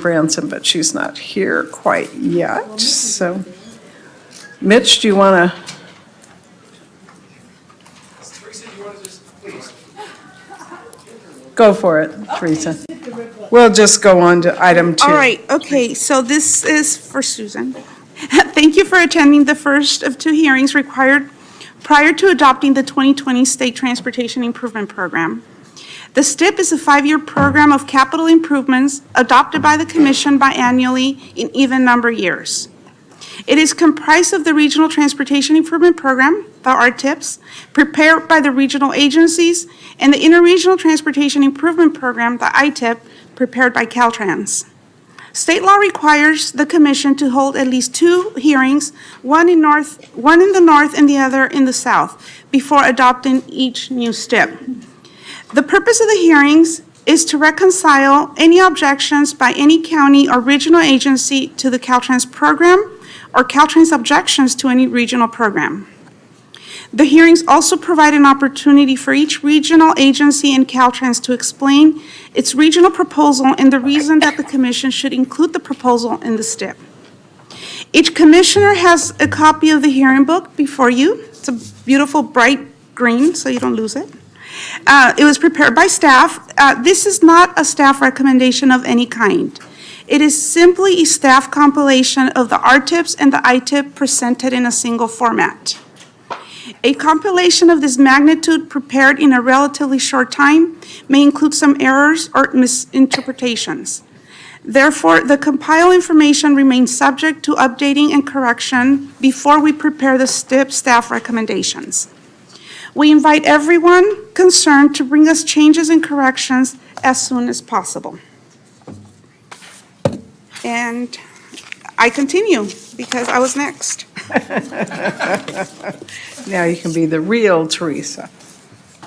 Branson, but she's not here quite yet. So, Mitch, do you want to? Go for it, Teresa. We'll just go on to item 2. All right, okay, so this is for Susan. Thank you for attending the first of 2 hearings required prior to adopting the 2020 State Transportation Improvement Program. The STIP is a 5-year program of capital improvements adopted by the Commission biannually in even number years. It is comprised of the Regional Transportation Improvement Program, the RTIPs, prepared by the regional agencies, and the Interregional Transportation Improvement Program, the ITIP, prepared by Caltrans. State law requires the Commission to hold at least 2 hearings, one in the north and the other in the south, before adopting each new STIP. The purpose of the hearings is to reconcile any objections by any county or regional agency to the Caltrans program or Caltrans objections to any regional program. The hearings also provide an opportunity for each regional agency in Caltrans to explain its regional proposal and the reason that the Commission should include the proposal in the STIP. Each commissioner has a copy of the hearing book before you. It's a beautiful bright green, so you don't lose it. It was prepared by staff. This is not a staff recommendation of any kind. It is simply a staff compilation of the RTIPs and the ITIP presented in a single format. A compilation of this magnitude prepared in a relatively short time may include some errors or misinterpretations. Therefore, the compiled information remains subject to updating and correction before we prepare the STIP staff recommendations. We invite everyone concerned to bring us changes and corrections as soon as possible. And I continue because I was next. Now you can be the real Teresa.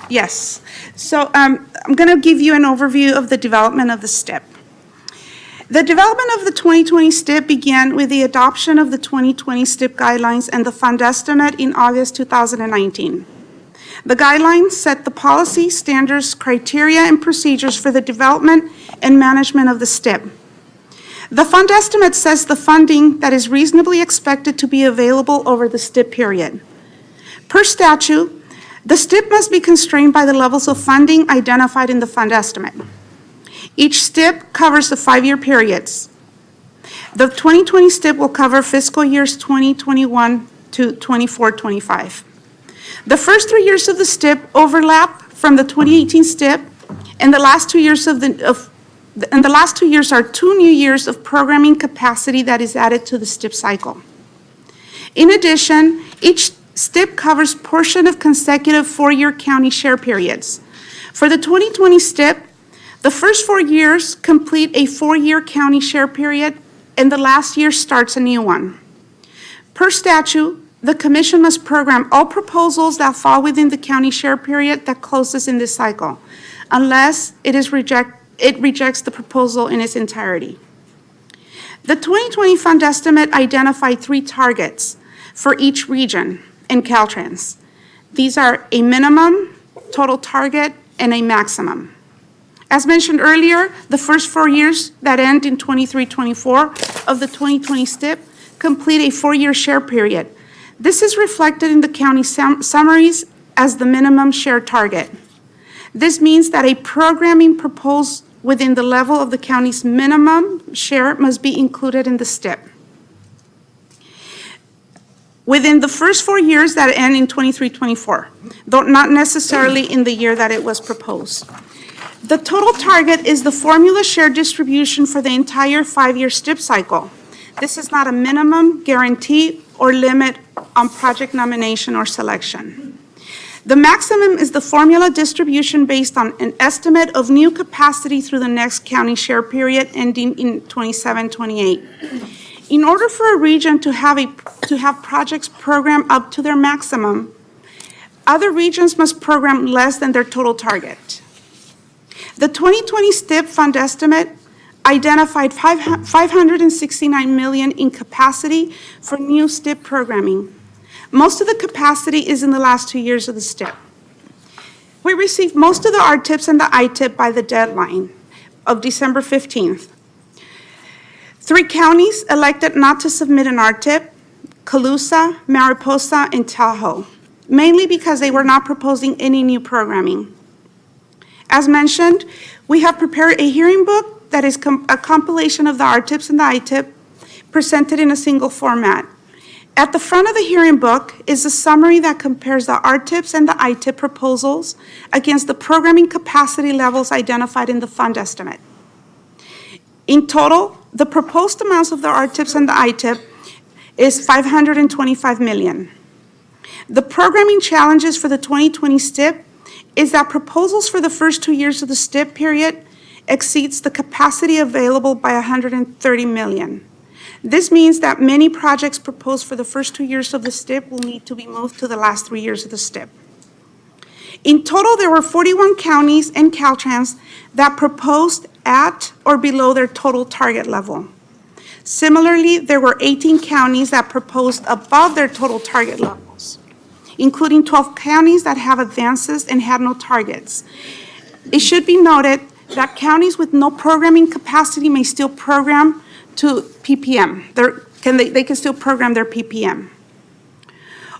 Yes. So I'm going to give you an overview of the development of the STIP. The development of the 2020 STIP began with the adoption of the 2020 STIP guidelines and the fund estimate in August 2019. The guidelines set the policy, standards, criteria, and procedures for the development and management of the STIP. The fund estimate says the funding that is reasonably expected to be available over the STIP period. Per statute, the STIP must be constrained by the levels of funding identified in the fund estimate. Each STIP covers the 5-year periods. The 2020 STIP will cover fiscal years 2021 to 24-25. The first 3 years of the STIP overlap from the 2018 STIP, and the last 2 years are 2 new years of programming capacity that is added to the STIP cycle. In addition, each STIP covers portion of consecutive 4-year county share periods. For the 2020 STIP, the first 4 years complete a 4-year county share period, and the last year starts a new one. Per statute, the Commission must program all proposals that fall within the county share period that closes in this cycle, unless it rejects the proposal in its entirety. The 2020 fund estimate identified 3 targets for each region in Caltrans. These are a minimum, total target, and a maximum. As mentioned earlier, the first 4 years that end in 23-24 of the 2020 STIP complete a 4-year share period. This is reflected in the county summaries as the minimum share target. This means that a programming proposed within the level of the county's minimum share must be included in the STIP. Within the first 4 years that end in 23-24, though not necessarily in the year that it was proposed. The total target is the formula share distribution for the entire 5-year STIP cycle. This is not a minimum, guarantee, or limit on project nomination or selection. The maximum is the formula distribution based on an estimate of new capacity through the next county share period ending in 27-28. In order for a region to have projects programmed up to their maximum, other regions must program less than their total target. The 2020 STIP fund estimate identified $569 million in capacity for new STIP programming. Most of the capacity is in the last 2 years of the STIP. We received most of the RTIPs and the ITIP by the deadline of December 15th. 3 counties elected not to submit an RTIP: Colusa, Mariposa, and Tahoe, mainly because they were not proposing any new programming. As mentioned, we have prepared a hearing book that is a compilation of the RTIPs and the ITIP presented in a single format. At the front of the hearing book is a summary that compares the RTIPs and the ITIP proposals against the programming capacity levels identified in the fund estimate. In total, the proposed amounts of the RTIPs and the ITIP is $525 million. The programming challenges for the 2020 STIP is that proposals for the first 2 years of the STIP period exceeds the capacity available by $130 million. This means that many projects proposed for the first 2 years of the STIP will need to be moved to the last 3 years of the STIP. In total, there were 41 counties and Caltrans that proposed at or below their total target level. Similarly, there were 18 counties that proposed above their total target levels, including 12 counties that have advances and had no targets. It should be noted that counties with no programming capacity may still program to PPM. They can still program their PPM.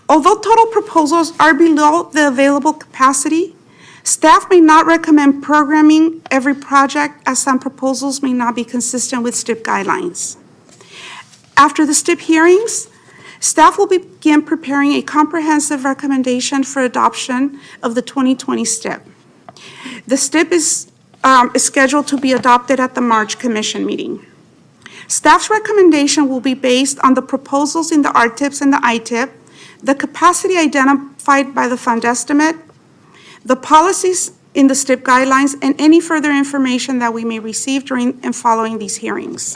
Although total proposals are below the available capacity, staff may not recommend programming every project, as some proposals may not be consistent with STIP guidelines. After the STIP hearings, staff will begin preparing a comprehensive recommendation for adoption of the 2020 STIP. The STIP is scheduled to be adopted at the March Commission meeting. Staff's recommendation will be based on the proposals in the RTIPs and the ITIP, the capacity identified by the fund estimate, the policies in the STIP guidelines, and any further information that we may receive during and following these hearings.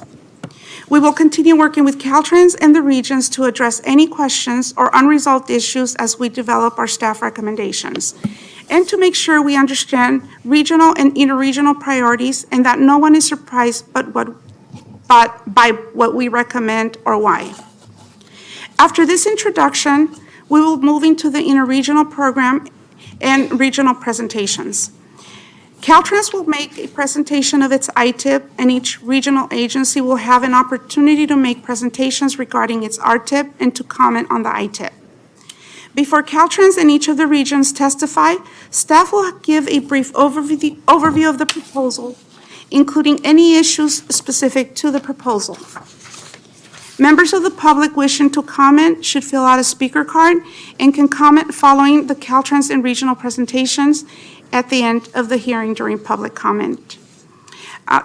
We will continue working with Caltrans and the regions to address any questions or unresolved issues as we develop our staff recommendations, and to make sure we understand regional and interregional priorities and that no one is surprised but by what we recommend or why. After this introduction, we will move into the interregional program and regional presentations. Caltrans will make a presentation of its ITIP, and each regional agency will have an opportunity to make presentations regarding its RTIP and to comment on the ITIP. Before Caltrans and each of the regions testify, staff will give a brief overview of the proposal, including any issues specific to the proposal. Members of the public wishing to comment should fill out a speaker card and can comment following the Caltrans and regional presentations at the end of the hearing during public comment.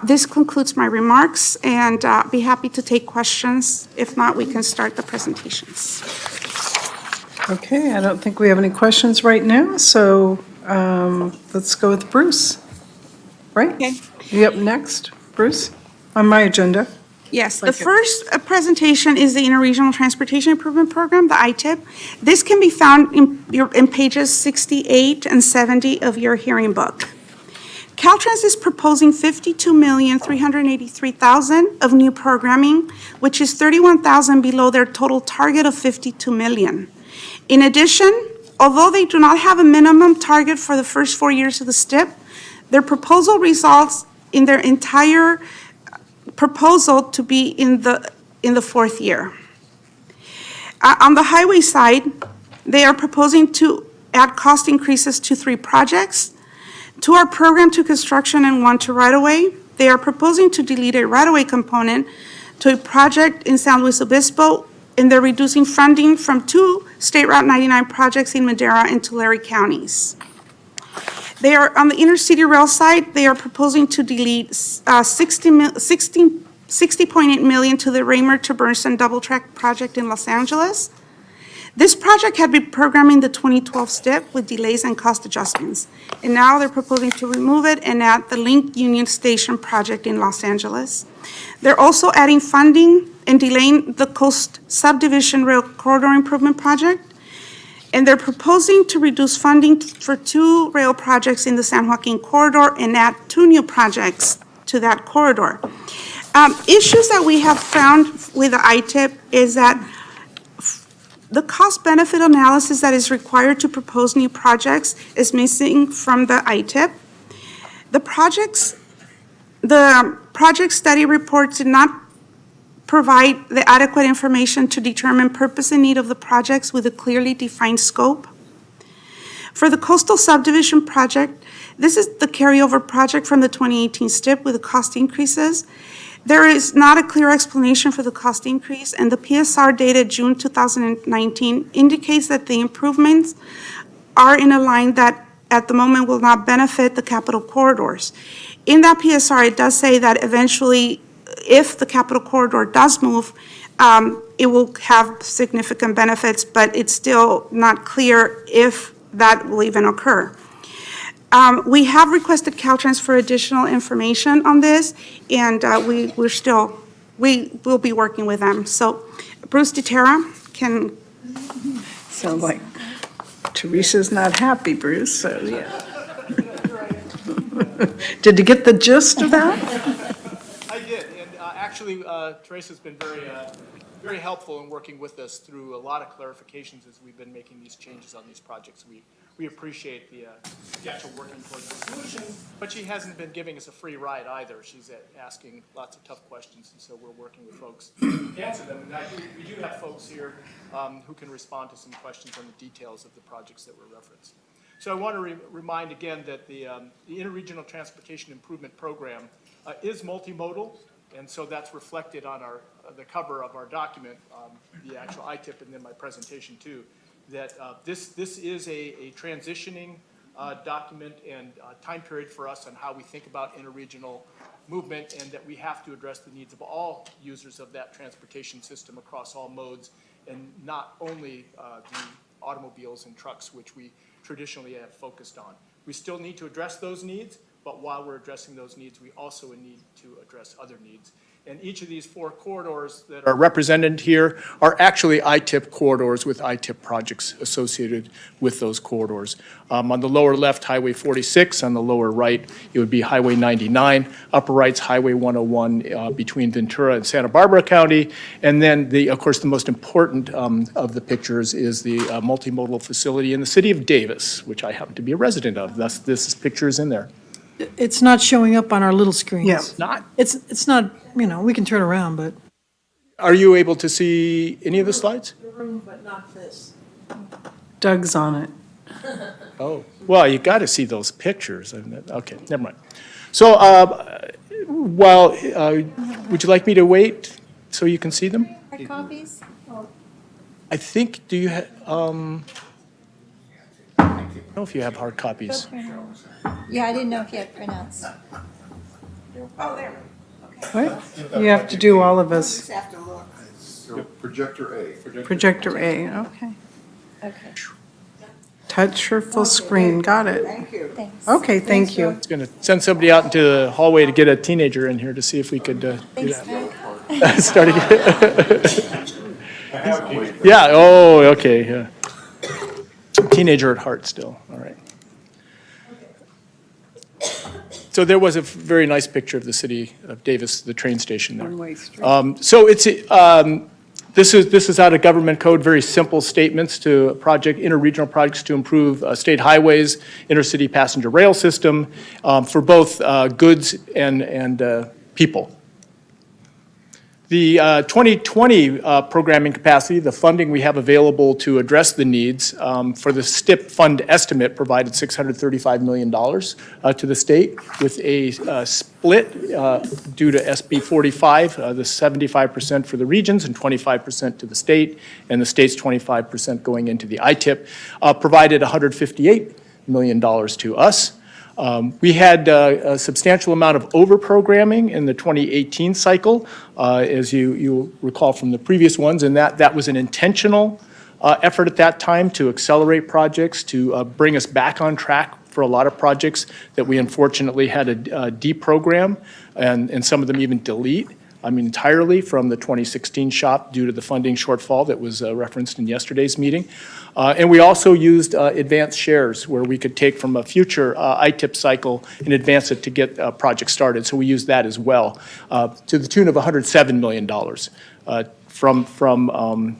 This concludes my remarks, and be happy to take questions. If not, we can start the presentations. Okay, I don't think we have any questions right now, so let's go with Bruce. Right? Okay. You up next, Bruce, on my agenda. Yes, the first presentation is the Interregional Transportation Improvement Program, the ITIP. This can be found in pages 68 and 70 of your hearing book. Caltrans is proposing $52,383,000 of new programming, which is $31,000 below their total target of $52 million. In addition, although they do not have a minimum target for the first 4 years of the STIP, their proposal results in their entire proposal to be in the fourth year. On the highway side, they are proposing to add cost increases to 3 projects, 2 are programmed to construction and 1 to right-of-way. They are proposing to delete a right-of-way component to a project in San Luis Obispo, and they're reducing funding from 2 State Route 99 projects in Madera and Tulare counties. They are, on the intercity rail side, they are proposing to delete $60.8 million to the Raymer to Burson double track project in Los Angeles. This project had been programming the 2012 STIP with delays and cost adjustments, and now they're proposing to remove it and add the Link Union Station project in Los Angeles. They're also adding funding and delaying the Coast Subdivision Rail Corridor Improvement Project, and they're proposing to reduce funding for 2 rail projects in the San Joaquin Corridor and add 2 new projects to that corridor. Issues that we have found with the ITIP is that the cost-benefit analysis that is required to propose new projects is missing from the ITIP. The project study reports did not provide the adequate information to determine purpose and need of the projects with a clearly defined scope. For the coastal subdivision project, this is the carryover project from the 2018 STIP with the cost increases. There is not a clear explanation for the cost increase, and the PSR dated June 2019 indicates that the improvements are in a line that at the moment will not benefit the capital corridors. In that PSR, it does say that eventually, if the capital corridor does move, it will have significant benefits, but it's still not clear if that will even occur. We have requested Caltrans for additional information on this, and we will be working with them. So Bruce DeTerra can. Sounds like Teresa's not happy, Bruce, so yeah. Did you get the gist of that? I did, and actually, Teresa's been very helpful in working with us through a lot of clarifications as we've been making these changes on these projects. We appreciate the actual working towards the solution, but she hasn't been giving us a free ride either. She's asking lots of tough questions, and so we're working with folks to answer them. And we do have folks here who can respond to some questions on the details of the projects that were referenced. So I want to remind again that the Interregional Transportation Improvement Program is multimodal, and so that's reflected on the cover of our document, the actual ITIP, and then my presentation too. That this is a transitioning document and time period for us on how we think about interregional movement, and that we have to address the needs of all users of that transportation system across all modes, and not only the automobiles and trucks, which we traditionally have focused on. We still need to address those needs, but while we're addressing those needs, we also need to address other needs. And each of these 4 corridors that are represented here are actually ITIP corridors with ITIP projects associated with those corridors. On the lower left, Highway 46. On the lower right, it would be Highway 99. Upper right's Highway 101 between Ventura and Santa Barbara County. And then, of course, the most important of the pictures is the multimodal facility in the city of Davis, which I happen to be a resident of. Thus, this picture is in there. It's not showing up on our little screens. Yeah. Not? It's not, we can turn around, but. Are you able to see any of the slides? But not this. Doug's on it. Oh, well, you got to see those pictures. Okay, never mind. So, would you like me to wait so you can see them? Hard copies? I think, do you have, I don't know if you have hard copies. Yeah, I didn't know if you had printouts. What? You have to do all of us. So projector A. Projector A, okay. Okay, Touch or full screen, got it. thanks. Okay, thank you. I was going to send somebody out into the hallway to get a teenager in here to see if we could do Thanks, that. Matt. Start again. Yeah, oh, okay, yeah. Teenager at heart still, all right. So there was a very nice picture of the city of Davis, the train station there. One-way street. So it's, this is out of government code, very simple statements to interregional projects to improve state highways, intercity passenger rail system for both goods and people. The 2020 programming capacity, the funding we have available to address the needs for the STIP fund estimate provided $635 million to the state with a split due to SB 45, the 75% for the regions and 25% to the state, and the state's 25% going into the ITIP, provided $158 million to us. We had a substantial amount of over-programming in the 2018 cycle, as you'll recall from the previous ones, and that was an intentional effort at that time to accelerate projects, to bring us back on track for a lot of projects that we unfortunately had to deprogram, and some of them even delete. Entirely from the 2016 SHOP due to the funding shortfall that was referenced in yesterday's meeting. And we also used advanced shares where we could take from a future ITIP cycle and advance it to get projects started. So we used that as well to the tune of $107 million from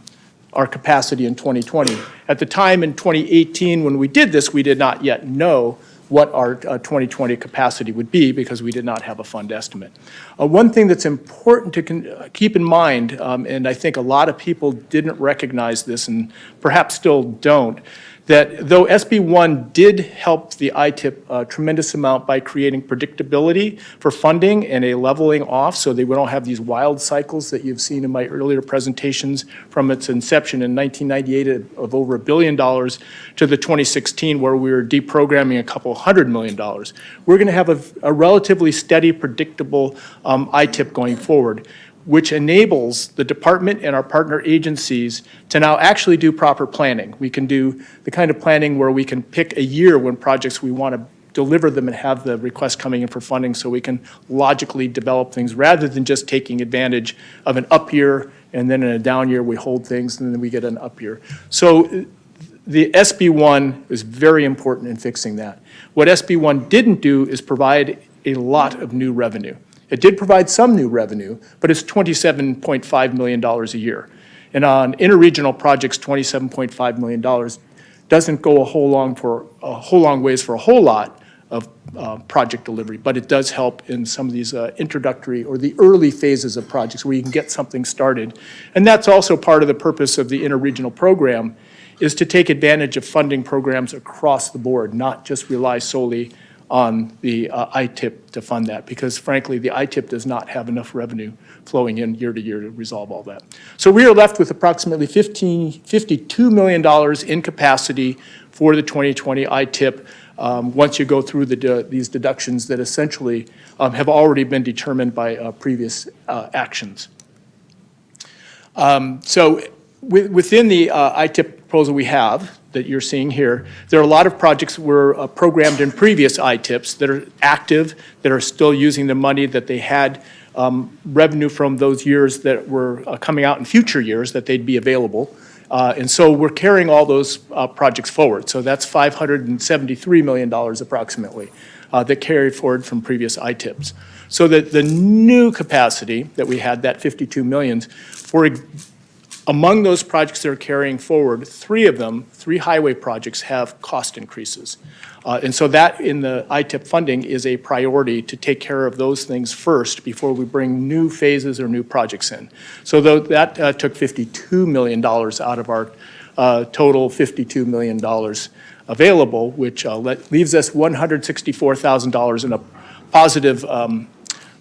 our capacity in 2020. At the time in 2018 when we did this, we did not yet know what our 2020 capacity would be because we did not have a fund estimate. One thing that's important to keep in mind, and I think a lot of people didn't recognize this and perhaps still don't, that though SB 1 did help the ITIP a tremendous amount by creating predictability for funding and a leveling off so that we don't have these wild cycles that you've seen in my earlier presentations from its inception in 1998 of over $1 billion to the 2016 where we were deprogramming a couple $100 million. We're going to have a relatively steady, predictable ITIP going forward, which enables the department and our partner agencies to now actually do proper planning. We can do the kind of planning where we can pick a year when projects we want to deliver them and have the request coming in for funding so we can logically develop things rather than just taking advantage of an up year and then in a down year we hold things and then we get an up year. So the SB1 is very important in fixing that. What SB1 didn't do is provide a lot of new revenue. It did provide some new revenue, but it's $27.5 million a year. And on interregional projects, $27.5 million doesn't go a whole long ways for a whole lot of project delivery, but it does help in some of these introductory or the early phases of projects where you can get something started. And that's also part of the purpose of the interregional program, is to take advantage of funding programs across the board, not just rely solely on the ITIP to fund that, because frankly, the ITIP does not have enough revenue flowing in year to year to resolve all that. So we are left with approximately $52 million in capacity for the 2020 ITIP once you go through these deductions that essentially have already been determined by previous actions. So within the ITIP proposal we have, that you're seeing here, there are a lot of projects that were programmed in previous ITIPs that are active, that are still using the money that they had revenue from those years that were coming out in future years that they'd be available. And so we're carrying all those projects forward. So that's $573 million approximately that carried forward from previous ITIPs. So that the new capacity that we had, that 52 million, among those projects that are carrying forward, three highway projects have cost increases. And so that in the ITIP funding is a priority to take care of those things first before we bring new phases or new projects in. So that took $52 million out of our total $52 million available, which leaves us $164,000 in a positive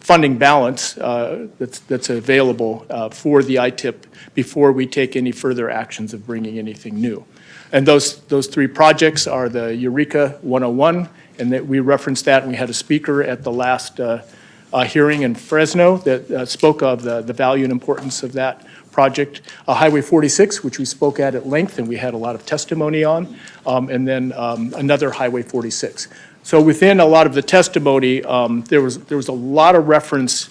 funding balance that's available for the ITIP before we take any further actions of bringing anything new. And those three projects are the Eureka 101, and that we referenced that, and we had a speaker at the last hearing in Fresno that spoke of the value and importance of that project. Highway 46, which we spoke at length, and we had a lot of testimony on, and then another Highway 46. So within a lot of the testimony, there was a lot of reference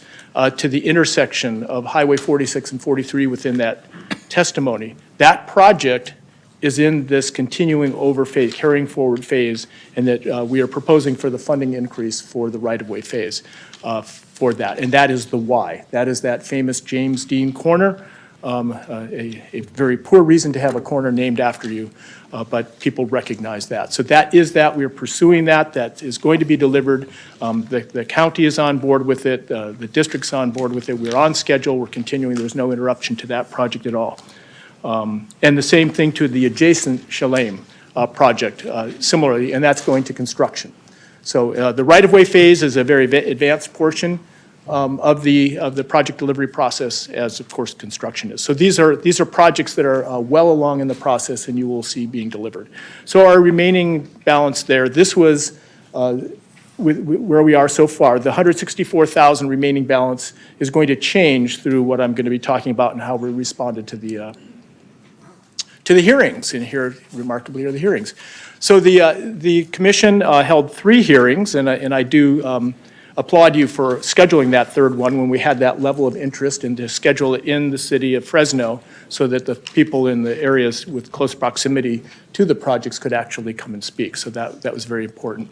to the intersection of Highway 46 and 43 within that testimony. That project is in this continuing over phase, carrying forward phase, and that we are proposing for the funding increase for the right-of-way phase for that. And that is the why. That is that famous James Dean corner, a very poor reason to have a corner named after you, but people recognize that. So that is that. We are pursuing that. That is going to be delivered. The county is on board with it. The district's on board with it. We're on schedule. We're continuing. There's no interruption to that project at all. And the same thing to the adjacent Shalem project, similarly, and that's going to construction. So the right-of-way phase is a very advanced portion of the project delivery process, as of course construction is. So these are projects that are well along in the process, and you will see being delivered. So our remaining balance there, this was where we are so far. The 164,000 remaining balance is going to change through what I'm going to be talking about and how we responded to the hearings, and here remarkably are the hearings. So the commission held 3 hearings, and I do applaud you for scheduling that third one when we had that level of interest, and to schedule it in the city of Fresno so that the people in the areas with close proximity to the projects could actually come and speak. So that was very important.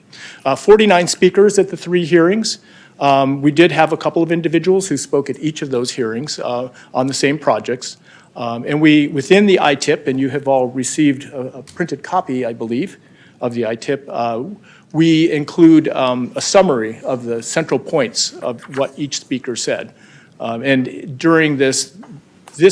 49 speakers at the 3 hearings. We did have a couple of individuals who spoke at each of those hearings on the same projects. And we, within the ITIP, and you have all received a printed copy, I believe, of the ITIP, we include a summary of the central points of what each speaker said. And during this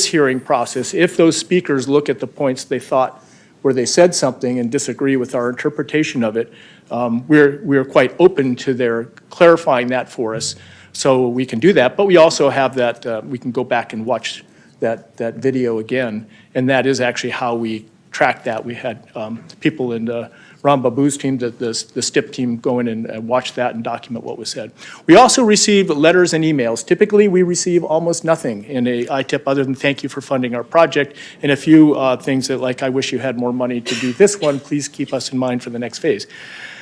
hearing process, if those speakers look at the points they thought where they said something and disagree with our interpretation of it, we're quite open to their clarifying that for us, so we can do that. But we also have that, we can go back and watch that video again, and that is actually how we track that. We had people in Ron Babu's team, the STIP team, go in and watch that and document what was said. We also receive letters and emails. Typically, we receive almost nothing in a ITIP other than thank you for funding our project, and a few things that, like, I wish you had more money to do this one, please keep us in mind for the next phase.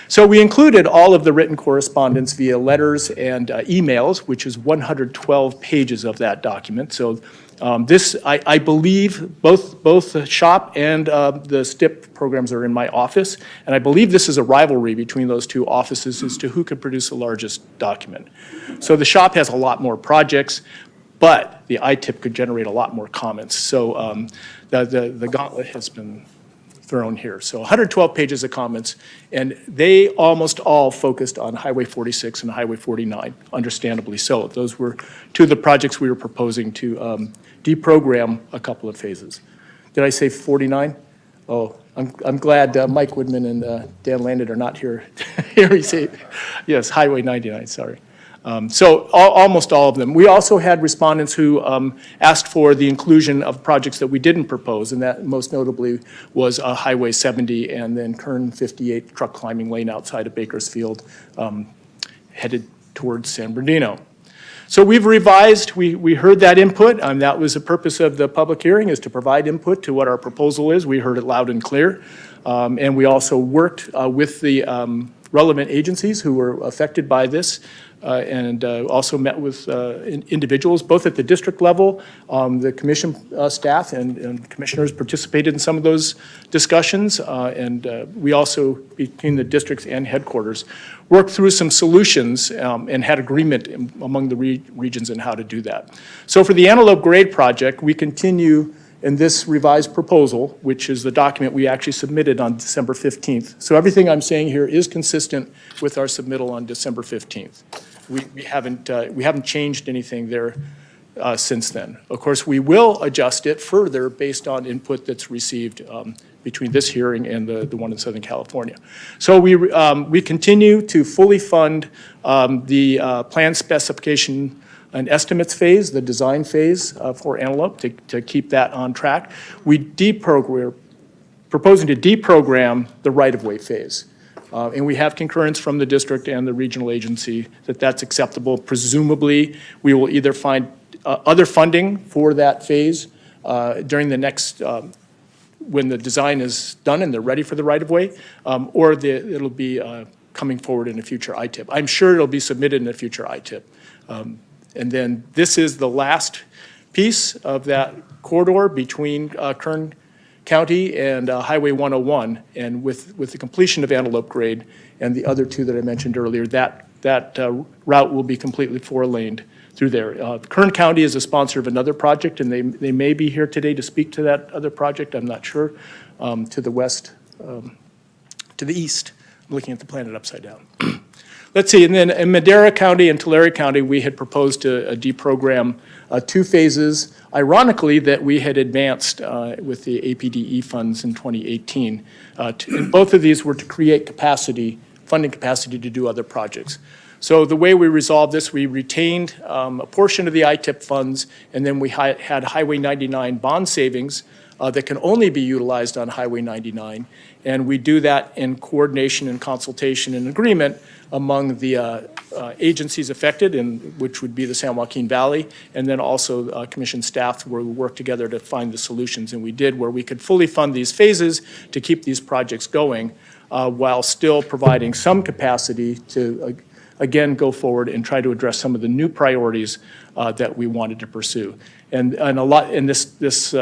So we included all of the written correspondence via letters and emails, which is 112 pages of that document. So this, I believe, both the SHOP and the STIP programs are in my office, and I believe this is a rivalry between those two offices as to who could produce the largest document. So the SHOP has a lot more projects, but the ITIP could generate a lot more comments. So the gauntlet has been thrown here. So 112 pages of comments, and they almost all focused on Highway 46 and Highway 49, understandably so. Those were two of the projects we were proposing to deprogram a couple of phases. Did I say 49? Oh, I'm glad Mike Woodman and Dan Landon are not here. Here we see, yes, Highway 99, sorry. So almost all of them. We also had respondents who asked for the inclusion of projects that we didn't propose, and that most notably was Highway 70 and then Kern 58 truck climbing lane outside of Bakersfield, headed towards San Bernardino. So we've revised, we heard that input, and that was the purpose of the public hearing, is to provide input to what our proposal is. We heard it loud and clear. And we also worked with the relevant agencies who were affected by this, and also met with individuals, both at the district level. The commission staff and commissioners participated in some of those discussions, and we also, between the districts and headquarters, worked through some solutions and had agreement among the regions in how to do that. So for the Antelope Grade project, we continue in this revised proposal, which is the document we actually submitted on December 15th. So everything I'm saying here is consistent with our submittal on December 15th. We haven't changed anything there since then. Of course, we will adjust it further based on input that's received between this hearing and the one in Southern California. So we continue to fully fund the plan specification and estimates phase, the design phase for Antelope, to keep that on track. We're proposing to deprogram the right-of-way phase. And we have concurrence from the district and the regional agency that that's acceptable. Presumably, we will either find other funding for that phase during the next, when the design is done and they're ready for the right-of-way, or it'll be coming forward in a future ITIP. I'm sure it'll be submitted in a future ITIP. And then this is the last piece of that corridor between Kern County and Highway 101. And with the completion of Antelope Grade and the other two that I mentioned earlier, that route will be completely four-laned through there. Kern County is a sponsor of another project, and they may be here today to speak to that other project, I'm not sure, to the west, to the east. I'm looking at the planet upside down. Let's see, and then in Madera County and Tulare County, we had proposed to deprogram two phases, ironically, that we had advanced with the APDE funds in 2018. And both of these were to create capacity, funding capacity to do other projects. So the way we resolved this, we retained a portion of the ITIP funds, and then we had Highway 99 bond savings that can only be utilized on Highway 99. And we do that in coordination and consultation and agreement among the agencies affected, which would be the San Joaquin Valley, and then also commission staff where we work together to find the solutions. And we did, where we could fully fund these phases to keep these projects going while still providing some capacity to, again, go forward and try to address some of the new priorities that we wanted to pursue. And this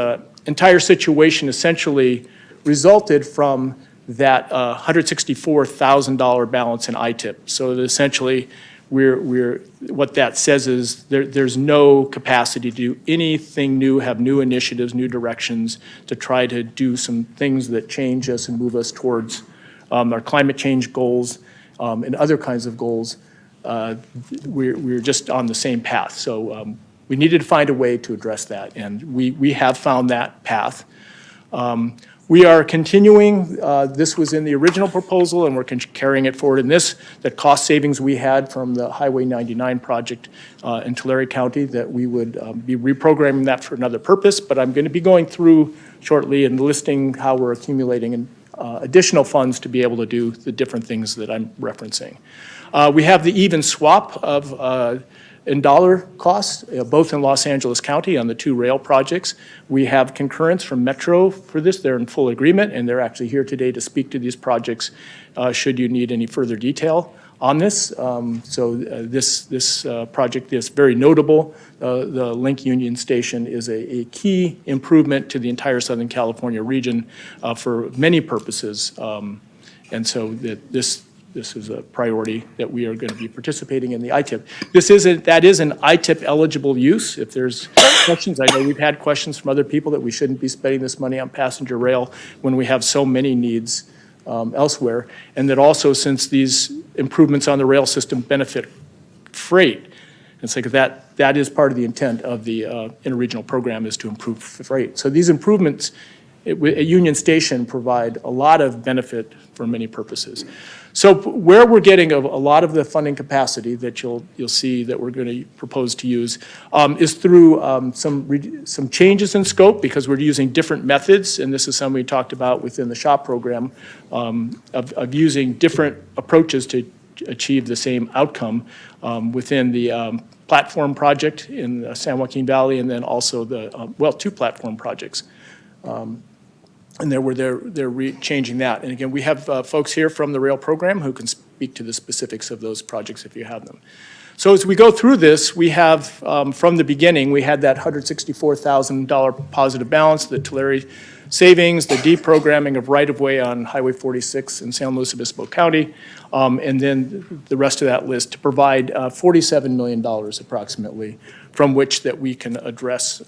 entire situation essentially resulted from that $164,000 balance in ITIP. So that essentially, what that says is there's no capacity to do anything new, have new initiatives, new directions, to try to do some things that change us and move us towards our climate change goals, and other kinds of goals, we're just on the same path. So we needed to find a way to address that, and we have found that path. We are continuing, this was in the original proposal, and we're carrying it forward in this, the cost savings we had from the Highway 99 project in Tulare County, that we would be reprogramming that for another purpose, but I'm going to be going through shortly and listing how we're accumulating additional funds to be able to do the different things that I'm referencing. We have the even swap of in dollar costs, both in Los Angeles County on the 2 rail projects. We have concurrence from Metro for this. They're in full agreement, and they're actually here today to speak to these projects should you need any further detail on this. This project is very notable. The Link Union Station is a key improvement to the entire Southern California region for many purposes. And so this is a priority that we are going to be participating in the ITIP. That is an ITIP eligible use. If there's questions, I know we've had questions from other people that we shouldn't be spending this money on passenger rail when we have so many needs elsewhere. And that also, since these improvements on the rail system benefit freight, it's like that is part of the intent of the interregional program, is to improve freight. So these improvements at Union Station provide a lot of benefit for many purposes. So where we're getting a lot of the funding capacity that you'll see that we're going to propose to use is through some changes in scope, because we're using different methods, and this is something we talked about within the SHOP program, of using different approaches to achieve the same outcome within the platform project in the San Joaquin Valley, and then also the 2 platform projects. And they're changing that. And again, we have folks here from the rail program who can speak to the specifics of those projects if you have them. So as we go through this, we have, from the beginning, we had that $164,000 positive balance, the Tulare savings, the deprogramming of right-of-way on Highway 46 in San Luis Obispo County, and then the rest of that list to provide $47 million approximately, from which that we can address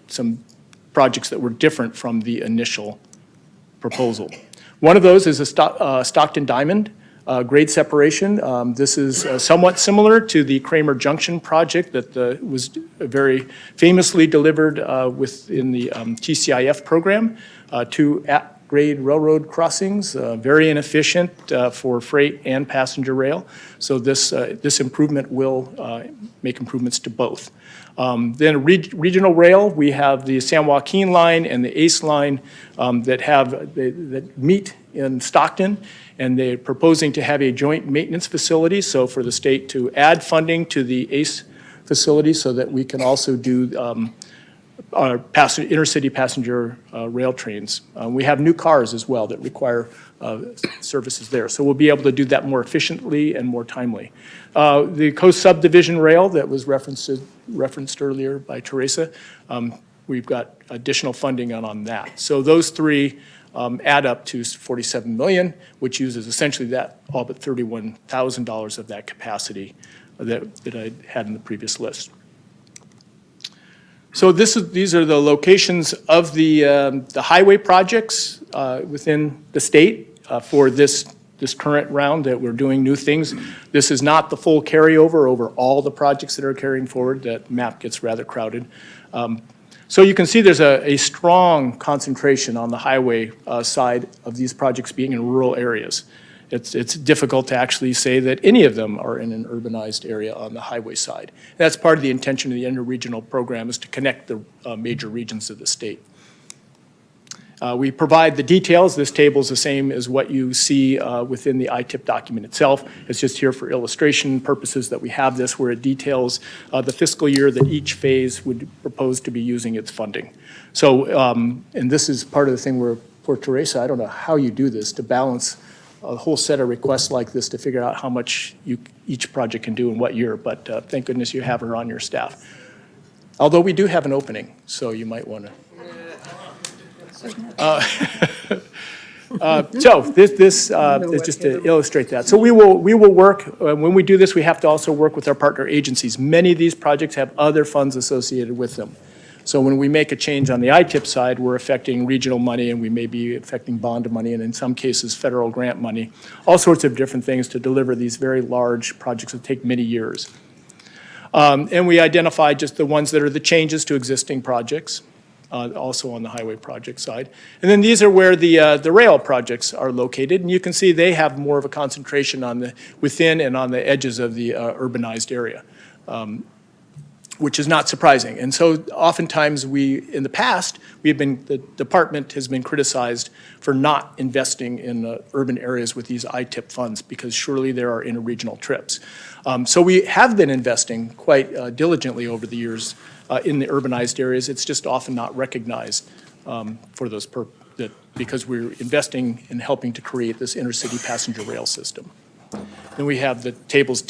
some projects that were different from the initial proposal. One of those is a Stockton Diamond grade separation. This is somewhat similar to the Kramer Junction project that was very famously delivered within the TCIF program. 2 at-grade railroad crossings, very inefficient for freight and passenger rail. So this improvement will make improvements to both. Then regional rail, we have the San Joaquin line and the ACE line that meet in Stockton, and they're proposing to have a joint maintenance facility, so for the state to add funding to the ACE facility so that we can also do our intercity passenger rail trains. We have new cars as well that require services there. So we'll be able to do that more efficiently and more timely. The Coast Subdivision Rail that was referenced earlier by Teresa, we've got additional funding on that. So those 3 add up to $47 million, which uses essentially all but $31,000 of that capacity that I had in the previous list. So these are the locations of the highway projects within the state for this current round that we're doing new things. This is not the full carryover over all the projects that are carrying forward. That map gets rather crowded. So you can see there's a strong concentration on the highway side of these projects being in rural areas. It's difficult to actually say that any of them are in an urbanized area on the highway side. That's part of the intention of the interregional program, is to connect the major regions of the state. We provide the details. This table is the same as what you see within the ITIP document itself. It's just here for illustration purposes that we have this, where it details the fiscal year that each phase would propose to be using its funding. So, and this is part of the thing where, for Teresa, I don't know how you do this to balance a whole set of requests like this to figure out how much each project can do in what year, but thank goodness you have her on your staff. Although we do have an opening, so you might want to. So this is just to illustrate that. So we will work, when we do this, we have to also work with our partner agencies. Many of these projects have other funds associated with them. So when we make a change on the ITIP side, we're affecting regional money, and we may be affecting bond money, and in some cases, federal grant money, all sorts of different things to deliver these very large projects that take many years. And we identify just the ones that are the changes to existing projects, also on the highway project side. And then these are where the rail projects are located, and you can see they have more of a concentration on the within and on the edges of the urbanized area, which is not surprising. And so oftentimes in the past, the department has been criticized for not investing in urban areas with these ITIP funds, because surely there are interregional trips. So we have been investing quite diligently over the years in the urbanized areas. It's just often not recognized for those because we're investing in helping to create this intercity passenger rail system. Then we have the tables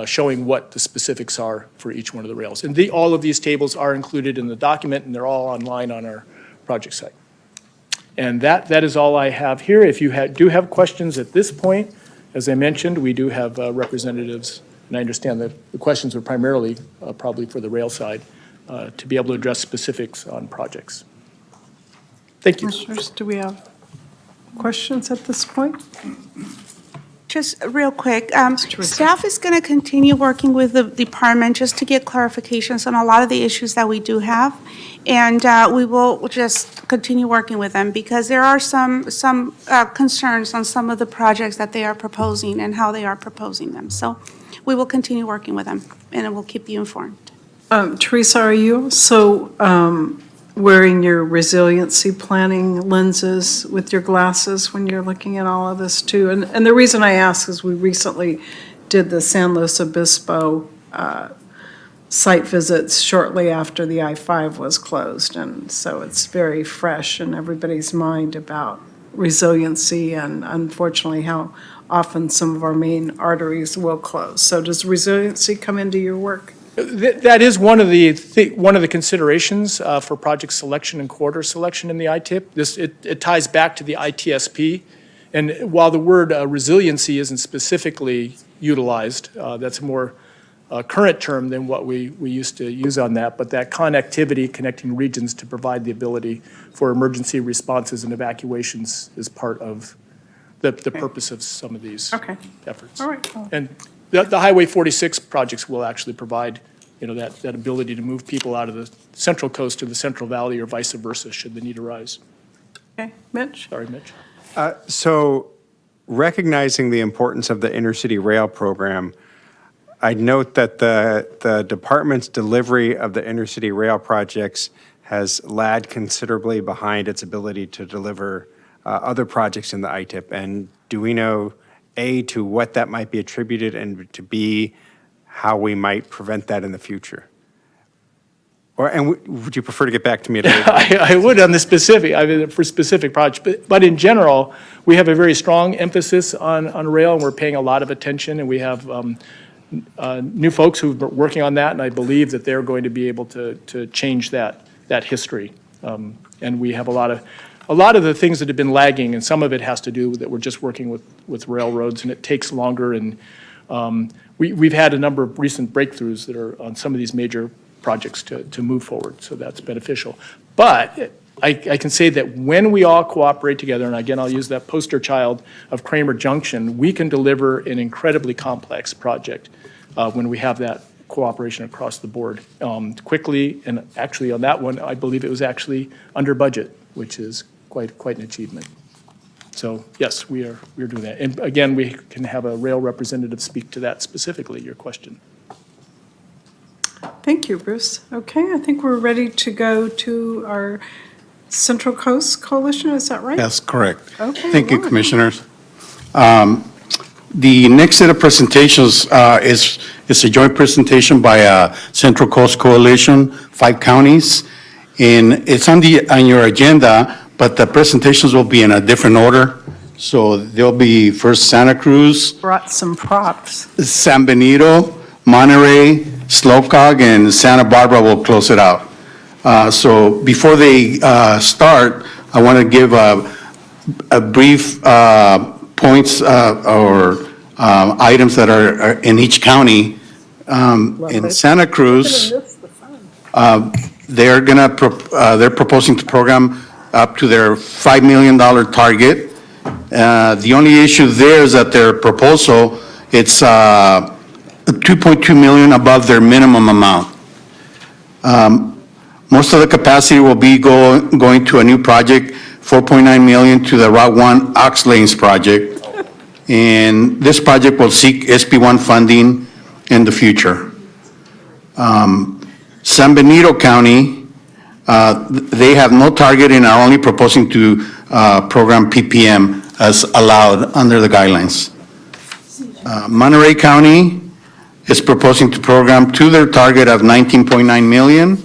showing what the specifics are for each one of the rails. And all of these tables are included in the document, and they're all online on our project site. And that is all I have here. If you do have questions at this point, as I mentioned, we do have representatives, and I understand that the questions are primarily probably for the rail side, to be able to address specifics on projects. Thank you. Commissioners, do we have questions at this point? Just real quick, staff is going to continue working with the department just to get clarifications on a lot of the issues that we do have. And we will just continue working with them, because there are some concerns on some of the projects that they are proposing and how they are proposing them. So we will continue working with them, and we'll keep you informed. Teresa, are you also wearing your resiliency planning lenses with your glasses when you're looking at all of this too? And the reason I ask is we recently did the San Luis Obispo site visits shortly after the I-5 was closed. And so it's very fresh in everybody's mind about resiliency and unfortunately how often some of our main arteries will close. So does resiliency come into your work? That is one of the considerations for project selection and corridor selection in the ITIP. It ties back to the ITSP, and while the word resiliency isn't specifically utilized, that's a more current term than what we used to use on that. But that connectivity, connecting regions to provide the ability for emergency responses and evacuations is part of the purpose of some of these efforts. All right. And the Highway 46 projects will actually provide, that ability to move people out of the Central Coast to the Central Valley or vice versa, should the need arise. Okay, Mitch? Sorry, Mitch. So recognizing the importance of the intercity rail program, I note that the department's delivery of the intercity rail projects has lagged considerably behind its ability to deliver other projects in the ITIP. And do we know, A, to what that might be attributed, and to B, how we might prevent that in the future? Would you prefer to get back to me at a later? I would on the for specific projects, but in general, we have a very strong emphasis on rail, and we're paying a lot of attention, and we have new folks who've been working on that, and I believe that they're going to be able to change that history. And we have a lot of the things that have been lagging, and some of it has to do with that we're just working with railroads, and it takes longer. And we've had a number of recent breakthroughs that are on some of these major projects to move forward, so that's beneficial. But I can say that when we all cooperate together, and again, I'll use that poster child of Kramer Junction, we can deliver an incredibly complex project when we have that cooperation across the board quickly. And actually on that one, I believe it was actually under budget, which is quite an achievement. So yes, we're doing that. And again, we can have a rail representative speak to that specifically, your question. Thank you, Bruce. Okay, I think we're ready to go to our Central Coast Coalition, is that right? That's correct. Okay, Thank you, wonderful. Commissioners. The next set of presentations is a joint presentation by Central Coast Coalition, 5 counties. And it's on your agenda, but the presentations will be in a different order. So there'll be first Santa Cruz, Brought some props. San Benito, Monterey, Slocog, and Santa Barbara will close it out. So before they start, I want to give a brief points or items that are in each county. In Santa Cruz, they're they're proposing to program up to their $5 million target. The only issue there is that their proposal, it's 2.2 million above their minimum amount. Most of the capacity will be going to a new project, 4.9 million to the Route 1 Ox Lanes project. And this project will seek SB1 funding in the future. San Benito County, they have no target and are only proposing to program PPM as allowed under the guidelines. Monterey County is proposing to program to their target of 19.9 million,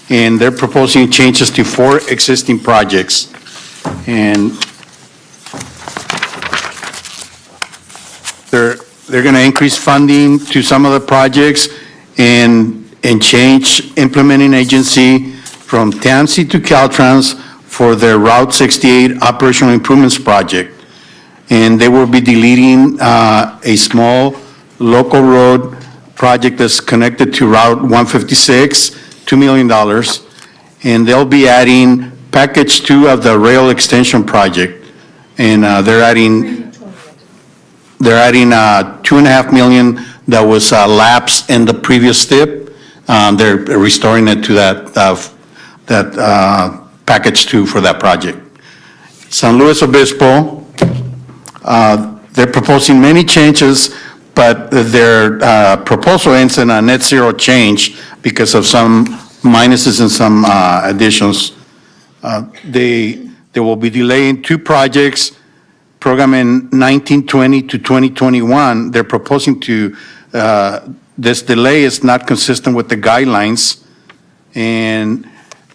and they're proposing changes to 4 existing projects. And they're going to increase funding to some of the projects and change implementing agency from TANSI to Caltrans for their Route 68 Operational Improvements Project. And they will be deleting a small local road project that's connected to Route 156, $2 million. And they'll be adding package 2 of the rail extension project. And they're adding 2.5 million that was lapsed in the previous STIP. They're restoring it to that package 2 for that project. San Luis Obispo, they're proposing many changes, but their proposal ends in a net zero change because of some minuses and some additions. They will be delaying 2 projects, programming 1920 to 2021. They're proposing to, this delay is not consistent with the guidelines. And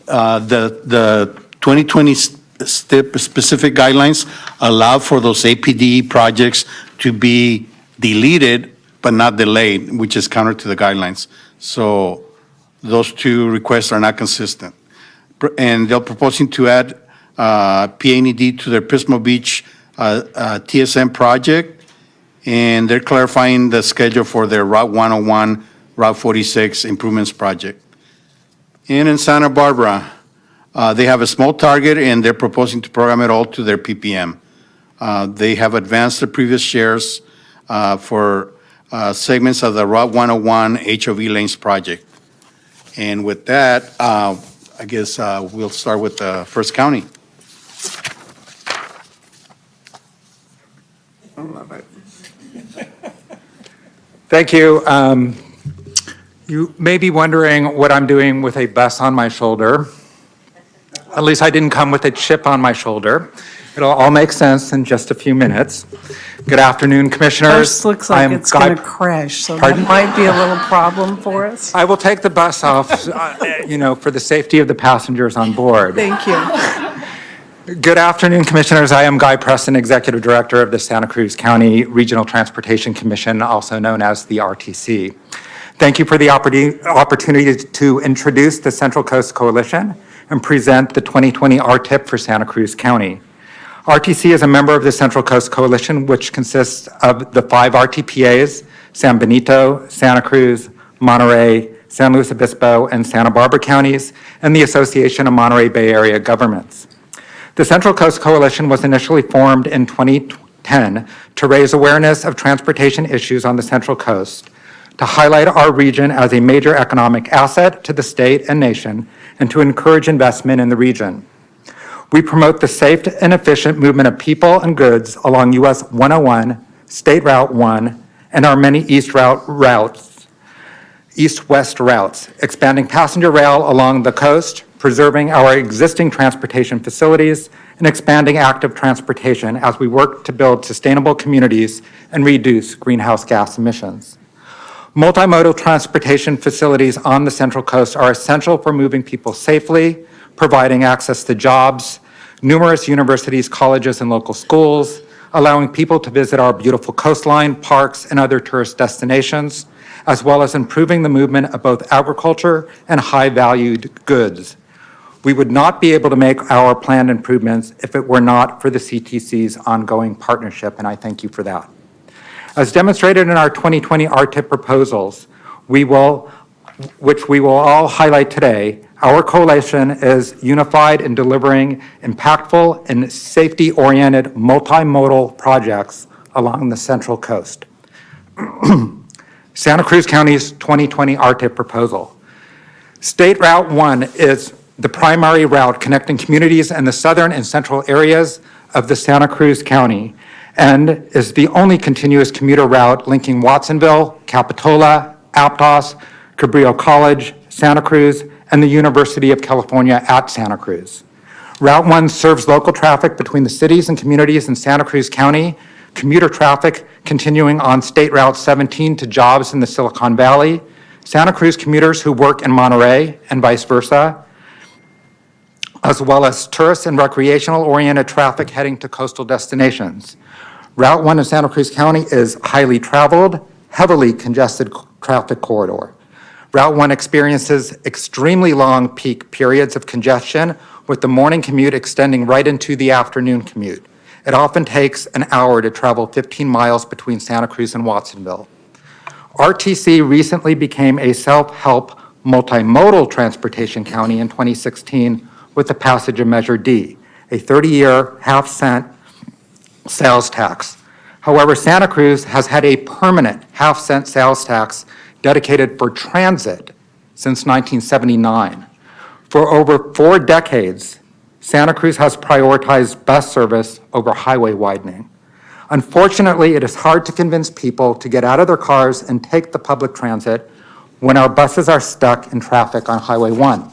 the 2020 STIP specific guidelines allow for those APD projects to be deleted but not delayed, which is counter to the guidelines. So those 2 requests are not consistent. And they're proposing to add PNED to their Pismo Beach TSM project, and they're clarifying the schedule for their Route 101, Route 46 improvements project. And in Santa Barbara, they have a small target, and they're proposing to program it all to their PPM. They have advanced the previous shares for segments of the Route 101 HOV lanes project. And with that, I guess we'll start with the First County. I love it. Thank you. You may be wondering what I'm doing with a bus on my shoulder. At least I didn't come with a chip on my shoulder. It'll all make sense in just a few minutes. Good afternoon, Commissioners. This looks I like am it's going Guy- to crash, so that Pardon? might be a little problem for us. I will take the bus off, for the safety of the passengers on board. Thank you. Good afternoon, Commissioners. I am Guy Preston, Executive Director of the Santa Cruz County Regional Transportation Commission, also known as the RTC. Thank you for the opportunity to introduce the Central Coast Coalition and present the 2020 RTIP for Santa Cruz County. RTC is a member of the Central Coast Coalition, which consists of the 5 RTPAs, San Benito, Santa Cruz, Monterey, San Luis Obispo, and Santa Barbara counties, and the Association of Monterey Bay Area Governments. The Central Coast Coalition was initially formed in 2010 to raise awareness of transportation issues on the Central Coast, to highlight our region as a major economic asset to the state and nation, and to encourage investment in the region. We promote the safe and efficient movement of people and goods along US 101, State Route 1, and our many east-west routes, expanding passenger rail along the coast, preserving our existing transportation facilities, and expanding active transportation as we work to build sustainable communities and reduce greenhouse gas emissions. Multimodal transportation facilities on the Central Coast are essential for moving people safely, providing access to jobs, numerous universities, colleges, and local schools, allowing people to visit our beautiful coastline, parks, and other tourist destinations, as well as improving the movement of both agriculture and high-valued goods. We would not be able to make our planned improvements if it were not for the CTC's ongoing partnership, and I thank you for that. As demonstrated in our 2020 RTIP proposals, which we will all highlight today, Our coalition is unified in delivering impactful and safety-oriented multimodal projects along the Central Coast. Santa Cruz County's 2020 RTIP proposal. State Route 1 is the primary route connecting communities in the southern and central areas of the Santa Cruz County and is the only continuous commuter route linking Watsonville, Capitola, Aptos, Cabrillo College, Santa Cruz, and the University of California at Santa Cruz. Route 1 serves local traffic between the cities and communities in Santa Cruz County, commuter traffic continuing on State Route 17 to jobs in the Silicon Valley, Santa Cruz commuters who work in Monterey and vice versa, as well as tourist and recreational-oriented traffic heading to coastal destinations. Route 1 in Santa Cruz County is highly traveled, heavily congested traffic corridor. Route 1 experiences extremely long peak periods of congestion, with the morning commute extending right into the afternoon commute. It often takes an hour to travel 15 miles between Santa Cruz and Watsonville. RTC recently became a self-help multimodal transportation county in 2016 with the passage of Measure D, a 30-year half-cent sales tax. However, Santa Cruz has had a permanent half-cent sales tax dedicated for transit since 1979. For over 4 decades, Santa Cruz has prioritized bus service over highway widening. Unfortunately, it is hard to convince people to get out of their cars and take the public transit when our buses are stuck in traffic on Highway 1.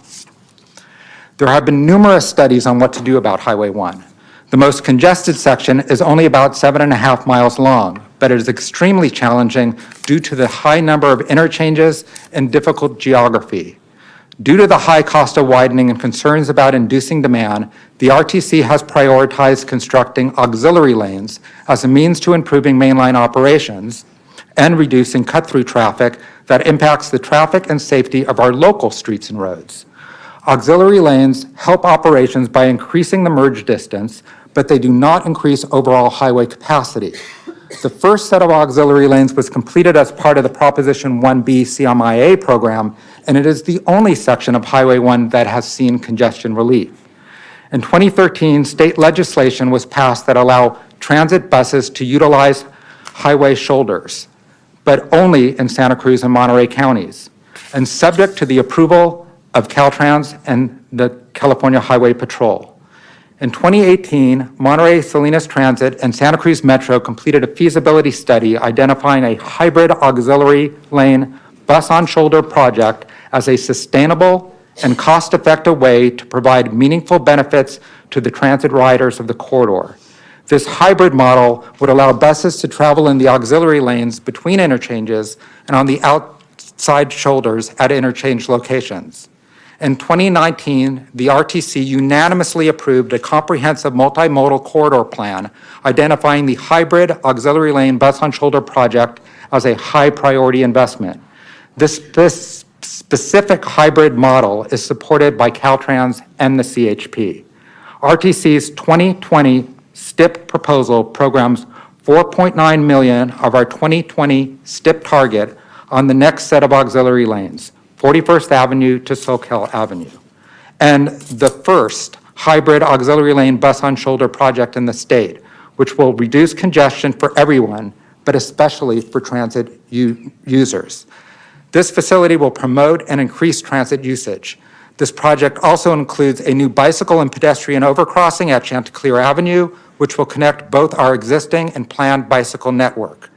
There have been numerous studies on what to do about Highway 1. The most congested section is only about 7.5 miles long, but it is extremely challenging due to the high number of interchanges and difficult geography. Due to the high cost of widening and concerns about inducing demand, the RTC has prioritized constructing auxiliary lanes as a means to improving mainline operations and reducing cut-through traffic that impacts the traffic and safety of our local streets and roads. Auxiliary lanes help operations by increasing the merge distance, but they do not increase overall highway capacity. The first set of auxiliary lanes was completed as part of the Proposition 1B CMIA program, and it is the only section of Highway 1 that has seen congestion relief. In 2013, state legislation was passed that allow transit buses to utilize highway shoulders, but only in Santa Cruz and Monterey counties, and subject to the approval of Caltrans and the California Highway Patrol. In 2018, Monterey Salinas Transit and Santa Cruz Metro completed a feasibility study identifying a hybrid auxiliary lane bus-on-shoulder project as a sustainable and cost-effective way to provide meaningful benefits to the transit riders of the corridor. This hybrid model would allow buses to travel in the auxiliary lanes between interchanges and on the outside shoulders at interchange locations. In 2019, the RTC unanimously approved a comprehensive multimodal corridor plan identifying the hybrid auxiliary lane bus-on-shoulder project as a high-priority investment. This specific hybrid model is supported by Caltrans and the CHP. RTC's 2020 STIP proposal programs $4.9 million of our 2020 STIP target on the next set of auxiliary lanes, 41st Avenue to Soquel Avenue, and the first hybrid auxiliary lane bus-on-shoulder project in the state, which will reduce congestion for everyone, but especially for transit users. This facility will promote and increase transit usage. This project also includes a new bicycle and pedestrian overcrossing at Chanticleer Avenue, which will connect both our existing and planned bicycle network.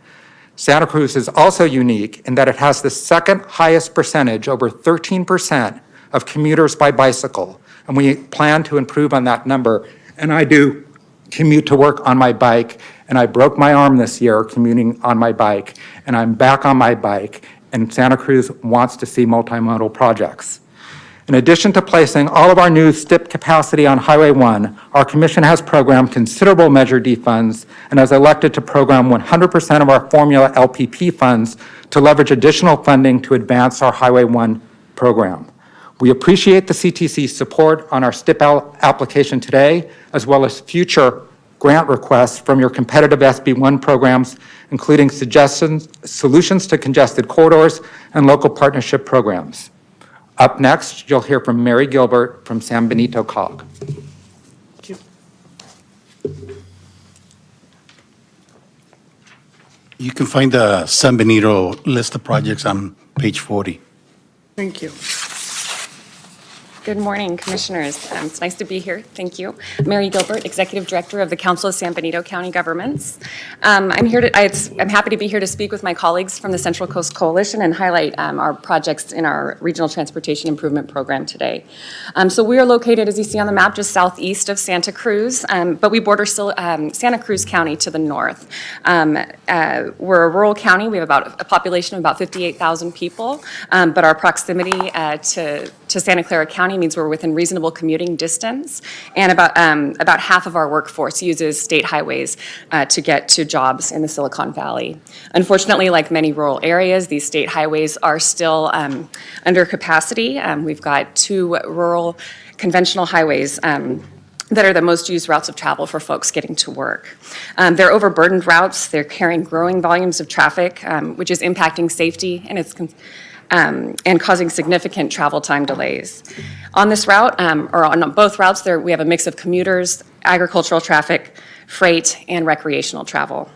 Santa Cruz is also unique in that it has the second highest percentage, over 13%, of commuters by bicycle, and we plan to improve on that number. And I do commute to work on my bike, and I broke my arm this year commuting on my bike, and I'm back on my bike, and Santa Cruz wants to see multimodal projects. In addition to placing all of our new STIP capacity on Highway 1, our commission has programmed considerable Measure D funds and has elected to program 100% of our Formula LPP funds to leverage additional funding to advance our Highway 1 program. We appreciate the CTC's support on our STIP application today, as well as future grant requests from your competitive SB1 programs, including solutions to congested corridors and local partnership programs. Up next, you'll hear from Mary Gilbert from San Benito COG. You can find the San Benito list of projects on page 40. Thank you. Good morning, Commissioners. It's nice to be here. Thank you. Mary Gilbert, Executive Director of the Council of San Benito County Governments. I'm happy to be here to speak with my colleagues from the Central Coast Coalition and highlight our projects in our Regional Transportation Improvement Program today. So we are located, as you see on the map, just southeast of Santa Cruz, but we border Santa Cruz County to the north. We're a rural county. We have about a population of about 58,000 people, but our proximity to Santa Clara County means we're within reasonable commuting distance, and about half of our workforce uses state highways to get to jobs in the Silicon Valley. Unfortunately, like many rural areas, these state highways are still under capacity. We've got 2 rural conventional highways that are the most used routes of travel for folks getting to work. They're overburdened routes. They're carrying growing volumes of traffic, which is impacting safety and causing significant travel time delays. On this route, or on both routes, we have a mix of commuters, agricultural traffic, freight, and recreational travel.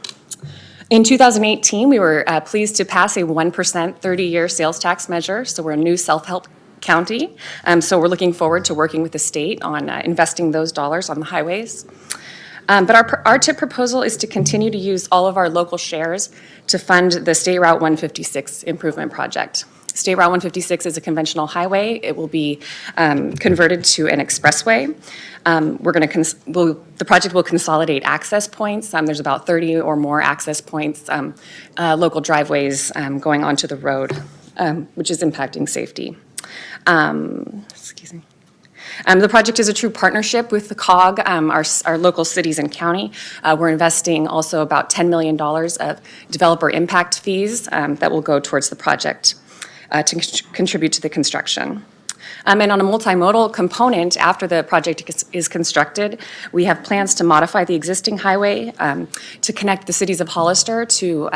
In 2018, we were pleased to pass a 1% 30-year sales tax measure, so we're a new self-help county. So we're looking forward to working with the state on investing those dollars on the highways. But our TIP proposal is to continue to use all of our local shares to fund the State Route 156 improvement project. State Route 156 is a conventional highway. It will be converted to an expressway. The project will consolidate access points. There's about 30 or more access points, local driveways going onto the road, which is impacting safety. Excuse me. The project is a true partnership with the COG, our local cities and county. We're investing also about $10 million of developer impact fees that will go towards the project to contribute to the construction. And on a multimodal component, after the project is constructed, we have plans to modify the existing highway to connect the cities of Hollister to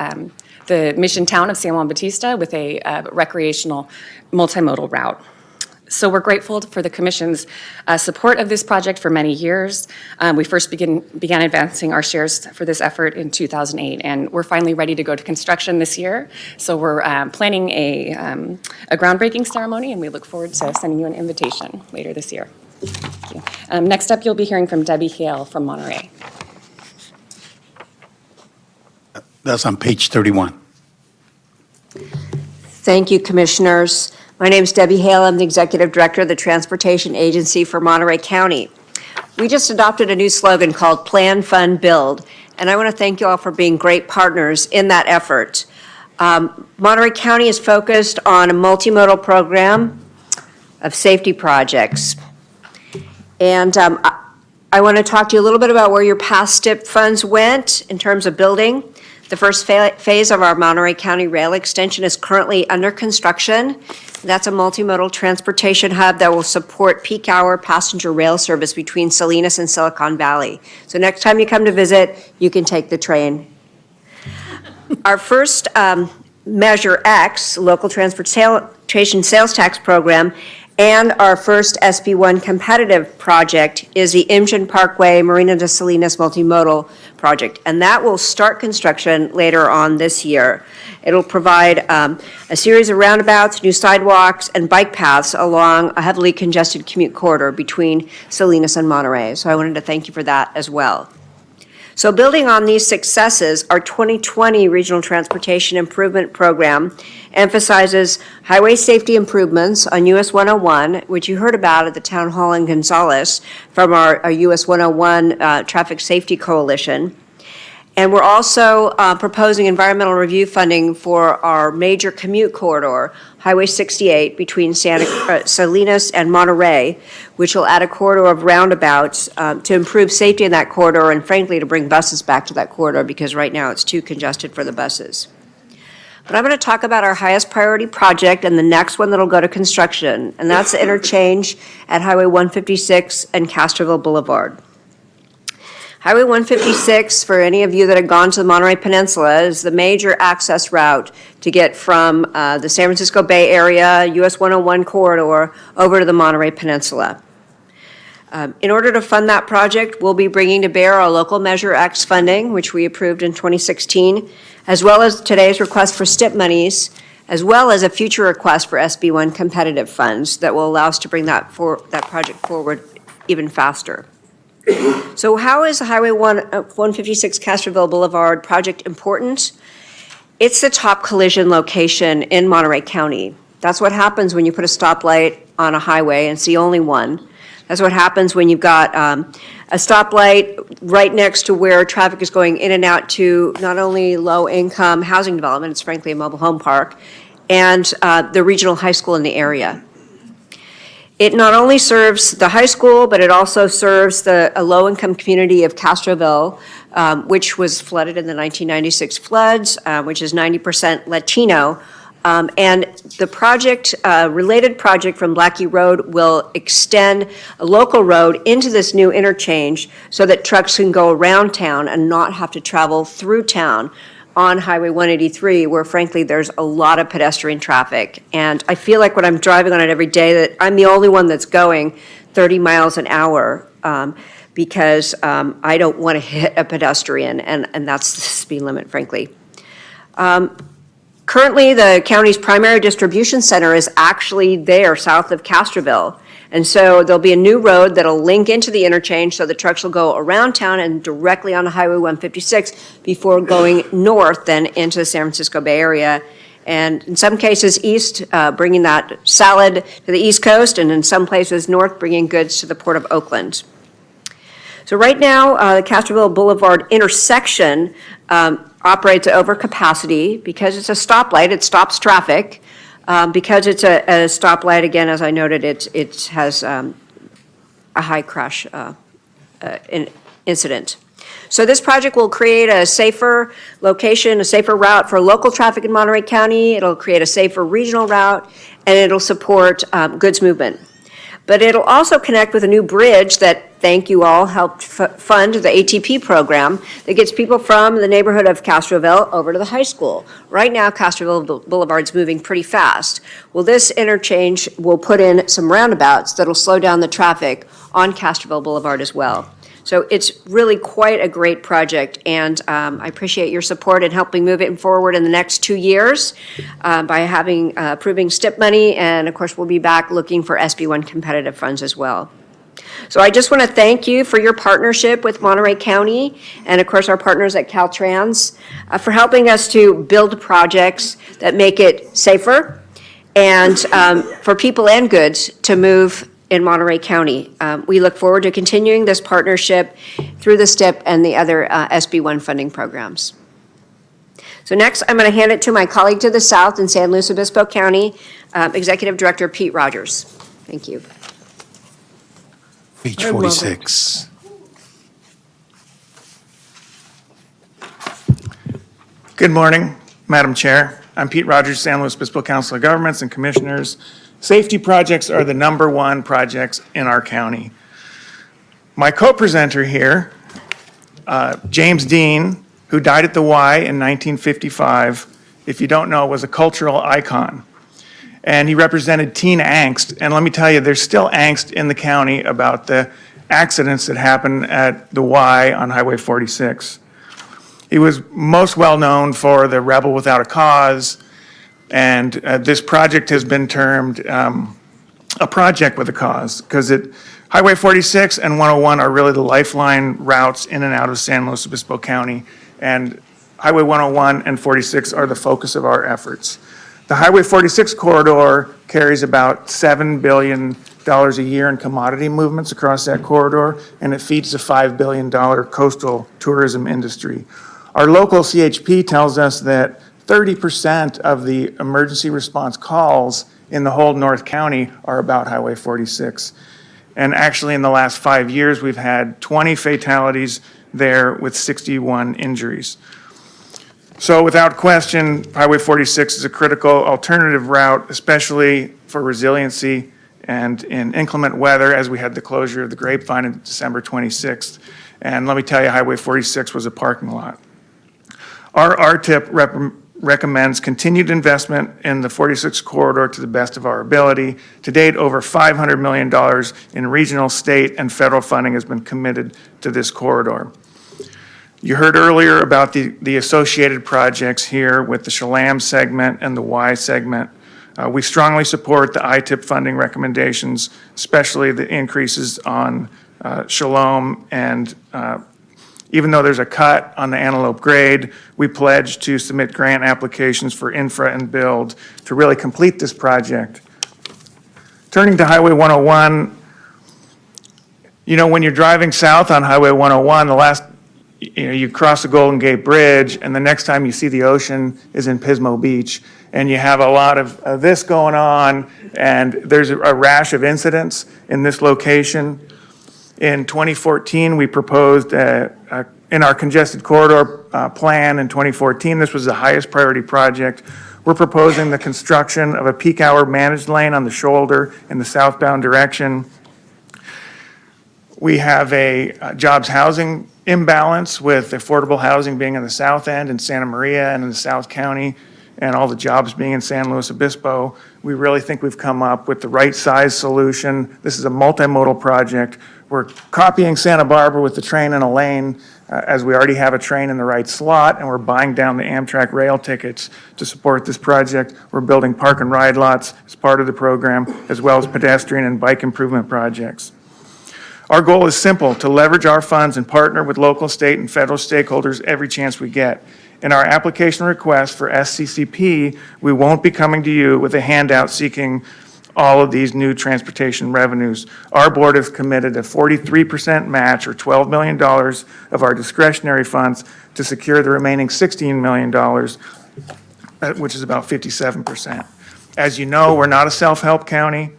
the mission town of San Juan Bautista with a recreational multimodal route. So we're grateful for the Commission's support of this project for many years. We first began advancing our shares for this effort in 2008, and we're finally ready to go to construction this year. So we're planning a groundbreaking ceremony, and we look forward to sending you an invitation later this year. Thank you. Next up, you'll be hearing from Debbie Hale from Monterey. That's on page 31. Thank you, Commissioners. My name is Debbie Hale. I'm the Executive Director of the Transportation Agency for Monterey County. We just adopted a new slogan called Plan, Fund, Build, and I want to thank you all for being great partners in that effort. Monterey County is focused on a multimodal program of safety projects. And I want to talk to you a little bit about where your past STIP funds went in terms of building. The first phase of our Monterey County rail extension is currently under construction. That's a multimodal transportation hub that will support peak hour passenger rail service between Salinas and Silicon Valley. So next time you come to visit, you can take the train. Our first Measure X, Local Transportation Sales Tax Program, and our first SB1 competitive project is the Imgen Parkway Marina de Salinas Multimodal Project, and that will start construction later on this year. It'll provide a series of roundabouts, new sidewalks, and bike paths along a heavily congested commute corridor between Salinas and Monterey. So I wanted to thank you for that as well. So building on these successes, our 2020 Regional Transportation Improvement Program emphasizes highway safety improvements on US 101, which you heard about at the Town Hall in Gonzales from our US 101 Traffic Safety Coalition. And we're also proposing environmental review funding for our major commute corridor, Highway 68, between Salinas and Monterey, which will add a corridor of roundabouts to improve safety in that corridor and frankly to bring buses back to that corridor because right now it's too congested for the buses. But I'm going to talk about our highest priority project and the next one that'll go to construction, and that's the interchange at Highway 156 and Castroville Boulevard. Highway 156, for any of you that have gone to the Monterey Peninsula, is the major access route to get from the San Francisco Bay Area, US 101 corridor, over to the Monterey Peninsula. In order to fund that project, we'll be bringing to bear our local Measure X funding, which we approved in 2016, as well as today's request for STIP monies, as well as a future request for SB1 competitive funds that will allow us to bring that project forward even faster. So how is Highway 156 Castroville Boulevard project important? It's the top collision location in Monterey County. That's what happens when you put a stoplight on a highway, and it's the only one. That's what happens when you've got a stoplight right next to where traffic is going in and out to not only low-income housing development, it's frankly a mobile home park, and the regional high school in the area. It not only serves the high school, but it also serves a low-income community of Castroville, which was flooded in the 1996 floods, which is 90% Latino. And the project, related project from Blackie Road will extend a local road into this new interchange so that trucks can go around town and not have to travel through town on Highway 183, where frankly, there's a lot of pedestrian traffic. And I feel like when I'm driving on it every day that I'm the only one that's going 30 miles an hour because I don't want to hit a pedestrian, and that's the speed limit, frankly. Currently, the county's primary distribution center is actually there south of Castroville. And so there'll be a new road that'll link into the interchange so the trucks will go around town and directly onto Highway 156 before going north then into the San Francisco Bay Area. And in some cases east, bringing that salad to the East Coast, and in some places north, bringing goods to the Port of Oakland. So right now, the Castroville Boulevard intersection operates at overcapacity because it's a stoplight, it stops traffic. Because it's a stoplight, again, as I noted, it has a high crash incident. So this project will create a safer location, a safer route for local traffic in Monterey County. It'll create a safer regional route, and it'll support goods movement. But it'll also connect with a new bridge that, thank you all, helped fund the ITIP program that gets people from the neighborhood of Castroville over to the high school. Right now, Castroville Boulevard's moving pretty fast. Well, this interchange will put in some roundabouts that'll slow down the traffic on Castroville Boulevard as well. So it's really quite a great project, and I appreciate your support in helping move it forward in the next 2 years by approving STIP money, and of course, we'll be back looking for SB1 competitive funds as well. So I just want to thank you for your partnership with Monterey County, and of course, our partners at Caltrans for helping us to build projects that make it safer and for people and goods to move in Monterey County. We look forward to continuing this partnership through the STIP and the other SB1 funding programs. So next, I'm going to hand it to my colleague to the south in San Luis Obispo County, Executive Director Pete Rogers. Thank you. Page 46. Good morning, Madam Chair. I'm Pete Rogers, San Luis Obispo Council of Governments and Commissioners. Safety projects are the #1 projects in our county. My co-presenter here, James Dean, who died at the Y in 1955, if you don't know, was a cultural icon. And he represented teen angst. And let me tell you, there's still angst in the county about the accidents that happen at the Y on Highway 46. He was most well known for the Rebel Without a Cause, and this project has been termed a project with a cause, because Highway 46 and 101 are really the lifeline routes in and out of San Luis Obispo County, and Highway 101 and 46 are the focus of our efforts. The Highway 46 corridor carries about $7 billion a year in commodity movements across that corridor, and it feeds the $5 billion coastal tourism industry. Our local CHP tells us that 30% of the emergency response calls in the whole North County are about Highway 46. And actually, in the last 5 years, we've had 20 fatalities there with 61 injuries. So without question, Highway 46 is a critical alternative route, especially for resiliency and in inclement weather, as we had the closure of the Grapevine on December 26th. And let me tell you, Highway 46 was a parking lot. Our RTIP recommends continued investment in the 46 corridor to the best of our ability. To date, over $500 million in regional, state, and federal funding has been committed to this corridor. You heard earlier about the associated projects here with the Chelam segment and the Y segment. We strongly support the ITIP funding recommendations, especially the increases on Shalom, and even though there's a cut on the Antelope grade, we pledge to submit grant applications for infra and build to really complete this project. Turning to Highway 101, you know, when you're driving south on Highway 101, you cross the Golden Gate Bridge, and the next time you see the ocean is in Pismo Beach, and you have a lot of this going on, and there's a rash of incidents in this location. In 2014, we proposed in our congested corridor plan in 2014, this was the highest priority project. We're proposing the construction of a peak hour managed lane on the shoulder in the southbound direction. We have a jobs housing imbalance with affordable housing being in the south end in Santa Maria and in the South County, and all the jobs being in San Luis Obispo. We really think we've come up with the right size solution. This is a multimodal project. We're copying Santa Barbara with the train in a lane, as we already have a train in the right slot, and we're buying down the Amtrak rail tickets to support this project. We're building park and ride lots as part of the program, as well as pedestrian and bike improvement projects. Our goal is simple: to leverage our funds and partner with local, state, and federal stakeholders every chance we get. In our application request for SCCP, we won't be coming to you with a handout seeking all of these new transportation revenues. Our board has committed a 43% match, or $12 million of our discretionary funds, to secure the remaining $16 million, which is about 57%. As you know, we're not a self-help county.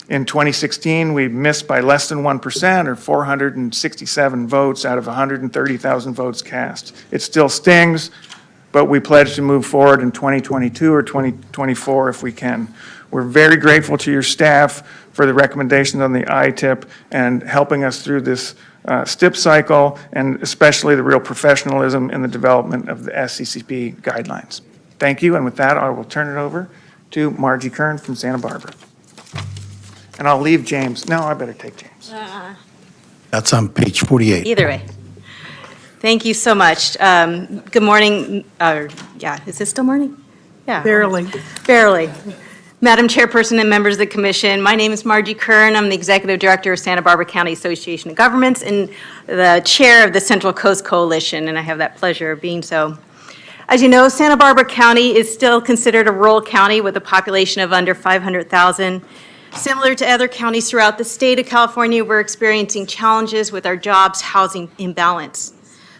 In 2016, we missed by less than 1%, or 467 votes out of 130,000 votes cast. It still stings, but we pledge to move forward in 2022 or 2024 if we can. We're very grateful to your staff for the recommendations on the ITIP and helping us through this STIP cycle, and especially the real professionalism in the development of the SCCP guidelines. Thank you, and with that, I will turn it over to Margie Kern from Santa Barbara. And I'll leave James. No, I better take James. That's on page 48. Either way. Thank you so much. Good morning. Is it still morning? Yeah. Barely. Barely. Madam Chairperson and members of the Commission, my name is Margie Kern. I'm the Executive Director of Santa Barbara County Association of Governments and the Chair of the Central Coast Coalition, and I have that pleasure of being so. As you know, Santa Barbara County is still considered a rural county with a population of under 500,000. Similar to other counties throughout the state of California, we're experiencing challenges with our jobs housing imbalance.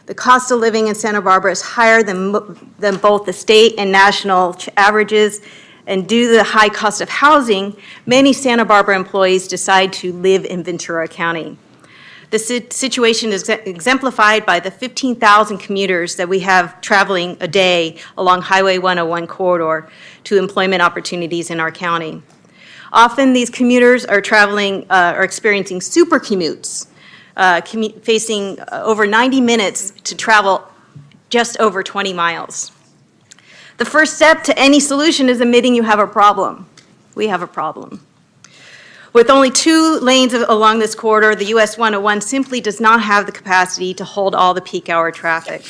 The cost of living in Santa Barbara is higher than both the state and national averages, and due to the high cost of housing, many Santa Barbara employees decide to live in Ventura County. The situation is exemplified by the 15,000 commuters that we have traveling a day along Highway 101 corridor to employment opportunities in our county. Often, these commuters are experiencing super commutes, facing over 90 minutes to travel just over 20 miles. The first step to any solution is admitting you have a problem. We have a problem. With only 2 lanes along this corridor, the US 101 simply does not have the capacity to hold all the peak hour traffic.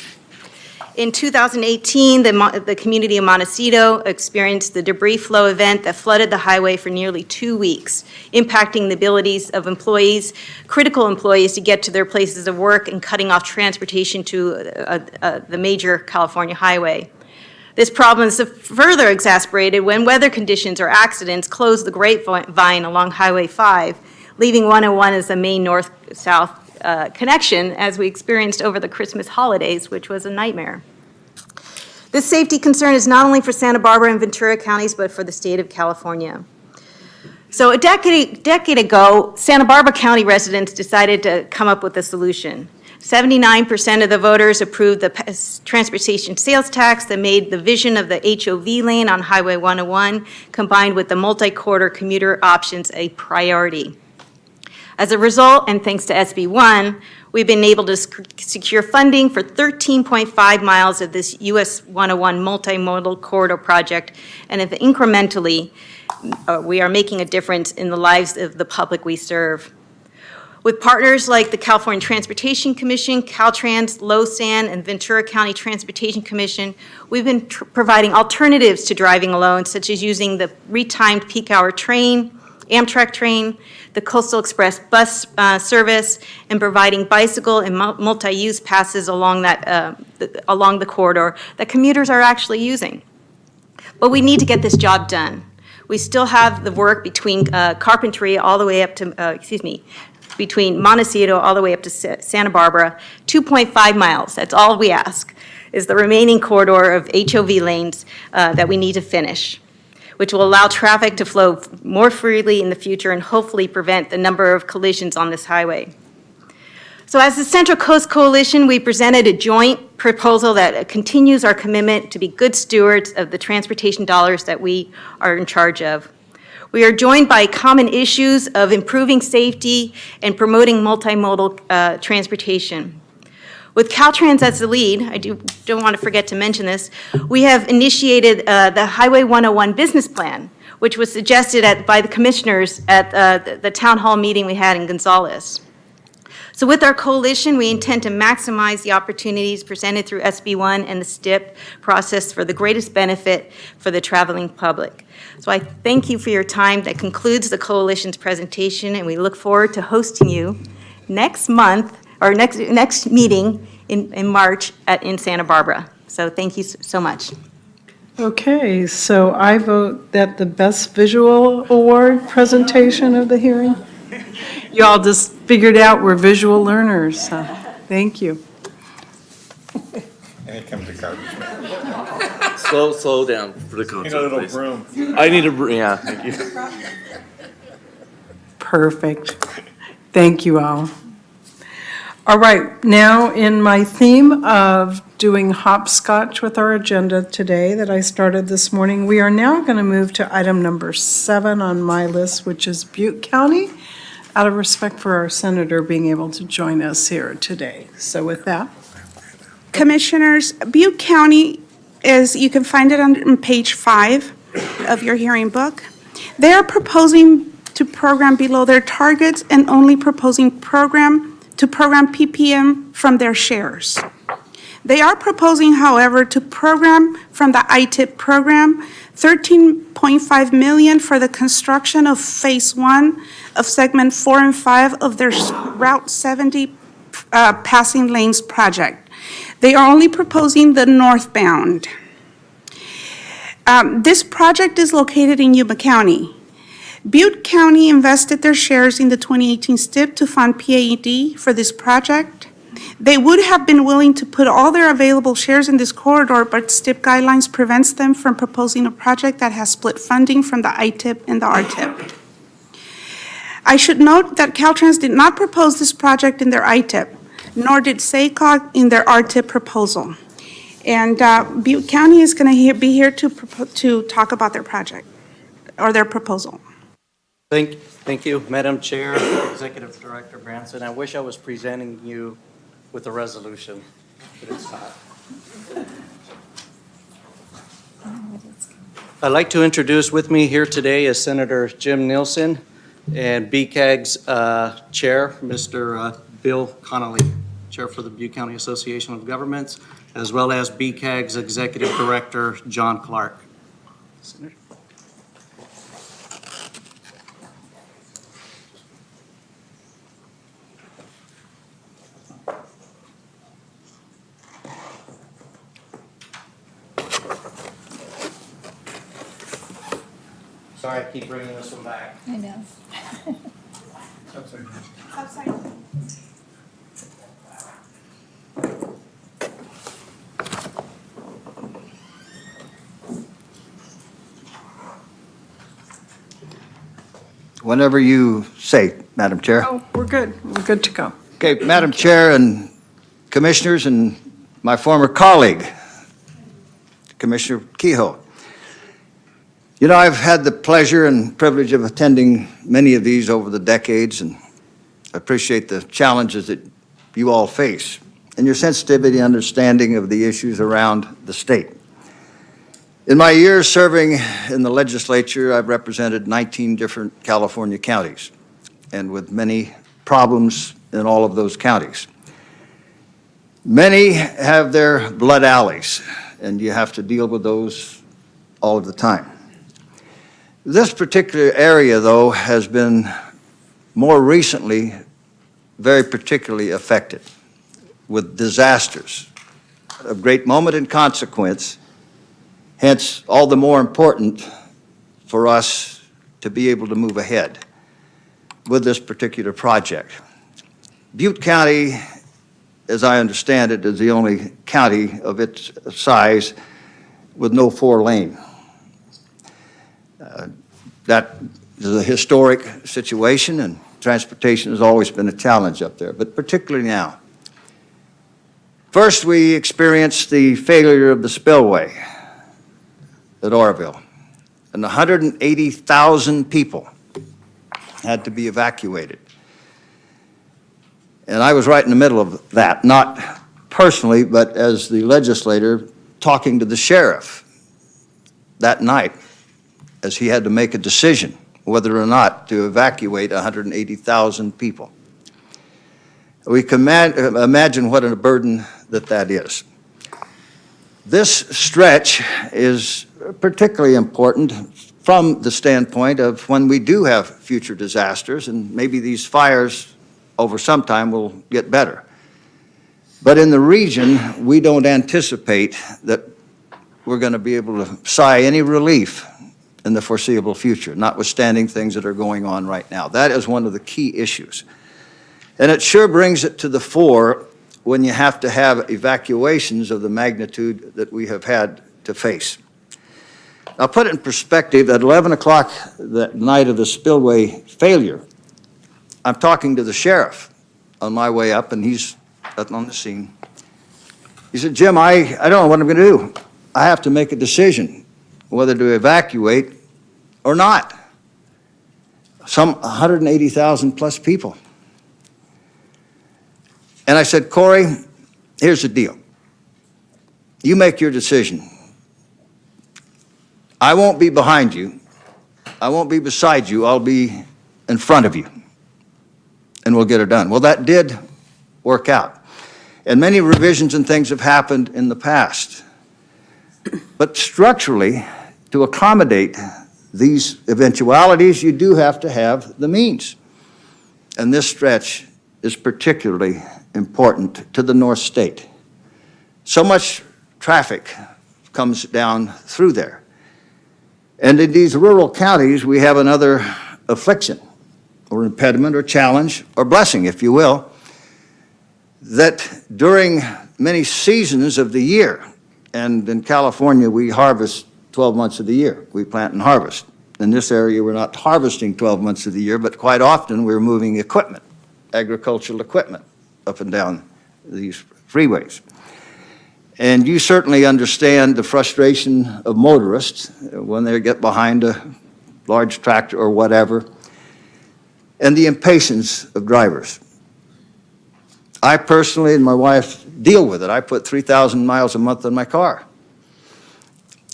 In 2018, the community of Montecito experienced the debris flow event that flooded the highway for nearly 2 weeks, impacting the abilities of employees, critical employees, to get to their places of work and cutting off transportation to the major California highway. This problem is further exacerbated when weather conditions or accidents close the Grapevine along Highway 5, leaving 101 as the main north-south connection, as we experienced over the Christmas holidays, which was a nightmare. This safety concern is not only for Santa Barbara and Ventura counties, but for the state of California. So a decade ago, Santa Barbara County residents decided to come up with a solution. 79% of the voters approved the transportation sales tax that made the vision of the HOV lane on Highway 101 combined with the multi-corridor commuter options a priority. As a result, and thanks to SB 1, we've been able to secure funding for 13.5 miles of this US 101 multimodal corridor project, and if incrementally, we are making a difference in the lives of the public we serve. With partners like the California Transportation Commission, Caltrans, LoSan, and Ventura County Transportation Commission, we've been providing alternatives to driving alone, such as using the retimed peak hour train, Amtrak train, the Coastal Express bus service, and providing bicycle and multi-use passes along the corridor that commuters are actually using. But we need to get this job done. We still have the work between Carpentry all the way up to, between Montecito all the way up to Santa Barbara, 2.5 miles. That's all we ask, is the remaining corridor of HOV lanes that we need to finish, which will allow traffic to flow more freely in the future and hopefully prevent the number of collisions on this highway. So as the Central Coast Coalition, we presented a joint proposal that continues our commitment to be good stewards of the transportation dollars that we are in charge of. We are joined by common issues of improving safety and promoting multimodal transportation. With Caltrans as the lead, I don't want to forget to mention this, we have initiated the Highway 101 business plan, which was suggested by the commissioners at the town hall meeting we had in Gonzales. So with our coalition, we intend to maximize the opportunities presented through SB 1 and the STIP process for the greatest benefit for the traveling public. So I thank you for your time. That concludes the coalition's presentation, and we look forward to hosting you next month, or next meeting in March in Santa Barbara. So thank you so much. Okay, so I vote that the Best Visual Award presentation of the hearing. You all just figured out we're visual learners, so thank you. And it comes to garbage man. Slow down for the concert, please. I need a broom, yeah, thank you. Perfect. Thank you all. All right, now in my theme of doing hopscotch with our agenda today that I started this morning, we are now going to move to item number 7 on my list, which is Butte County, out of respect for our senator being able to join us here today. So with that. Commissioners, Butte County is, you can find it on page 5 of your hearing book. They are proposing to program below their targets and only proposing to program PPM from their shares. They are proposing, however, to program from the ITIP program $13.5 million for the construction of Phase 1 of Segment 4 and 5 of their Route 70 passing lanes project. They are only proposing the northbound. This project is located in Yuma County. Butte County invested their shares in the 2018 STIP to fund PAED for this project. They would have been willing to put all their available shares in this corridor, but STIP guidelines prevents them from proposing a project that has split funding from the ITIP and the RTIP. I should note that Caltrans did not propose this project in their ITIP, nor did SACOG in their RTIP proposal. And Butte County is going to be here to talk about their project or their proposal. Thank you, Madam Chair, Executive Director Branson. I wish I was presenting you with a resolution, but it's not. I'd like to introduce with me here today is Senator Jim Nielsen and BCAG's chair, Mr. Bill Connolly, chair for the Butte County Association of Governments, as well as BCAG's Executive Director, John Clark. Senator. Sorry, I keep bringing this one back. I know. Whenever you say, Madam Chair. Oh, we're good. We're good to go. Okay, Madam Chair and Commissioners, and my former colleague, Commissioner Kehoe. You know, I've had the pleasure and privilege of attending many of these over the decades, and I appreciate the challenges that you all face and your sensitivity and understanding of the issues around the state. In my years serving in the legislature, I've represented 19 different California counties, and with many problems in all of those counties. Many have their blood alleys, and you have to deal with those all of the time. This particular area, though, has been more recently very particularly affected with disasters of great moment and consequence, hence all the more important for us to be able to move ahead with this particular project. Butte County, as I understand it, is the only county of its size with no 4-lane. That is a historic situation, and transportation has always been a challenge up there, but particularly now. First, we experienced the failure of the spillway at Oroville, and 180,000 people had to be evacuated. And I was right in the middle of that, not personally, but as the legislator talking to the sheriff that night as he had to make a decision whether or not to evacuate 180,000 people. We can imagine what a burden that is. This stretch is particularly important from the standpoint of when we do have future disasters, and maybe these fires over some time will get better. But in the region, we don't anticipate that we're going to be able to sigh any relief in the foreseeable future, notwithstanding things that are going on right now. That is one of the key issues. And it sure brings it to the fore when you have to have evacuations of the magnitude that we have had to face. Now, put it in perspective, at 11 o'clock that night of the spillway failure, I'm talking to the sheriff on my way up, and he's on the scene. He said, Jim, I don't know what I'm going to do. I have to make a decision whether to evacuate or not. Some 180,000 plus people. And I said, Corey, here's the deal. You make your decision. I won't be behind you. I won't be beside you. I'll be in front of you. And we'll get it done. Well, that did work out. And many revisions and things have happened in the past. But structurally, to accommodate these eventualities, you do have to have the means. And this stretch is particularly important to the North State. So much traffic comes down through there. And in these rural counties, we have another affliction, or impediment, or challenge, or blessing, if you will, that during many seasons of the year, and in California, we harvest 12 months of the year. We plant and harvest. In this area, we're not harvesting 12 months of the year, but quite often we're moving equipment, agricultural equipment, up and down these freeways. And you certainly understand the frustration of motorists when they get behind a large tractor or whatever, and the impatience of drivers. I personally and my wife deal with it. I put 3,000 miles a month on my car,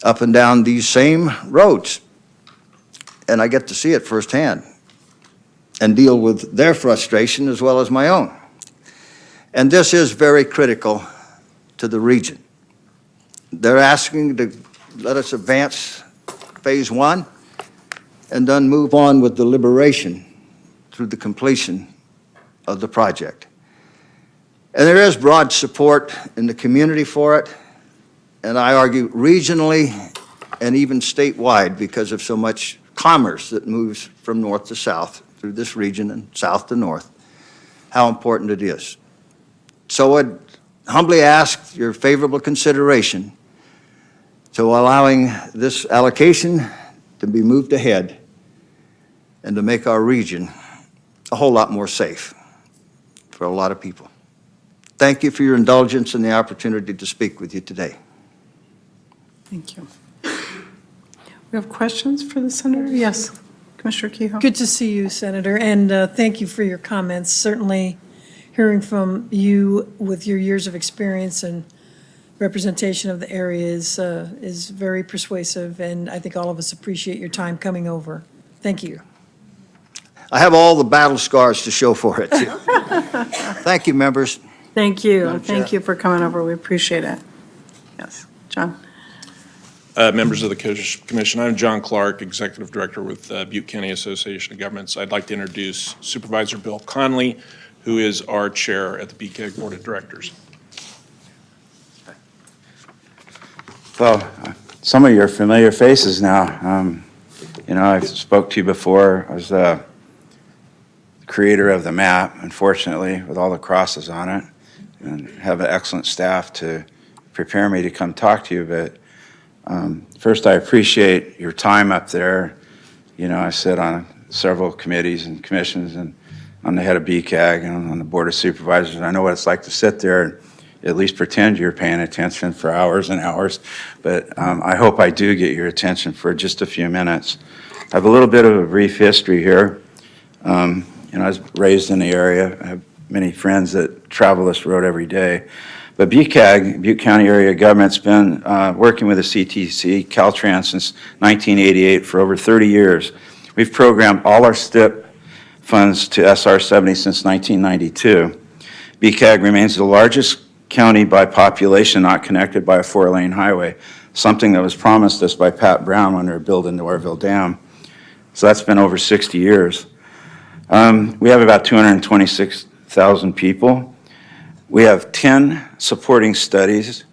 up and down these same roads, and I get to see it firsthand and deal with their frustration as well as my own. And this is very critical to the region. They're asking to let us advance phase 1 and then move on with deliberation through the completion of the project. And there is broad support in the community for it, and I argue regionally and even statewide because of so much commerce that moves from north to south through this region and south to north, how important it is. So I'd humbly ask your favorable consideration to allowing this allocation to be moved ahead and to make our region a whole lot more safe for a lot of people. thank you for your indulgence and the opportunity to speak with you today. Thank you. We have questions for the senator? Yes, Commissioner Kehoe. Good to see you, Senator, and thank you for your comments. Certainly, hearing from you with your years of experience and representation of the area is very persuasive, and I think all of us appreciate your time coming over. Thank you. I have all the battle scars to show for it, too. Thank you, members. Thank you. Madam Chair. Thank you for coming over. We appreciate it. Yes, John. Members of the Commission, I'm John Clark, Executive Director with Butte County Association of Governments. I'd like to introduce Supervisor Bill Conley, who is our chair at the BCAG Board of Directors. Well, some of your familiar faces now. You know, I've spoke to you before. I was the creator of the map, unfortunately, with all the crosses on it, and have an excellent staff to prepare me to come talk to you. But first, I appreciate your time up there. You know, I sit on several committees and commissions, and I'm the head of BCAG and on the Board of Supervisors. And I know what it's like to sit there and at least pretend you're paying attention for hours and hours. But I hope I do get your attention for just a few minutes. I have a little bit of a brief history here. You know, I was raised in the area. I have many friends that travel this road every day. But BCAG, Butte County Area Government's been working with the CTC, Caltrans, since 1988 for over 30 years. We've programmed all our STIP funds to SR 70 since 1992. BCAG remains the largest county by population not connected by a 4-lane highway, something that was promised us by Pat Brown when they were building the Orville Dam. So that's been over 60 years. We have about 226,000 people. We have 10 supporting studies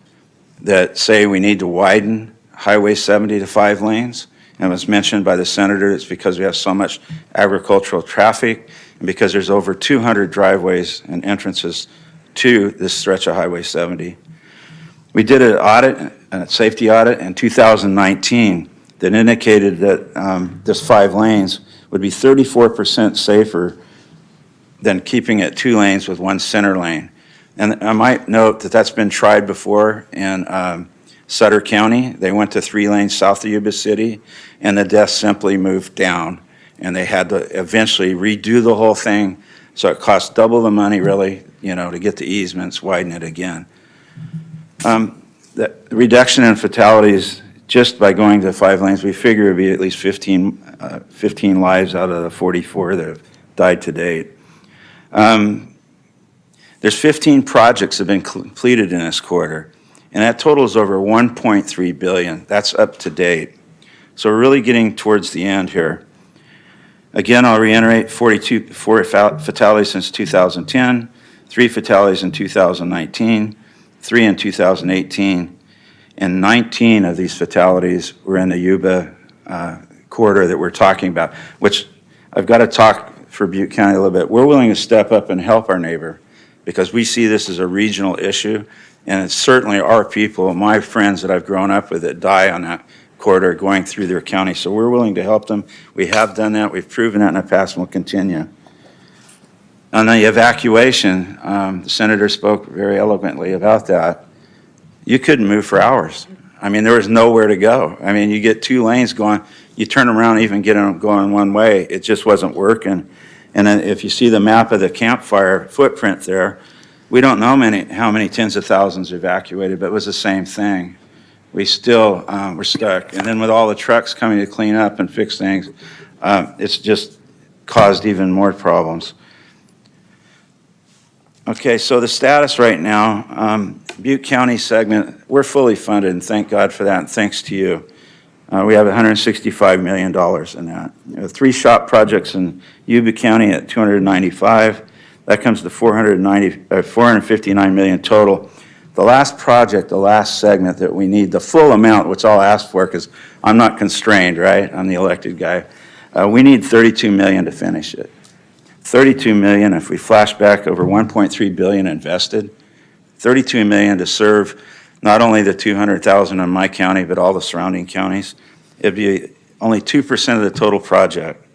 that say we need to widen Highway 70 to 5 lanes. And as mentioned by the senator, it's because we have so much agricultural traffic and because there's over 200 driveways and entrances to this stretch of Highway 70. We did an audit, a safety audit in 2019 that indicated that this 5 lanes would be 34% safer than keeping it 2 lanes with 1 center lane. And I might note that that's been tried before in Sutter County. They went to 3 lanes south of Yuba City, and the deaths simply moved down. And they had to eventually redo the whole thing, so it cost double the money, really, you know, to get the easements, widen it again. The reduction in fatalities just by going to 5 lanes, we figure it would be at least 15 lives out of the 44 that have died to date. There's 15 projects that have been completed in this quarter, and that totals over $1.3 billion. That's up to date. So we're really getting towards the end here. Again, I'll reiterate, 4 fatalities since 2010, 3 fatalities in 2019, 3 in 2018, and 19 of these fatalities were in the Yuba corridor that we're talking about, which I've got to talk for Butte County a little bit. We're willing to step up and help our neighbor because we see this as a regional issue, and it's certainly our people, my friends that I've grown up with that die on that corridor going through their county. So we're willing to help them. We have done that. We've proven that in the past and we'll continue. On the evacuation, the senator spoke very eloquently about that. You couldn't move for hours. I mean, there was nowhere to go. I mean, you get 2 lanes going, you turn around, even get them going one way. It just wasn't working. And then if you see the map of the campfire footprint there, we don't know how many tens of thousands evacuated, but it was the same thing. We still were stuck. And then with all the trucks coming to clean up and fix things, it's just caused even more problems. Okay, so the status right now, Butte County segment, we're fully funded, and thank God for that, and thanks to you. We have $165 million in that. 3 shop projects in Yuba County at $295. That comes to $459 million total. The last project, the last segment that we need, the full amount, which I'll ask for because I'm not constrained, right? I'm the elected guy. We need $32 million to finish it. $32 million, if we flash back over $1.3 billion invested, $32 million to serve not only the 200,000 in my county, but all the surrounding counties. It'd be only 2% of the total project.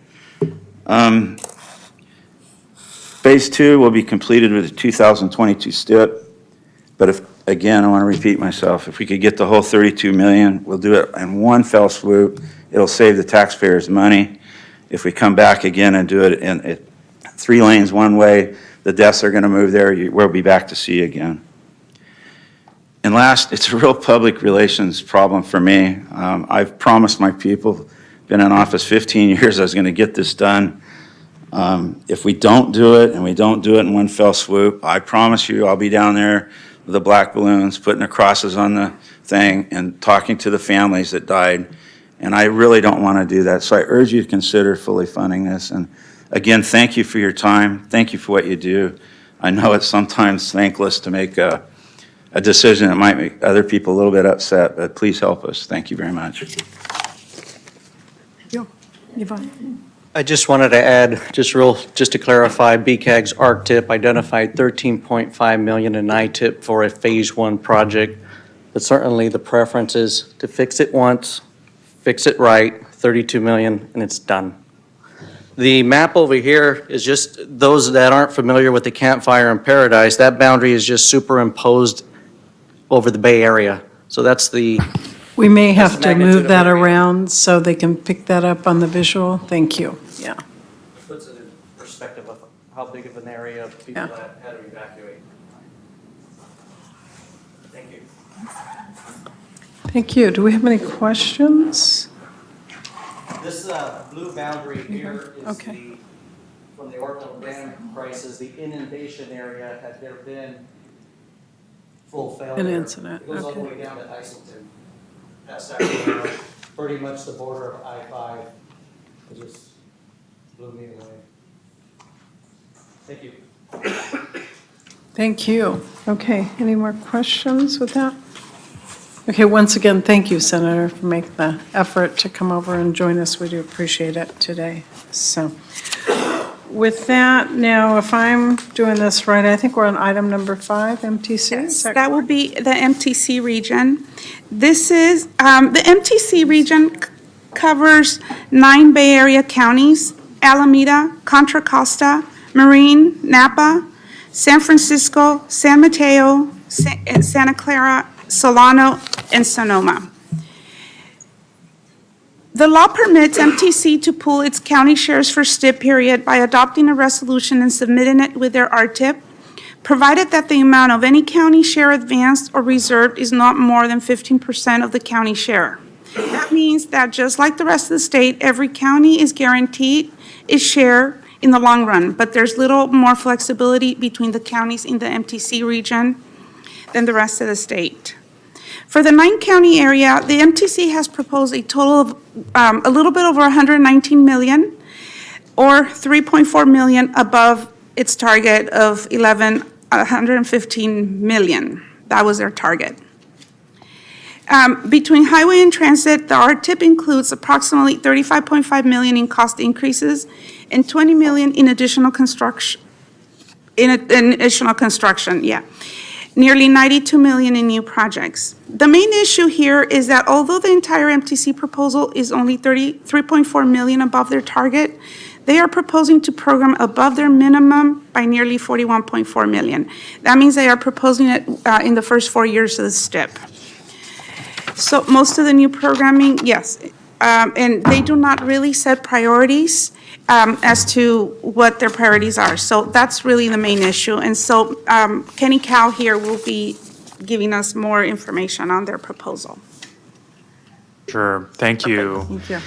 Phase 2 will be completed with the 2022 STIP, but if, again, I want to repeat myself, if we could get the whole 32 million, we'll do it in one fell swoop. It'll save the taxpayers money. If we come back again and do it in 3 lanes one way, the deaths are going to move there, we'll be back to sea again. And last, it's a real public relations problem for me. I've promised my people, been in office 15 years, I was going to get this done. If we don't do it, and we don't do it in one fell swoop, I promise you I'll be down there with the black balloons, putting the crosses on the thing, and talking to the families that died. And I really don't want to do that. So I urge you to consider fully funding this. And again, thank you for your time. Thank you for what you do. I know it's sometimes thankless to make a decision that might make other people a little bit upset, but please help us. Thank you very much. Yvonne? I just wanted to add, just to clarify, BCAG's ARCTIP identified 13.5 million in ITIP for a Phase 1 project, but certainly the preference is to fix it once, fix it right, 32 million, and it's done. The map over here is just, those that aren't familiar with the Campfire in Paradise, that boundary is just superimposed over the Bay Area. So that's the We may have That's to the move magnitude that of it. around so they can pick that up on the visual. Thank you. Yeah. puts it in perspective of how big of an area of people Yeah. that had to evacuate. Thank you. Thank you. Do we have any questions? This blue boundary here is Okay. the, from the Orville Dam crisis, the inundation area. Had there been full failure? An incident, It goes all the okay. way down to Iselton, past Sacramento, pretty much the border of I-5. It just blew me away. Thank you. Thank you. Okay, any more questions with that? Okay, once again, thank you, Senator, for making the effort to come over and join us. We do appreciate it today. So with that, now, if I'm doing this right, I think we're on item number 5, MTC. Yes, that will be the MTC region. This is, the MTC region covers 9 Bay Area counties: Alameda, Contra Costa, Marin, Napa, San Francisco, San Mateo, Santa Clara, Solano, and Sonoma. The law permits MTC to pool its county shares for STIP period by adopting a resolution and submitting it with their RTIP, provided that the amount of any county share advanced or reserved is not more than 15% of the county share. That means that just like the rest of the state, every county is guaranteed its share in the long run, but there's little more flexibility between the counties in the MTC region than the rest of the state. For the 9-county area, the MTC has proposed a total of a little bit over 119 million, or 3.4 million above its target of 115 million. That was their target. Between highway and transit, the RTIP includes approximately 35.5 million in cost increases and 20 million in additional construction, nearly 92 million in new projects. The main issue here is that although the entire MTC proposal is only 33.4 million above their target, they are proposing to program above their minimum by nearly 41.4 million. That means they are proposing it in the first 4 years of the STIP. So most of the new programming, yes, and they do not really set priorities as to what their priorities are. So that's really the main issue. And so Kenny Cow here will be giving us more information on their proposal. Sure, thank you. Thank you.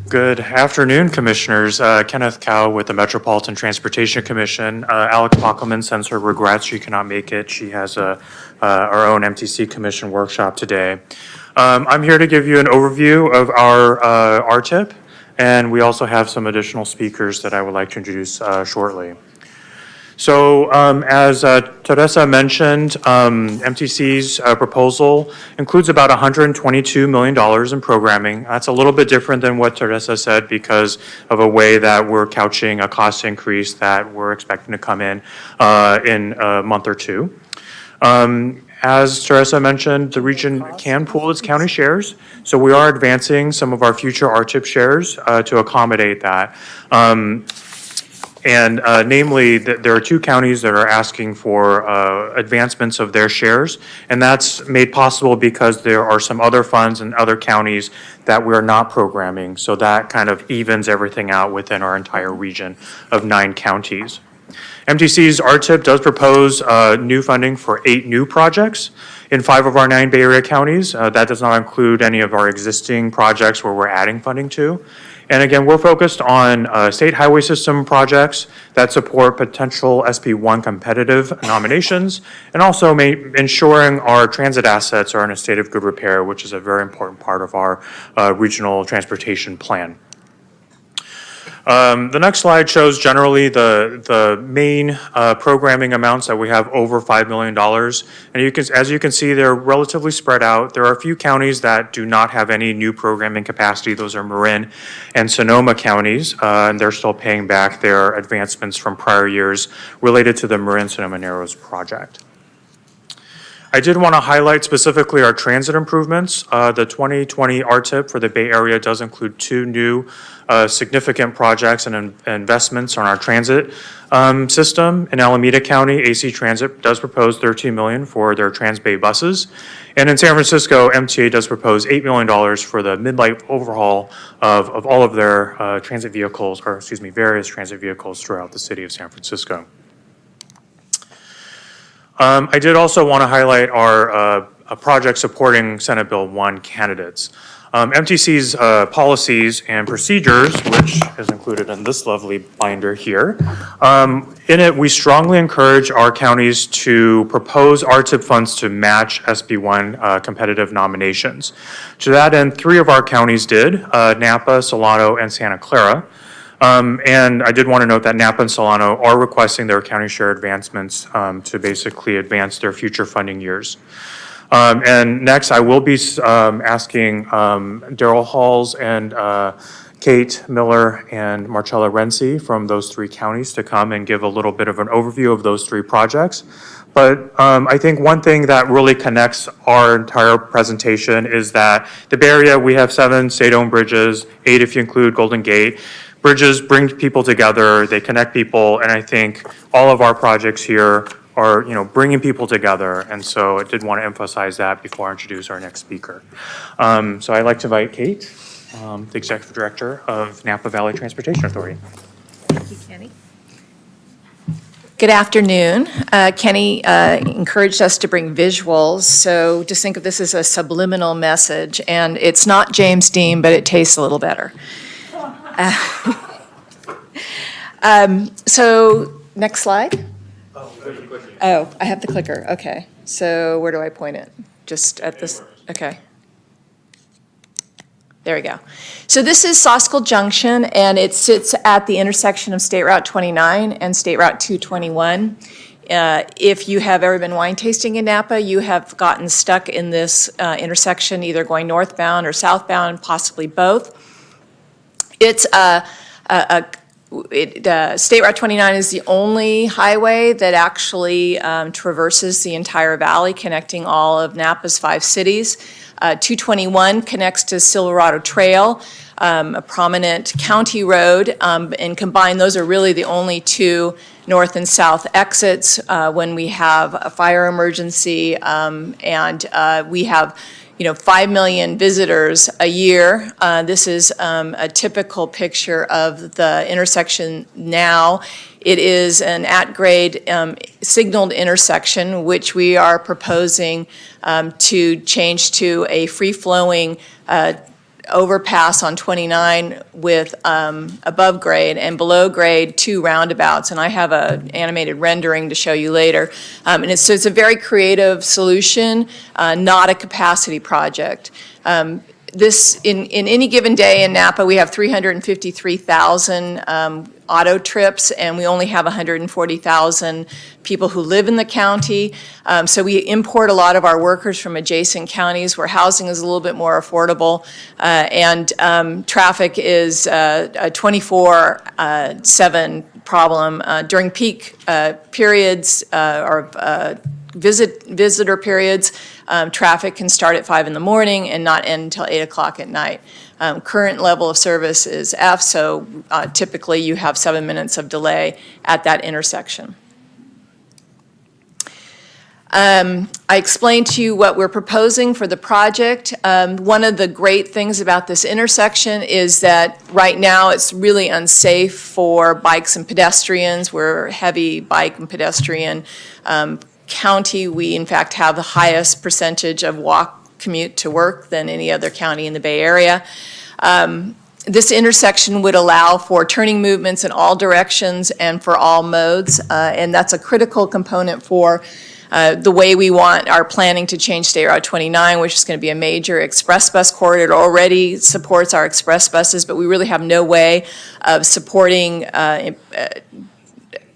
Good afternoon, Commissioners. Kenneth Cow with the Metropolitan Transportation Commission. Alex Bockelman sends her regrets she cannot make it. She has our own MTC Commission workshop today. I'm here to give you an overview of our RTIP, and we also have some additional speakers that I would like to introduce shortly. So as Teresa mentioned, MTC's proposal includes about $122 million in programming. That's a little bit different than what Teresa said because of a way that we're couching a cost increase that we're expecting to come in a month or two. As Teresa mentioned, the region can pool its county shares, so we are advancing some of our future RTIP shares to accommodate that. And namely, there are two counties that are asking for advancements of their shares, and that's made possible because there are some other funds in other counties that we're not programming, so that kind of evens everything out within our entire region of 9 counties. MTC's RTIP does propose new funding for 8 new projects in 5 of our 9 Bay Area counties. That does not include any of our existing projects where we're adding funding to. And again, we're focused on state highway system projects that support potential SP1 competitive nominations, and also ensuring our transit assets are in a state of good repair, which is a very important part of our regional transportation plan. The next slide shows generally the main programming amounts that we have over $5 million. And as you can see, they're relatively spread out. There are a few counties that do not have any new programming capacity. Those are Marin and Sonoma counties, and they're still paying back their advancements from prior years related to the Marin-Sonoma Narrows project. I did want to highlight specifically our transit improvements. The 2020 RTIP for the Bay Area does include 2 new significant projects and investments on our transit system. In Alameda County, AC Transit does propose $13 million for their Trans-Bay buses. And in San Francisco, MTA does propose $8 million for the mid-life overhaul of all of their transit vehicles, or excuse me, various transit vehicles throughout the city of San Francisco. I did also want to highlight our project supporting Senate Bill 1 candidates. MTC's policies and procedures, which is included in this lovely binder here, in it, we strongly encourage our counties to propose RTIP funds to match SB1 competitive nominations. To that end, 3 of our counties did, Napa, Solano, and Santa Clara. And I did want to note that Napa and Solano are requesting their county share advancements to basically advance their future funding years. And next, I will be asking Daryl Halls and Kate Miller and Marcella Renzi from those 3 counties to come and give a little bit of an overview of those 3 projects. But I think one thing that really connects our entire presentation is that the Bay Area, we have 7 state-owned bridges, 8 if you include Golden Gate. Bridges bring people together, they connect people, and I think all of our projects here are, bringing people together. And so I did want to emphasize that before I introduce our next speaker. So I'd like to invite Kate, the Executive Director of Napa Valley Transportation Authority. Thank you, Kenny. Good afternoon. Kenny encouraged us to bring visuals, so just think of this as a subliminal message, and it's not James Dean, but it tastes a little better. So, next slide. Oh, I have the clicker, okay. So where do I point it? Just at this, okay. There we go. So this is Soskel Junction, and it sits at the intersection of State Route 29 and State Route 221. If you have ever been wine tasting in Napa, you have gotten stuck in this intersection, either going northbound or southbound, possibly both. It's State Route 29 is the only highway that actually traverses the entire valley, connecting all of Napa's 5 cities. 221 connects to Silverado Trail, a prominent county road, and combined, those are really the only 2 north and south exits when we have a fire emergency, and we have 5 million visitors a year. This is a typical picture of the intersection now. It is an at-grade signaled intersection, which we are proposing to change to a free-flowing overpass on 29 with above grade and below grade 2 roundabouts, and I have an animated rendering to show you later. And it's a very creative solution, not a capacity project. This in any given day in Napa, we have 353,000 auto trips, and we only have 140,000 people who live in the county. So we import a lot of our workers from adjacent counties where housing is a little bit more affordable, and traffic is a 24/7 problem. During peak periods or visitor periods, traffic can start at 5 in the morning and not end until 8 o'clock at night. Current level of service is F, so typically you have 7 minutes of delay at that intersection. I explained to you what we're proposing for the project. One of the great things about this intersection is that right now it's really unsafe for bikes and pedestrians. We're a heavy bike and pedestrian county. We, in fact, have the highest percentage of walk commute to work than any other county in the Bay Area. This intersection would allow for turning movements in all directions and for all modes, and that's a critical component for the way we want our planning to change State Route 29, which is going to be a major express bus corridor. It already supports our express buses, but we really have no way of supporting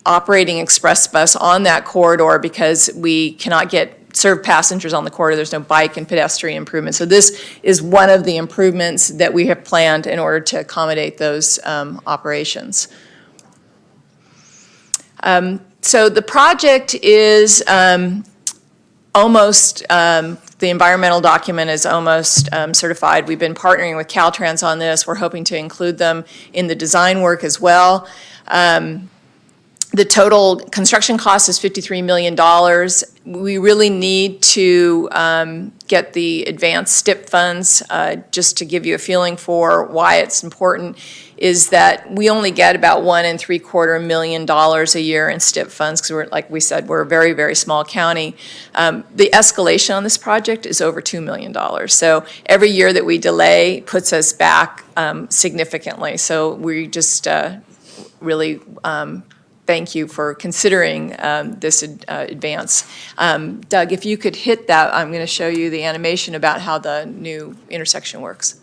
operating express bus on that corridor because we cannot serve passengers on the corridor. There's no bike and pedestrian improvements. So this is one of the improvements that we have planned in order to accommodate those operations. So the project is almost, the environmental document is almost certified. We've been partnering with Caltrans on this. We're hoping to include them in the design work as well. The total construction cost is $53 million. We really need to get the advanced STIP funds, just to give you a feeling for why it's important, is that we only get about $1.75 million a year in STIP funds, because we're, like we said, we're a very, very small county. The escalation on this project is over $2 million. So every year that we delay puts us back significantly. So we just really thank you for considering this advance. Doug, if you could hit that, I'm going to show you the animation about how the new intersection works.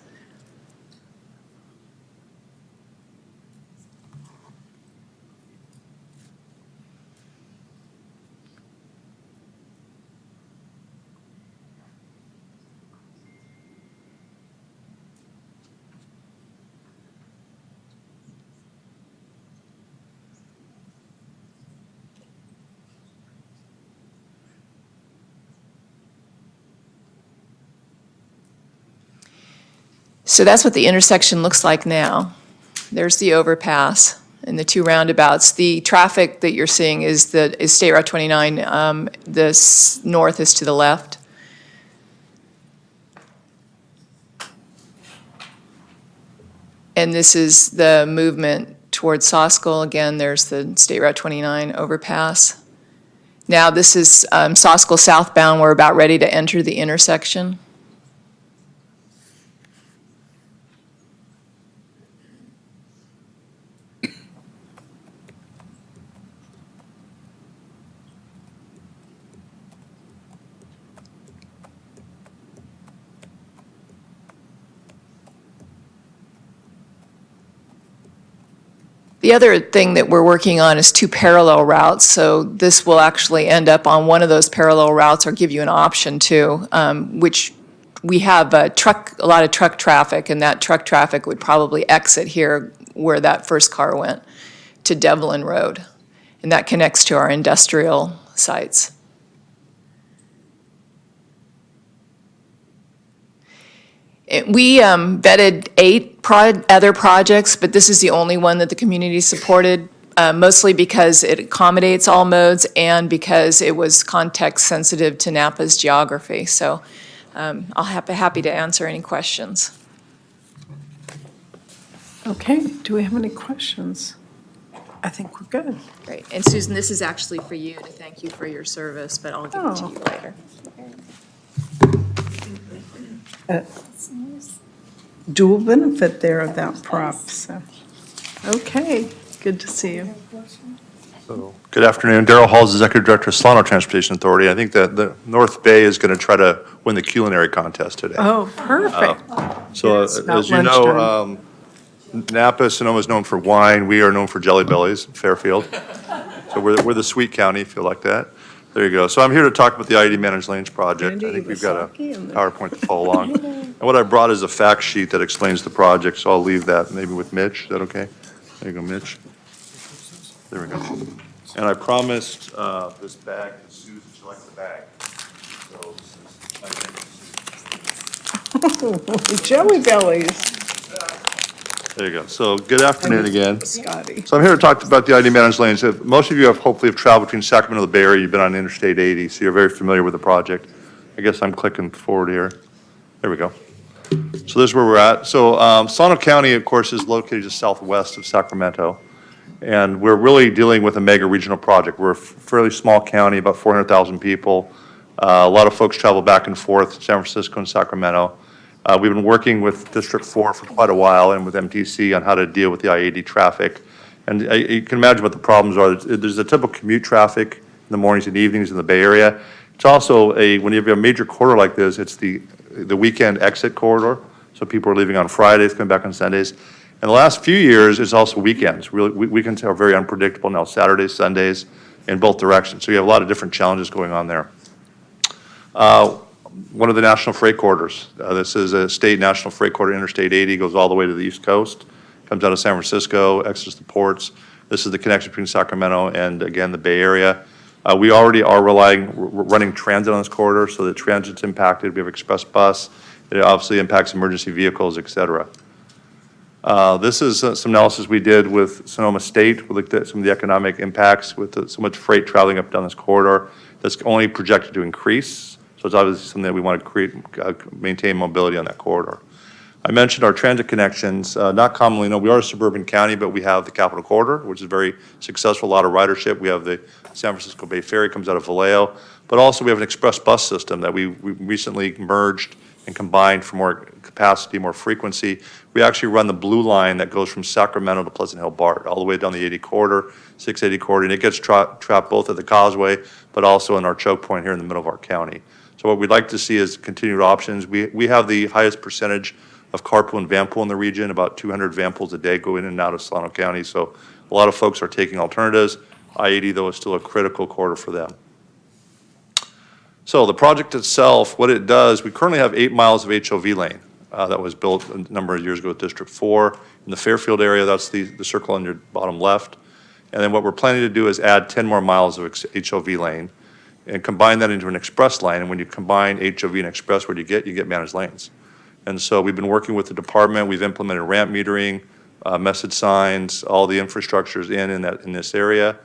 So that's what the intersection looks like now. There's the overpass and the two roundabouts. The traffic that you're seeing is State Route 29. The north is to the left. And this is the movement towards Soskull. Again, there's the State Route 29 overpass. Now this is Soskull southbound. We're about ready to enter the intersection. The other thing that we're working on is 2 parallel routes, so this will actually end up on one of those parallel routes or give you an option to, which we have a lot of truck traffic, and that truck traffic would probably exit here where that first car went to Devlin Road, and that connects to our industrial sites. We vetted 8 other projects, but this is the only one that the community supported, mostly because it accommodates all modes and because it was context sensitive to Napa's geography. So I'll be happy to answer any questions. Okay, do we have any questions? I think we're good. Great. And Susan, this is actually for you, to thank you for your service, but I'll give it to you later. Dual benefit there of that prop, so. Okay, good to see you. So, good afternoon. Darrell Halls, Executive Director of Solano Transportation Authority. I think that the North Bay is going to try to win the culinary contest today. Oh, perfect. So, It's about as you know, Napa, Sonoma is known for wine. We are known for Jelly Bellies, Fairfield. So we're the sweet county, if you like that. There you go. So I'm here to talk about the IED Managed Lanes project. I think we've got a PowerPoint to follow along. And what I brought is a fact sheet that explains the project, so I'll leave that maybe with Mitch. Is that okay? There you go, Mitch. There we go. And I promised this bag to Susan. select the bag. So Jelly bellies. there you go. So good afternoon again. Scotty. So I'm here to talk about the ID managed lanes. Most of you have hopefully traveled between Sacramento and the Bay Area. You've been on Interstate 80, so you're very familiar with the project. I guess I'm clicking forward here. There we go. So this is where we're at. So Solano County, of course, is located just southwest of Sacramento. And we're really dealing with a mega regional project. We're a fairly small county, about 400,000 people. A lot of folks travel back and forth, San Francisco and Sacramento. We've been working with District 4 for quite a while and with MTC on how to deal with the I-80 traffic. And you can imagine what the problems are. There's a typical commute traffic in the mornings and evenings in the Bay Area. It's also when you have a major corridor like this, it's the weekend exit corridor. So people are leaving on Fridays, coming back on Sundays. In the last few years, it's also weekends. Really, weekends are very unpredictable now, Saturdays, Sundays, in both directions. So you have a lot of different challenges going on there. One of the national freight corridors. This is a state national freight corridor, Interstate 80, goes all the way to the East Coast, comes out of San Francisco, exits the ports. This is the connection between Sacramento and, again, the Bay Area. We already are running transit on this corridor, so the transit's impacted. We have express bus. It obviously impacts emergency vehicles, et cetera. This is some analysis we did with Sonoma State. We looked at some of the economic impacts with so much freight traveling up down this corridor. That's only projected to increase. So it's obviously something that we want to maintain mobility on that corridor. I mentioned our transit connections. Not commonly known, we are a suburban county, but we have the Capital Corridor, which is very successful, a lot of ridership. We have the San Francisco Bay Ferry, comes out of Vallejo. But also we have an express bus system that we recently merged and combined for more capacity, more frequency. We actually run the blue line that goes from Sacramento to Pleasant Hill BART, all the way down the 80 corridor, 680 corridor, and it gets trapped both at the Causeway, but also in our choke point here in the middle of our county. So what we'd like to see is continued options. We have the highest percentage of carpool and vanpool in the region, about 200 vanpools a day go in and out of Solano County. So a lot of folks are taking alternatives. I-80, though, is still a critical corridor for them. So the project itself, what it does, we currently have 8 miles of HOV lane that was built a number of years ago with District 4. In the Fairfield area, that's the circle on your bottom left. And then what we're planning to do is add 10 more miles of HOV lane and combine that into an express lane. And when you combine HOV and express, what do you get? You get managed lanes. And so we've been working with the department. We've implemented ramp metering, message signs, all the infrastructures in this area.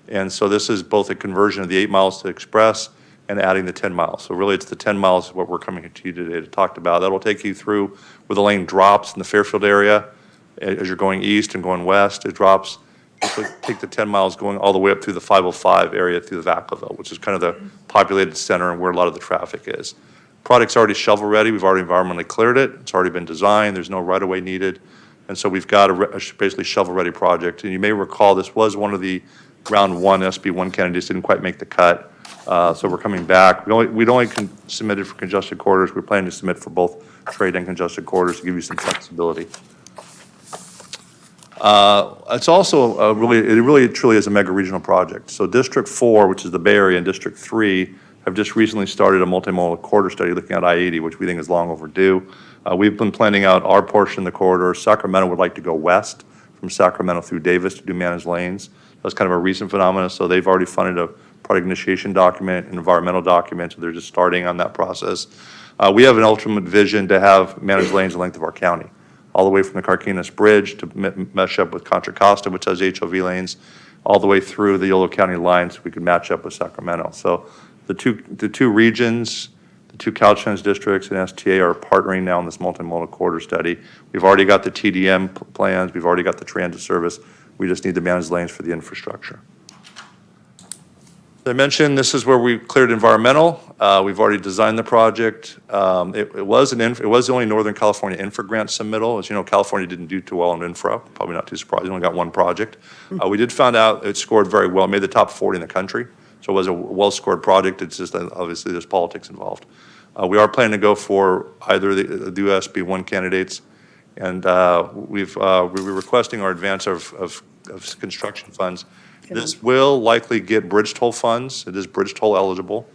And so this is both a conversion of the 8 miles to express and adding the 10 miles. So really it's the 10 miles is what we're coming to you today to talk about. That'll take you through where the lane drops in the Fairfield area. As you're going east and going west, it drops. Take the 10 miles going all the way up through the 505 area through the Vaclaville, which is kind of the populated center and where a lot of the traffic is. Project's already shovel ready. We've already environmentally cleared it. It's already been designed. There's no right of way needed. And so we've got a basically shovel ready project. And you may recall this was one of the round one SB1 candidates, didn't quite make the cut. So we're coming back. We'd only submitted for congested corridors. We're planning to submit for both trade and congested corridors to give you some flexibility. It's also it really truly is a mega regional project. So District 4, which is the Bay Area, and District 3 have just recently started a multimodal corridor study looking at I-80, which we think is long overdue. We've been planning out our portion of the corridor. Sacramento would like to go west from Sacramento through Davis to do managed lanes. That's kind of a recent phenomenon. So they've already funded a project initiation document, an environmental document, so they're just starting on that process. We have an ultimate vision to have managed lanes the length of our county, all the way from the Carquinez Bridge to mesh up with Contra Costa, which has HOV lanes, all the way through the Yolo County lines so we could match up with Sacramento. So the two regions, the two Caltrans districts and STA are partnering now in this multimodal corridor study. We've already got the TDM plans. We've already got the transit service. We just need the managed lanes for the infrastructure. As I mentioned, this is where we cleared environmental. We've already designed the project. It was the only Northern California infra grant submittal. As you know, California didn't do too well on infra. Probably not too surprising. Only got one project. We did find out it scored very well. It made the top 40 in the country. So it was a well-scored project. It's just obviously there's politics involved. We are planning to go for either the USB1 candidates, and we're requesting our advance of construction funds. This will likely get bridge toll funds. It is bridge toll eligible.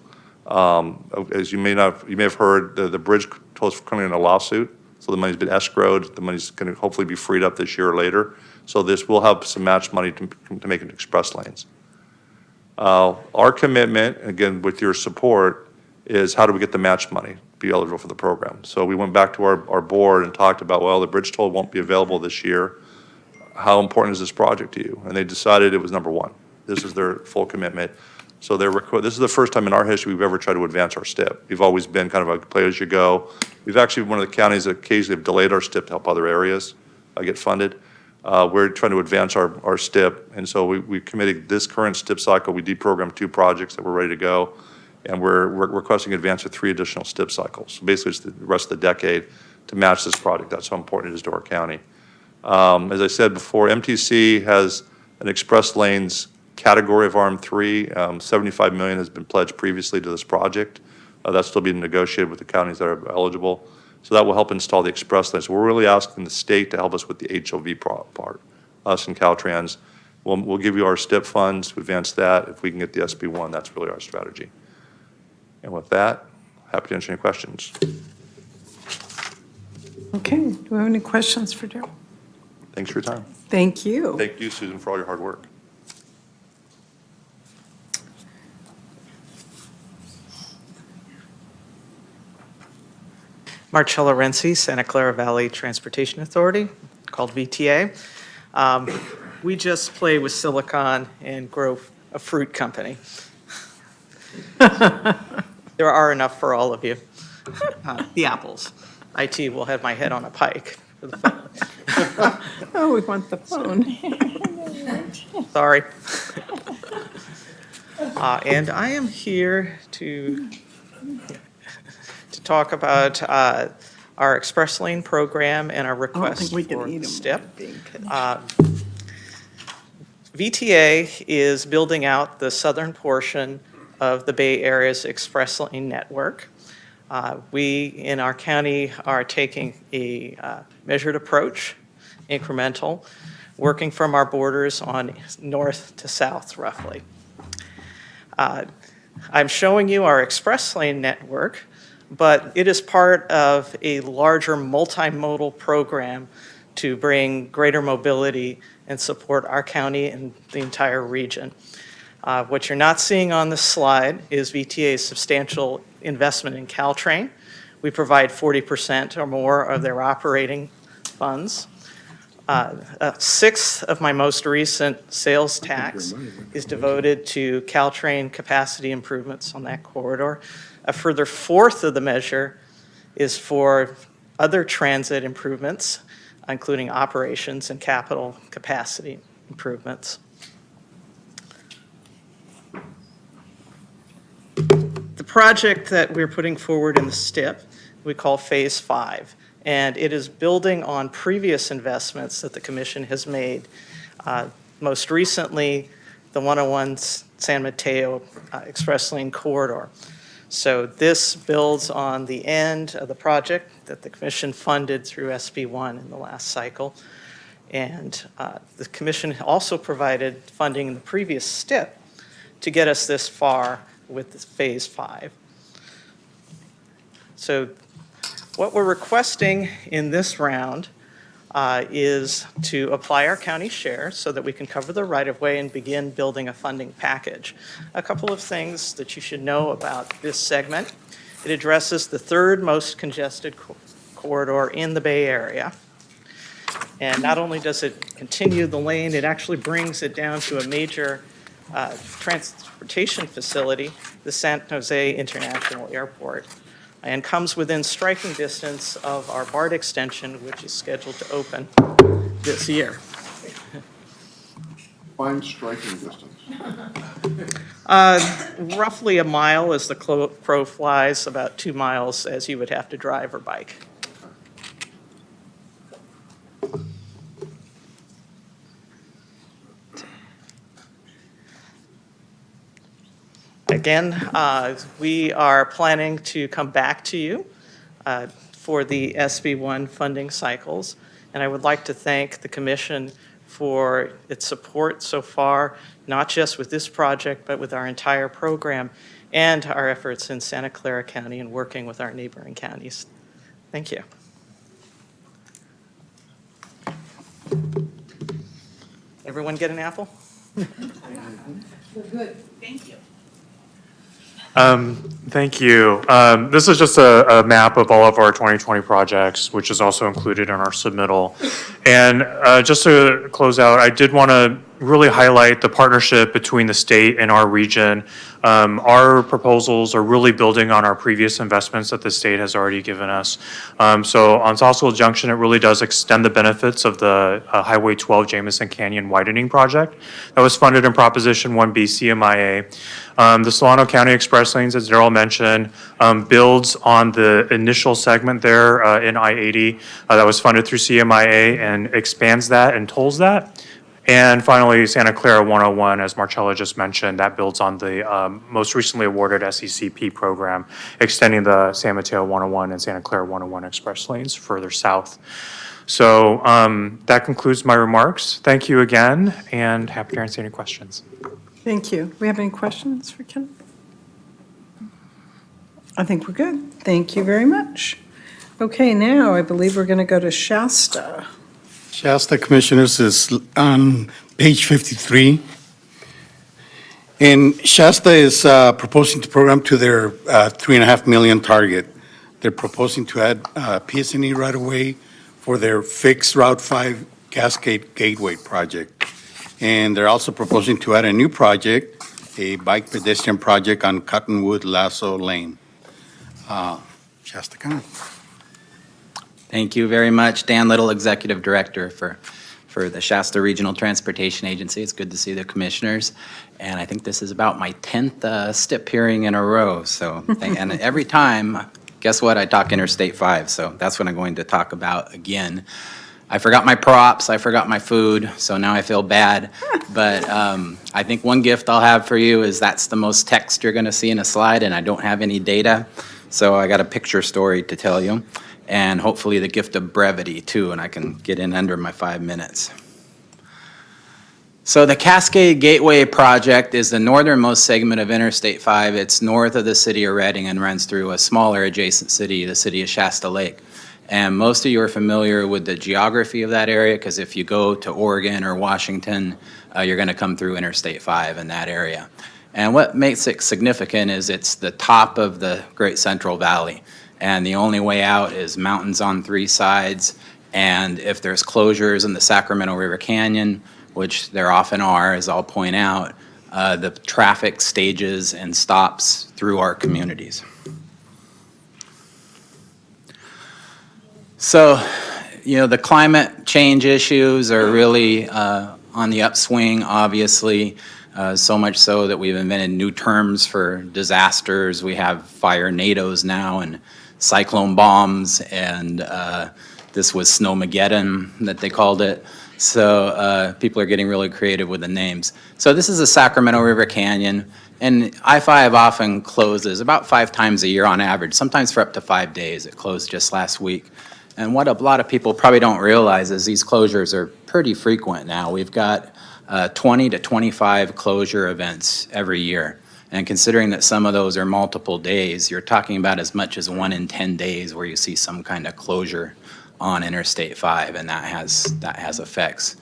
As you may have heard, the bridge toll is currently in a lawsuit, so the money's been escrowed. The money's going to hopefully be freed up this year or later. So this will have some match money to make it express lanes. Our commitment, again, with your support, is how do we get the match money, be eligible for the program? So we went back to our board and talked about, well, the bridge toll won't be available this year. How important is this project to you? And they decided it was number one. This is their full commitment. So this is the first time in our history we've ever tried to advance our STIP. We've always been kind of a play as you go. We've actually, one of the counties that occasionally have delayed our STIP to help other areas get funded. We're trying to advance our STIP, and so we committed this current STIP cycle. We deprogrammed 2 projects that were ready to go, and we're requesting advance of 3 additional STIP cycles. So basically, it's the rest of the decade to match this project. That's how important it is to our county. As I said before, MTC has an express lanes category of RM3. $75 million has been pledged previously to this project. That's still being negotiated with the counties that are eligible. So that will help install the express lanes. So we're really asking the state to help us with the HOV part, us and Caltrans. We'll give you our STIP funds to advance that. If we can get the SB1, that's really our strategy. And with that, happy to answer any questions. Okay, do we have any questions for Daryl? Thanks for your time. Thank you. Thank you, Susan, for all your hard work. Marcello Renzi, Santa Clara Valley Transportation Authority, called VTA. We just play with silicon and grow a fruit company. There are enough for all of you. The apples. IT will have my head on a pike for the phone. Oh, we want the phone. Sorry. And I am here to talk about our Express Lane program and our request for the STIP. VTA is building out the southern portion of the Bay Area's Express Lane network. We, in our county, are taking a measured approach, incremental, working from our borders on north to south, roughly. I'm showing you our Express Lane network, but it is part of a larger multimodal program to bring greater mobility and support our county and the entire region. What you're not seeing on this slide is VTA's substantial investment in Caltrain. We provide 40% or more of their operating funds. A sixth of my most recent sales tax is devoted to Caltrain capacity improvements on that corridor. A further fourth of the measure is for other transit improvements, including operations and capital capacity improvements. The project that we're putting forward in the STIP, we call Phase 5, and it is building on previous investments that the Commission has made. Most recently, the 101 San Mateo Express Lane corridor. So this builds on the end of the project that the Commission funded through SB1 in the last cycle. And the Commission also provided funding in the previous STIP to get us this far with this Phase 5. So what we're requesting in this round is to apply our county share so that we can cover the right-of-way and begin building a funding package. A couple of things that you should know about this segment. It addresses the third most congested corridor in the Bay Area. And not only does it continue the lane, it actually brings it down to a major transportation facility, the San Jose International Airport, and comes within striking distance of our BART extension, which is scheduled to open this year. Fine striking distance. Roughly a mile as the crow flies, about 2 miles as you would have to drive or bike. Again, we are planning to come back to you for the SB1 funding cycles, and I would like to thank the Commission for its support so far, not just with this project, but with our entire program and our efforts in Santa Clara County and working with our neighboring counties. Thank you. Everyone get an apple? Good, thank you. Thank you. This is just a map of all of our 2020 projects, which is also included in our submittal. And just to close out, I did want to really highlight the partnership between the state and our region. Our proposals are really building on our previous investments that the state has already given us. So on Sausalito Junction, it really does extend the benefits of the Highway 12 Jamison Canyon widening project that was funded in Proposition 1B CMIA. The Solano County Express Lanes, as Darrell mentioned, builds on the initial segment there in I-80 that was funded through CMIA and expands that and tolls that. And finally, Santa Clara 101, as Marcella just mentioned, that builds on the most recently awarded SECP program, extending the San Mateo 101 and Santa Clara 101 express lanes further south. So that concludes my remarks. Thank you again, and happy to answer any questions. Thank you. We have any questions for Ken? I think we're good. Thank you very much. Okay, now I believe we're going to go to Shasta. Shasta, Commissioners, is on page 53. And Shasta is proposing to program to their $3.5 million target. They're proposing to add PS&E right away for their fixed Route 5 Cascade Gateway project. And they're also proposing to add a new project, a bike pedestrian project on Cottonwood Lasso Lane. Shasta County. Thank you very much. Dan Little, Executive Director for the Shasta Regional Transportation Agency. It's good to see the commissioners. And I think this is about my 10th STIP hearing in a row. So, and every time, guess what? I talk Interstate 5. So that's what I'm going to talk about again. I forgot my props, I forgot my food, so now I feel bad. But I think one gift I'll have for you is that's the most text you're going to see in a slide, and I don't have any data. So I got a picture story to tell you, and hopefully the gift of brevity too, and I can get in under my 5 minutes. So the Cascade Gateway project is the northernmost segment of Interstate 5. It's north of the city of Redding and runs through a smaller adjacent city, the city of Shasta Lake. And most of you are familiar with the geography of that area, because if you go to Oregon or Washington, you're going to come through Interstate 5 in that area. And what makes it significant is it's the top of the Great Central Valley. And the only way out is mountains on 3 sides. And if there's closures in the Sacramento River Canyon, which there often are, as I'll point out, the traffic stages and stops through our communities. So, you know, the climate change issues are really on the upswing, obviously, so much so that we've invented new terms for disasters. We have fire NATOs now and cyclone bombs, and this was Snowmageddon that they called it. So people are getting really creative with the names. So this is the Sacramento River Canyon, and I-5 often closes about 5 times a year on average, sometimes for up to 5 days. It closed just last week. And what a lot of people probably don't realize is these closures are pretty frequent now. We've got 20 to 25 closure events every year. And considering that some of those are multiple days, you're talking about as much as 1 in 10 days where you see some kind of closure on Interstate 5, and that has effects.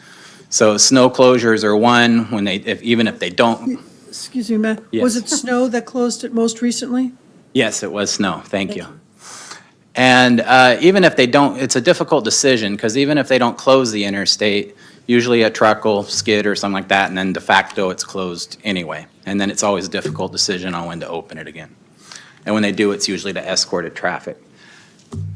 So snow closures are one when even if they don't. Excuse me, Matt. Yes. Was it snow that closed it most recently? Yes, it was snow. Thank you. And even if they don't, it's a difficult decision, because even if they don't close the interstate, usually a truck will skid or something like that, and then de facto it's closed anyway. And then it's always a difficult decision on when to open it again. And when they do, it's usually to escorted traffic.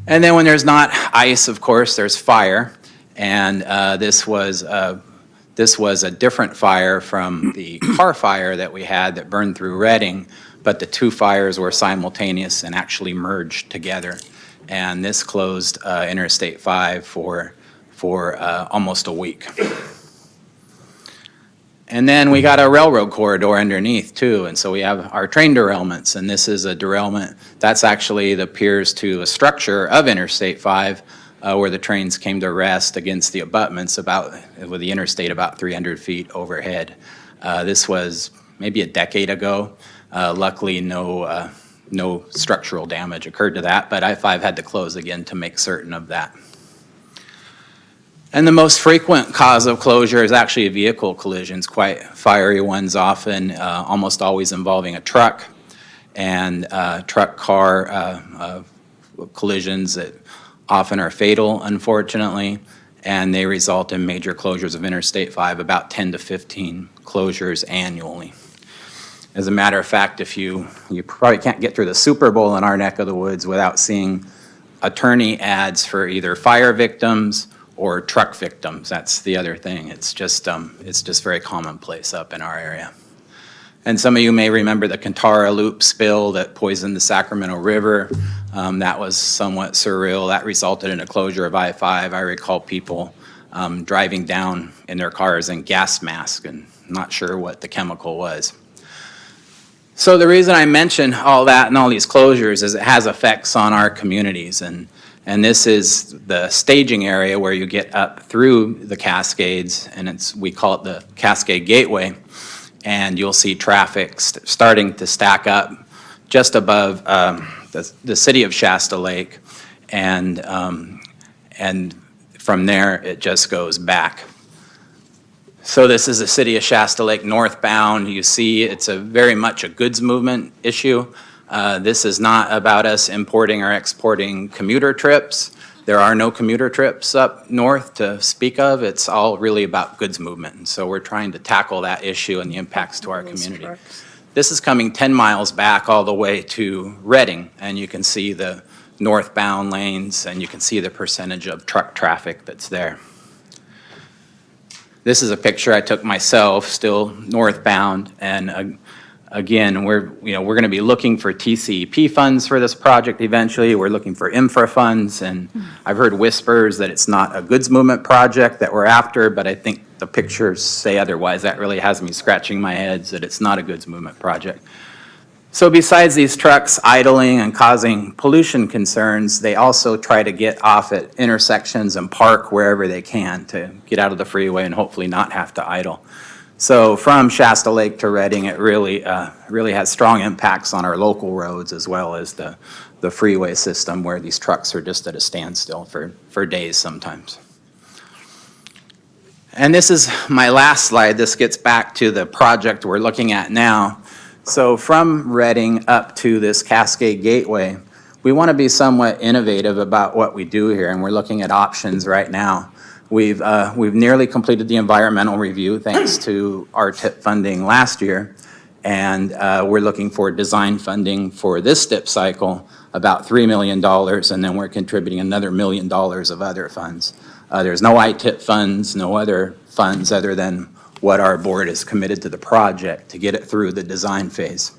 And then when there's not ice, of course, there's fire. And this was a different fire from the car fire that we had that burned through Redding, but the 2 fires were simultaneous and actually merged together. And this closed Interstate 5 for almost a week. And then we got a railroad corridor underneath too, and so we have our train derailments, and this is a derailment. That's actually the piers to a structure of Interstate 5 where the trains came to rest against the abutments with the interstate about 300 feet overhead. This was maybe a decade ago. Luckily, no structural damage occurred to that, but I-5 had to close again to make certain of that. And the most frequent cause of closure is actually vehicle collisions, quite fiery ones often, almost always involving a truck and truck-car collisions that often are fatal, unfortunately, and they result in major closures of Interstate 5, about 10 to 15 closures annually. As a matter of fact, if you probably can't get through the Super Bowl in our neck of the woods without seeing attorney ads for either fire victims or truck victims. That's the other thing. It's just very commonplace up in our area. And some of you may remember the Kantara Loop spill that poisoned the Sacramento River. That was somewhat surreal. That resulted in a closure of I-5. I recall people driving down in their cars in gas masks and not sure what the chemical was. So the reason I mention all that and all these closures is it has effects on our communities. And this is the staging area where you get up through the Cascades, and we call it the Cascade Gateway. And you'll see traffic starting to stack up just above the city of Shasta Lake. And from there, it just goes back. So this is the city of Shasta Lake northbound. You see it's very much a goods movement issue. This is not about us importing or exporting commuter trips. There are no commuter trips up north to speak of. It's all really about goods movement. And so we're trying to tackle that issue and the impacts to our community. This is coming 10 miles back all the way to Reading, and you can see the northbound lanes, and you can see the percentage of truck traffic that's there. This is a picture I took myself, still northbound, and again, we're going to be looking for TCEP funds for this project eventually. We're looking for infra funds, and I've heard whispers that it's not a goods movement project that we're after, but I think the pictures say otherwise. That really has me scratching my head that it's not a goods movement project. So besides these trucks idling and causing pollution concerns, they also try to get off at intersections and park wherever they can to get out of the freeway and hopefully not have to idle. So from Shasta Lake to Reading, it really has strong impacts on our local roads as well as the freeway system where these trucks are just at a standstill for days sometimes. And this is my last slide. This gets back to the project we're looking at now. So from Reading up to this Cascade Gateway, we want to be somewhat innovative about what we do here, and we're looking at options right now. We've nearly completed the environmental review thanks to ITIP funding last year, and we're looking for design funding for this STIP cycle, about $3 million, and then we're contributing another $1 million of other funds. There's no ITIP funds, no other funds other than what our board is committed to the project to get it through the design phase.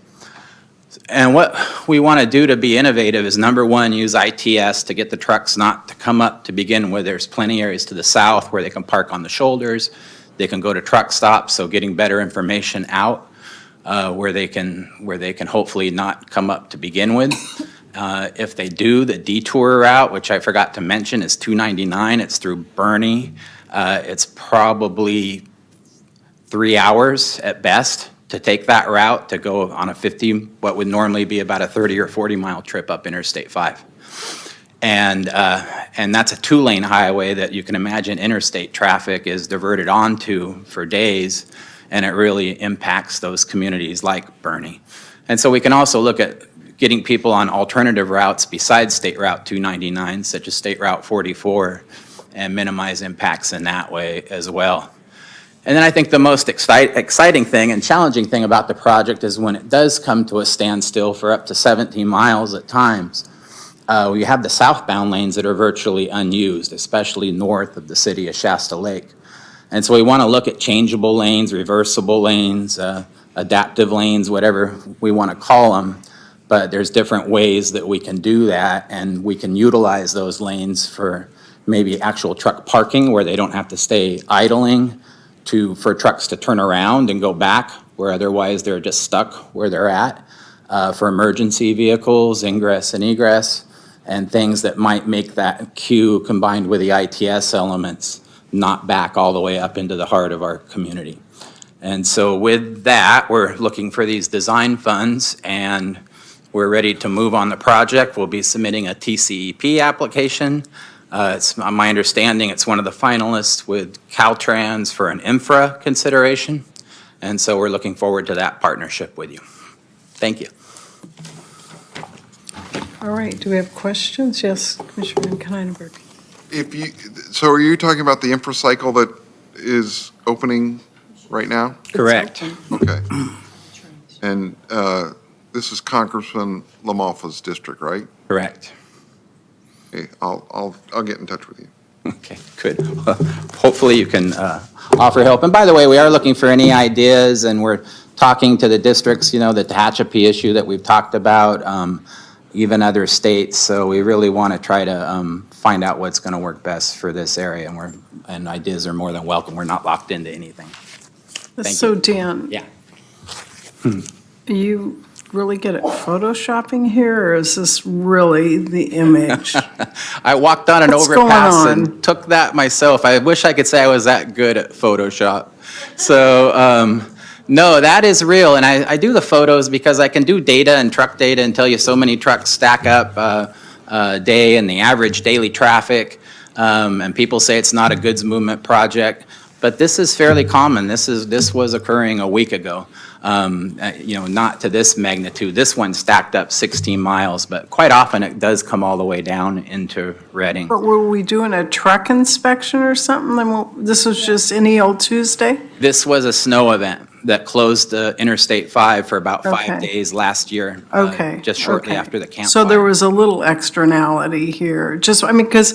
And what we want to do to be innovative is, number one, use ITS to get the trucks not to come up to begin with. There's plenty areas to the south where they can park on the shoulders. They can go to truck stops, so getting better information out where they can hopefully not come up to begin with. If they do, the detour route, which I forgot to mention, is 299. It's through Bernie. It's probably 3 hours at best to take that route to go on a what would normally be about a 30 or 40 mile trip up Interstate 5. And that's a 2-lane highway that you can imagine interstate traffic is diverted onto for days, and it really impacts those communities like Bernie. And so we can also look at getting people on alternative routes besides State Route 299, such as State Route 44, and minimize impacts in that way as well. And then I think the most exciting thing and challenging thing about the project is when it does come to a standstill for up to 17 miles at times, we have the southbound lanes that are virtually unused, especially north of the city of Shasta Lake. And so we want to look at changeable lanes, reversible lanes, adaptive lanes, whatever we want to call them. But there's different ways that we can do that, and we can utilize those lanes for maybe actual truck parking where they don't have to stay idling, for trucks to turn around and go back where otherwise they're just stuck where they're at, for emergency vehicles, ingress and egress, and things that might make that queue combined with the ITS elements not back all the way up into the heart of our community. And so with that, we're looking for these design funds, and we're ready to move on the project. We'll be submitting a TCEP application It's my understanding it's one of the finalists with Caltrans for an infra consideration, and so we're looking forward to that partnership with you. Thank you. All right, do we have questions? Yes, Commissioner Kleinberg. So are you talking about the infra cycle that is opening right now? Correct. Okay. And this is Congressman LaMalfa's district, right? Correct. Okay, I'll get in touch with you. Okay, good. Hopefully you can offer help. And by the way, we are looking for any ideas, and we're talking to the districts, the Tehachapi issue that we've talked about, even other states. So we really want to try to find out what's going to work best for this area, and ideas are more than welcome. We're not locked into anything. Thank So you. Dan. Yeah. You really good at photoshopping here, or is this really the image? I walked on an What's overpass going on? and took that myself. I wish I could say I was that good at Photoshop. So, no, that is real. And I do the photos because I can do data and truck data and tell you so many trucks stack up a day and the average daily traffic. And people say it's not a goods movement project. But this is fairly common. This was occurring a week ago. Not to this magnitude. This one stacked up 16 miles, but quite often it does come all the way down into Reading. But were we doing a truck inspection or something? This was just any old Tuesday? This was a snow event that closed Interstate 5 for about 5 Okay. days last year. Okay. Just shortly okay. after the campfire. So there was a little externality here. Because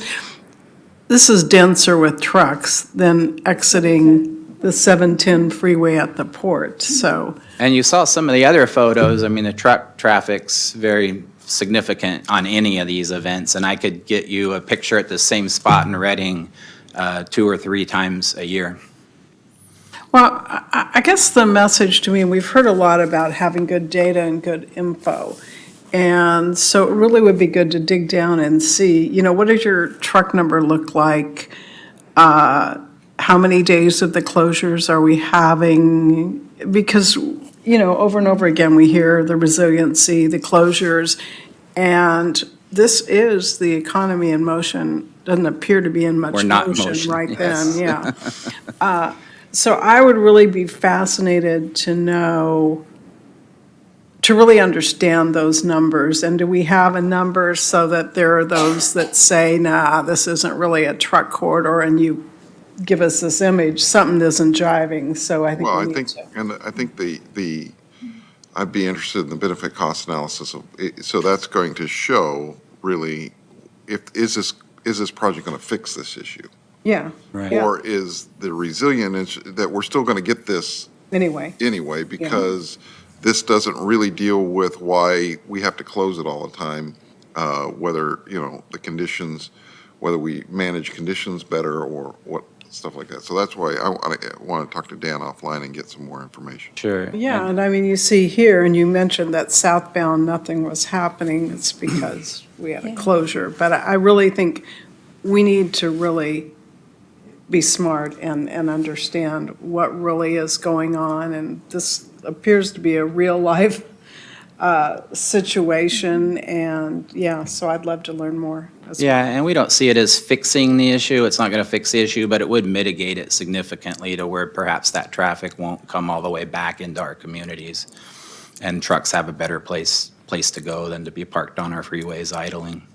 this is denser with trucks than exiting the 710 freeway at the port, so. And you saw some of the other photos. I mean, the truck traffic's very significant on any of these events, and I could get you a picture at the same spot in Reading 2 or 3 times a year. Well, I guess the message to me, we've heard a lot about having good data and good info. And so it really would be good to dig down and see, what does your truck number look like? How many days of the closures are we having? Because, over and over again, we hear the resiliency, the closures, and this is the economy in motion. Doesn't appear to be in much We're not in motion motion, right yes. then, yeah. So I would really be fascinated to know, to really understand those numbers. And do we have a number so that there are those that say, nah, this isn't really a truck corridor, and you give us this image, something isn't jiving, so I think Well, we I need think, to. and I think I'd be interested in the benefit cost analysis of, so that's going to show really, is this project going to fix this issue? Yeah. Right. Yeah. Or is the resilience that we're still going to get this Anyway, anyway, because this doesn't really deal with why we have to close it all the time, whether, the conditions, whether we manage conditions better or what, stuff like that. So that's why I want to talk to Dan offline and get some more information. Sure. yeah, and I mean, you see here, and you mentioned that southbound, nothing was happening, it's because we had a closure. But I really think we need to really be smart and understand what really is going on. And this appears to be a real-life situation, and so I'd love to learn more. Yeah, and we don't see it as fixing the issue. It's not going to fix the issue, but it would mitigate it significantly to where perhaps that traffic won't come all the way back into our communities. And trucks have a better place to go than to be parked on our freeways idling.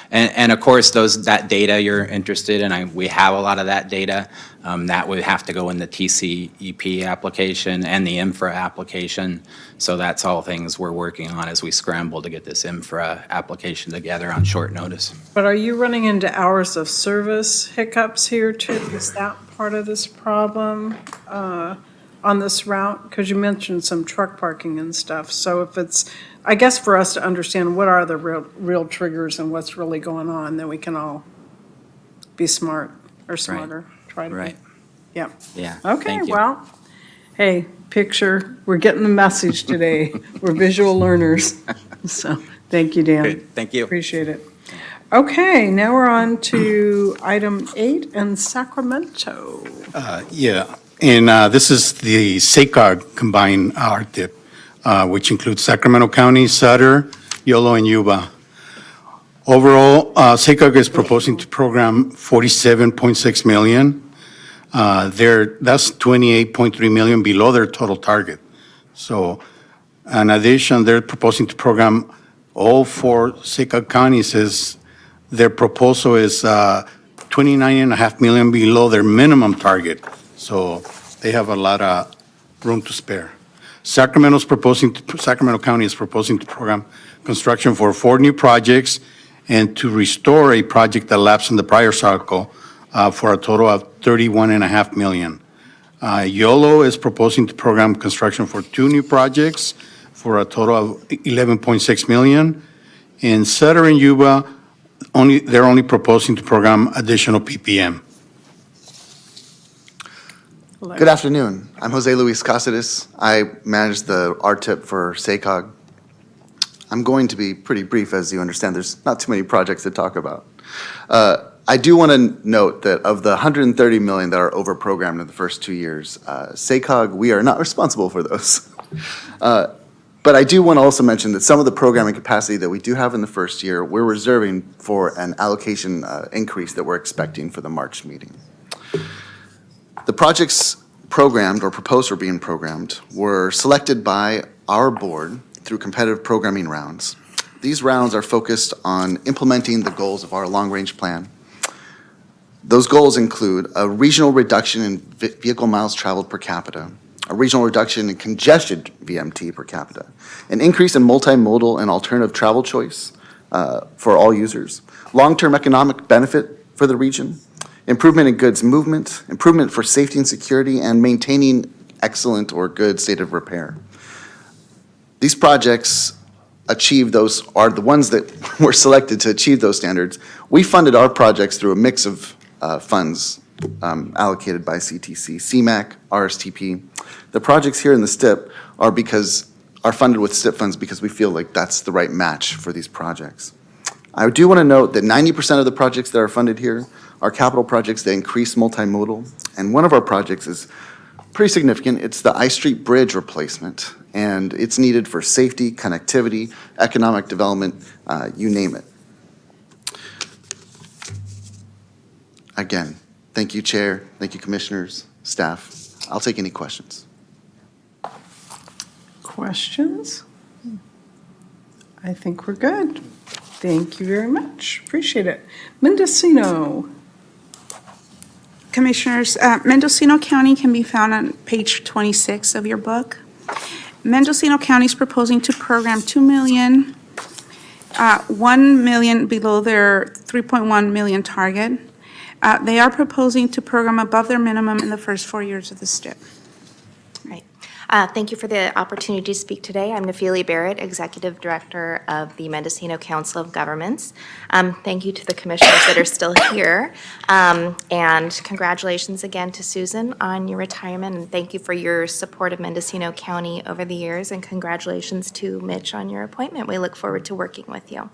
And of course, that data you're interested in, we have a lot of that data. That would have to go in the TCEP application and the infra application. So that's all things we're working on as we scramble to get this infra application together on short notice. But are you running into hours of service hiccups here too? Is that part of this problem on this route? Because you mentioned some truck parking and stuff. So if it's, I guess for us to understand what are the real triggers and what's really going on, then we can all be smart or smarter. Try to be. Right. Yeah. Yeah. Okay, Thank you. well, hey, picture, we're getting the message today. We're visual learners. So, thank you, Dan. Great. Thank you. Appreciate it. Okay, now we're on to item 8 in Sacramento. And this is the SACOG combined ITIP, which includes Sacramento County, Sutter, Yolo, and Yuba. Overall, SACOG is proposing to program 47.6 million. That's 28.3 million below their total target. So in addition, they're proposing to program all 4 SACOG counties. Their proposal is 29.5 million below their minimum target. So they have a lot of room to spare. Sacramento County is proposing to program construction for 4 new projects and to restore a project that lapsed in the prior cycle for a total of 31.5 million. YOLO is proposing to program construction for 2 new projects for a total of 11.6 million. In Sutter and Yuba, they're only proposing to program additional PPM. Good afternoon. I'm Jose Luis Caceres. I manage the ITIP for SACOG. I'm going to be pretty brief, as you understand. There's not too many projects to talk about. I do want to note that of the 130 million that are over-programmed in the first 2 years, SACOG, we are not responsible for those. But I do want to also mention that some of the programming capacity that we do have in the first year, we're reserving for an allocation increase that we're expecting for the March meeting. The projects programmed or proposed for being programmed were selected by our board through competitive programming rounds. These rounds are focused on implementing the goals of our long-range plan. Those goals include a regional reduction in vehicle miles traveled per capita, a regional reduction in congested VMT per capita, an increase in multimodal and alternative travel choice for all users, long-term economic benefit for the region, improvement in goods movement, improvement for safety and security, and maintaining excellent or good state of repair. These projects achieve those, are the ones that were selected to achieve those standards. We funded our projects through a mix of funds allocated by CTC, CMAQ, RSTP. The projects here in the STIP are funded with STIP funds because we feel like that's the right match for these projects. I do want to note that 90% of the projects that are funded here are capital projects that increase multimodal, and one of our projects is pretty significant. It's the I Street Bridge replacement, and it's needed for safety, connectivity, economic development, you name it. Again, thank you, Chair. Thank you, Commissioners, staff. I'll take any questions. Questions? I think we're good. Thank you very much. Appreciate it. Mendocino. Commissioners, Mendocino County can be found on page 26 of your book. Mendocino County is proposing to program 2 million, 1 million below their 3.1 million target. They are proposing to program above their minimum in the first 4 years of the STIP. Thank you for the opportunity to speak today. I'm Nafili Barrett, Executive Director of the Mendocino Council of Governments. Thank you to the commissioners that are still here. And congratulations again to Susan on your retirement. And thank you for your support of Mendocino County over the years. And congratulations to Mitch on your appointment. We look forward to working with you.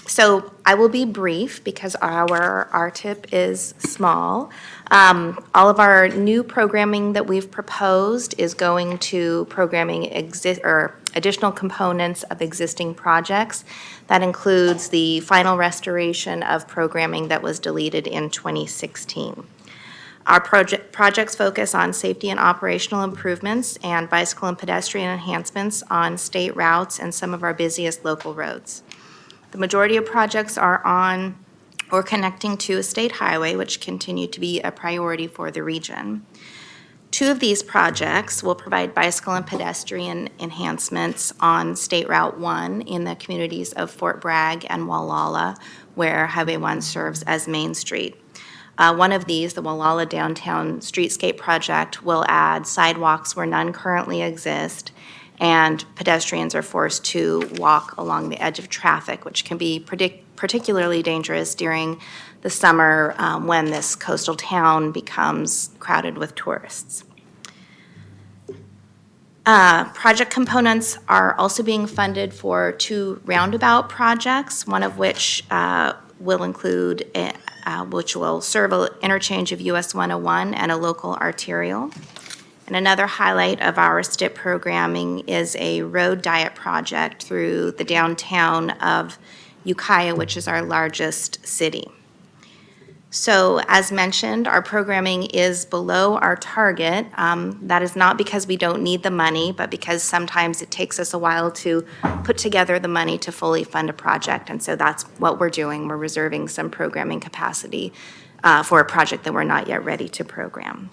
So I will be brief because our RTIP is small. All of our new programming that we've proposed is going to programming additional components of existing projects. That includes the final restoration of programming that was deleted in 2016. Our projects focus on safety and operational improvements and bicycle and pedestrian enhancements on state routes and some of our busiest local roads. The majority of projects are on or connecting to a state highway, which continue to be a priority for the region. 2 of these projects will provide bicycle and pedestrian enhancements on State Route 1 in the communities of Fort Bragg and Wallala, where Highway 1 serves as Main Street. One of these, the Wallala Downtown Streetscape Project, will add sidewalks where none currently exist, and pedestrians are forced to walk along the edge of traffic, which can be particularly dangerous during the summer when this coastal town becomes crowded with tourists. Project components are also being funded for 2 roundabout projects, one of which will include, which will serve an interchange of US 101 and a local arterial. And another highlight of our STIP programming is a road diet project through the downtown of Ukiah, which is our largest city. So as mentioned, our programming is below our target. That is not because we don't need the money, but because sometimes it takes us a while to put together the money to fully fund a project. And so that's what we're doing. We're reserving some programming capacity for a project that we're not yet ready to program.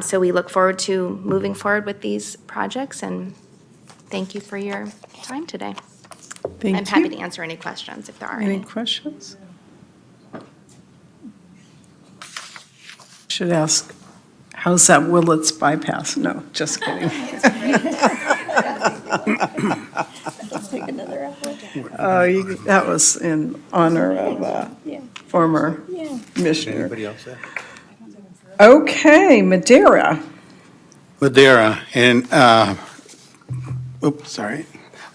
So we look forward to moving forward with these projects, and thank you for your time today. Thank I'm happy you. to answer any questions if there are Any any. questions? Should ask, how's that Willits bypass? No, just kidding. Take another apple. That was in honor of former commissioner. Anybody else there? Okay, Madeira. Madeira, and, oops, sorry.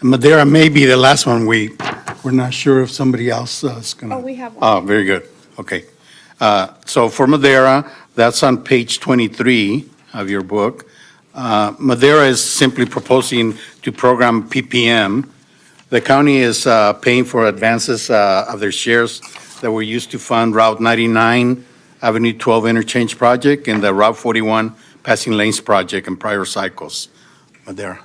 Madeira may be the last one. We're not sure if somebody else is gonna. Oh, we have one. Oh, very good. Okay. So for Madeira, that's on page 23 of your book. Madeira is simply proposing to program PPM. The county is paying for advances of their shares that were used to fund Route 99, Avenue 12 Interchange Project, and the Route 41 Passing Lanes Project in prior cycles. Madeira.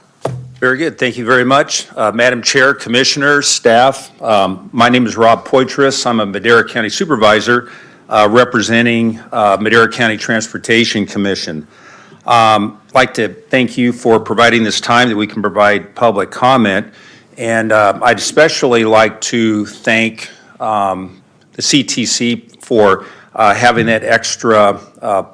Very good. Thank you very much. Madam Chair, Commissioners, staff, my name is Rob Poitras. I'm a Madera County Supervisor representing Madera County Transportation Commission. I'd like to thank you for providing this time that we can provide public comment. And I'd especially like to thank the CTC for having that extra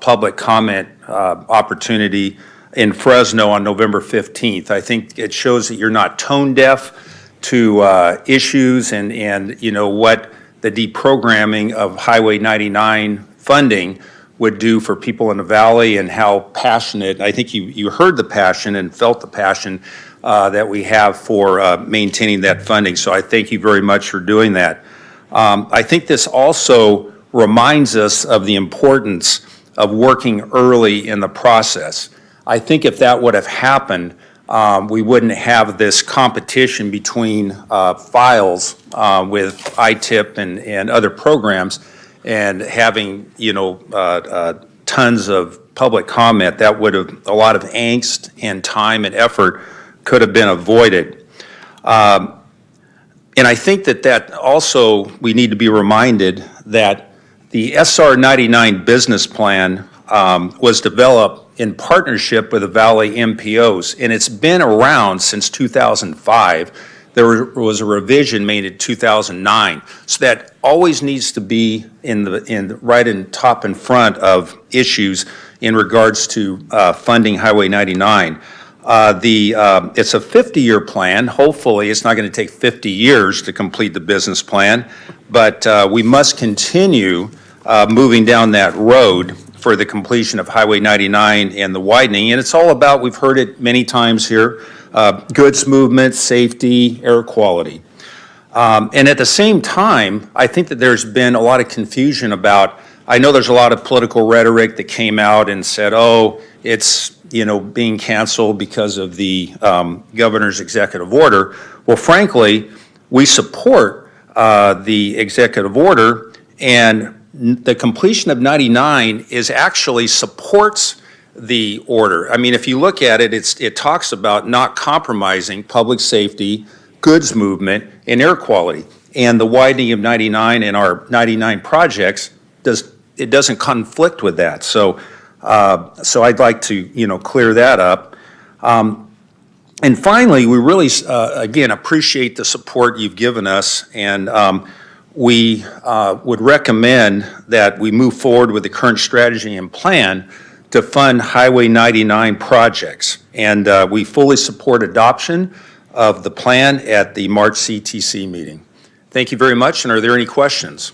public comment opportunity in Fresno on November 15th. I think it shows that you're not tone deaf to issues and you know what the deprogramming of Highway 99 funding would do for people in the valley and how passionate, I think you heard the passion and felt the passion that we have for maintaining that funding. So I thank you very much for doing that. I think this also reminds us of the importance of working early in the process. I think if that would have happened, we wouldn't have this competition between files with ITIP and other programs and having, you know, tons of public comment. That would have, a lot of angst and time and effort could have been avoided. And I think that also, we need to be reminded that the SR 99 business plan was developed in partnership with the Valley MPOs, and it's been around since 2005. There was a revision made in 2009. So that always needs to be right in top in front of issues in regards to funding Highway 99. It's a 50-year plan. Hopefully, it's not going to take 50 years to complete the business plan, but we must continue moving down that road for the completion of Highway 99 and the widening. And it's all about, we've heard it many times here, goods movement, safety, air quality. And at the same time, I think that there's been a lot of confusion about, I know there's a lot of political rhetoric that came out and said, oh, it's, you know, being canceled because of the governor's executive order. Well, frankly, we support the executive order, and the completion of 99 is actually supports the order. I mean, if you look at it, it talks about not compromising public safety, goods movement, and air quality. And the widening of 99 and our 99 projects doesn't conflict with that. So I'd like to, you know, clear that up. And finally, we really, again, appreciate the support you've given us, and we would recommend that we move forward with the current strategy and plan to fund Highway 99 projects. And we fully support adoption of the plan at the March CTC meeting. Thank you very much, and are there any questions?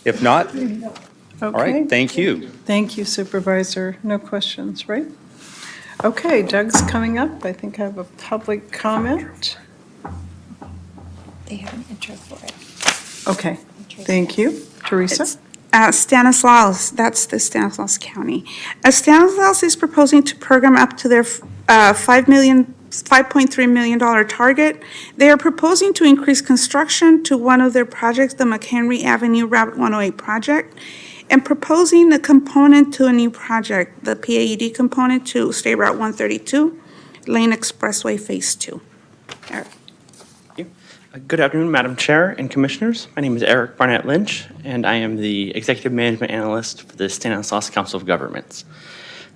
If not, all right, thank you. Thank you, Supervisor. No questions, right? Okay, Doug's coming up. I think I have a public comment. They have an intro for it. Okay, thank you. Teresa? Stanislaus, that's the Stanislaus County. Stanislaus is proposing to program up to their $5 million $5.3 million target. They are proposing to increase construction to one of their projects, the McHenry Avenue Route 108 project, and proposing a component to a new project, the PAED component to State Route 132, Lane Expressway Phase 2. Eric. Good afternoon, Madam Chair and Commissioners. My name is Eric Barnett Lynch, and I am the Executive Management Analyst for the Stanislaus Council of Governments.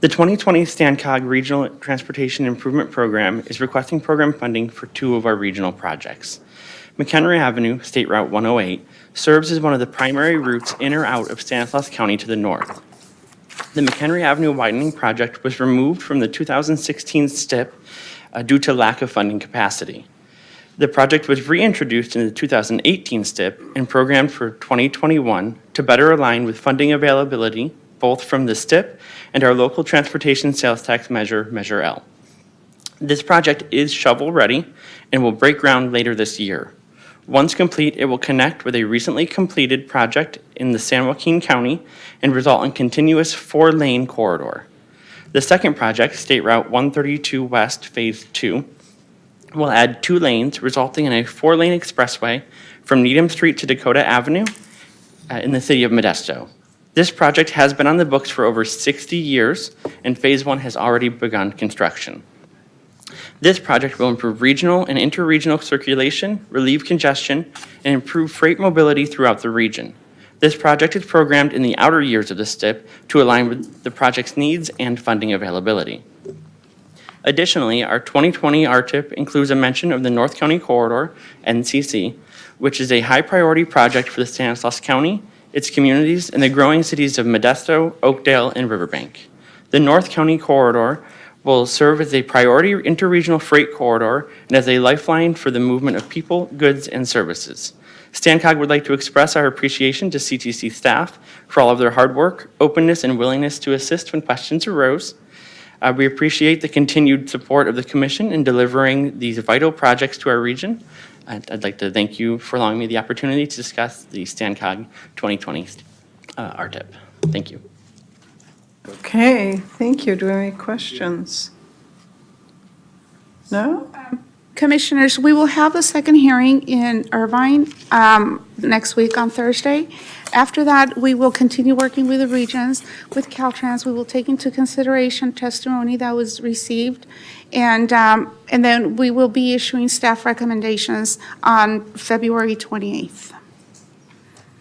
The 2020 StanCog Regional Transportation Improvement Program is requesting program funding for two of our regional projects. McHenry Avenue, State Route 108, serves as one of the primary routes in or out of Stanislaus County to the north. The McHenry Avenue widening project was removed from the 2016 STIP due to lack of funding capacity. The project was reintroduced in the 2018 STIP and programmed for 2021 to better align with funding availability, both from the STIP and our local transportation sales tax measure, Measure L. This project is shovel-ready and will break ground later this year. Once complete, it will connect with a recently completed project in the San Joaquin County and result in continuous 4-lane corridor. The second project, State Route 132 West Phase 2, will add 2 lanes, resulting in a 4-lane expressway from Needham Street to Dakota Avenue in the city of Modesto. This project has been on the books for over 60 years, and Phase 1 has already begun construction. This project will improve regional and interregional circulation, relieve congestion, and improve freight mobility throughout the region. This project is programmed in the outer years of the STIP to align with the project's needs and funding availability. Additionally, our 2020 RTIP includes a mention of the North County Corridor, NCC, which is a high-priority project for the Stanislaus County, its communities, and the growing cities of Modesto, Oakdale, and Riverbank. The North County Corridor will serve as a priority interregional freight corridor and as a lifeline for the movement of people, goods, and services. StanCog would like to express our appreciation to CTC staff for all of their hard work, openness, and willingness to assist when questions arose. We appreciate the continued support of the Commission in delivering these vital projects to our region. I'd like to thank you for allowing me the opportunity to discuss the StanCog 2020 RTIP. Thank you. Okay, thank you. Do we have any questions? No? Commissioners, we will have a second hearing in Irvine next week on Thursday. After that, we will continue working with the regions, with Caltrans. We will take into consideration testimony that was received, and then we will be issuing staff recommendations on February 28th.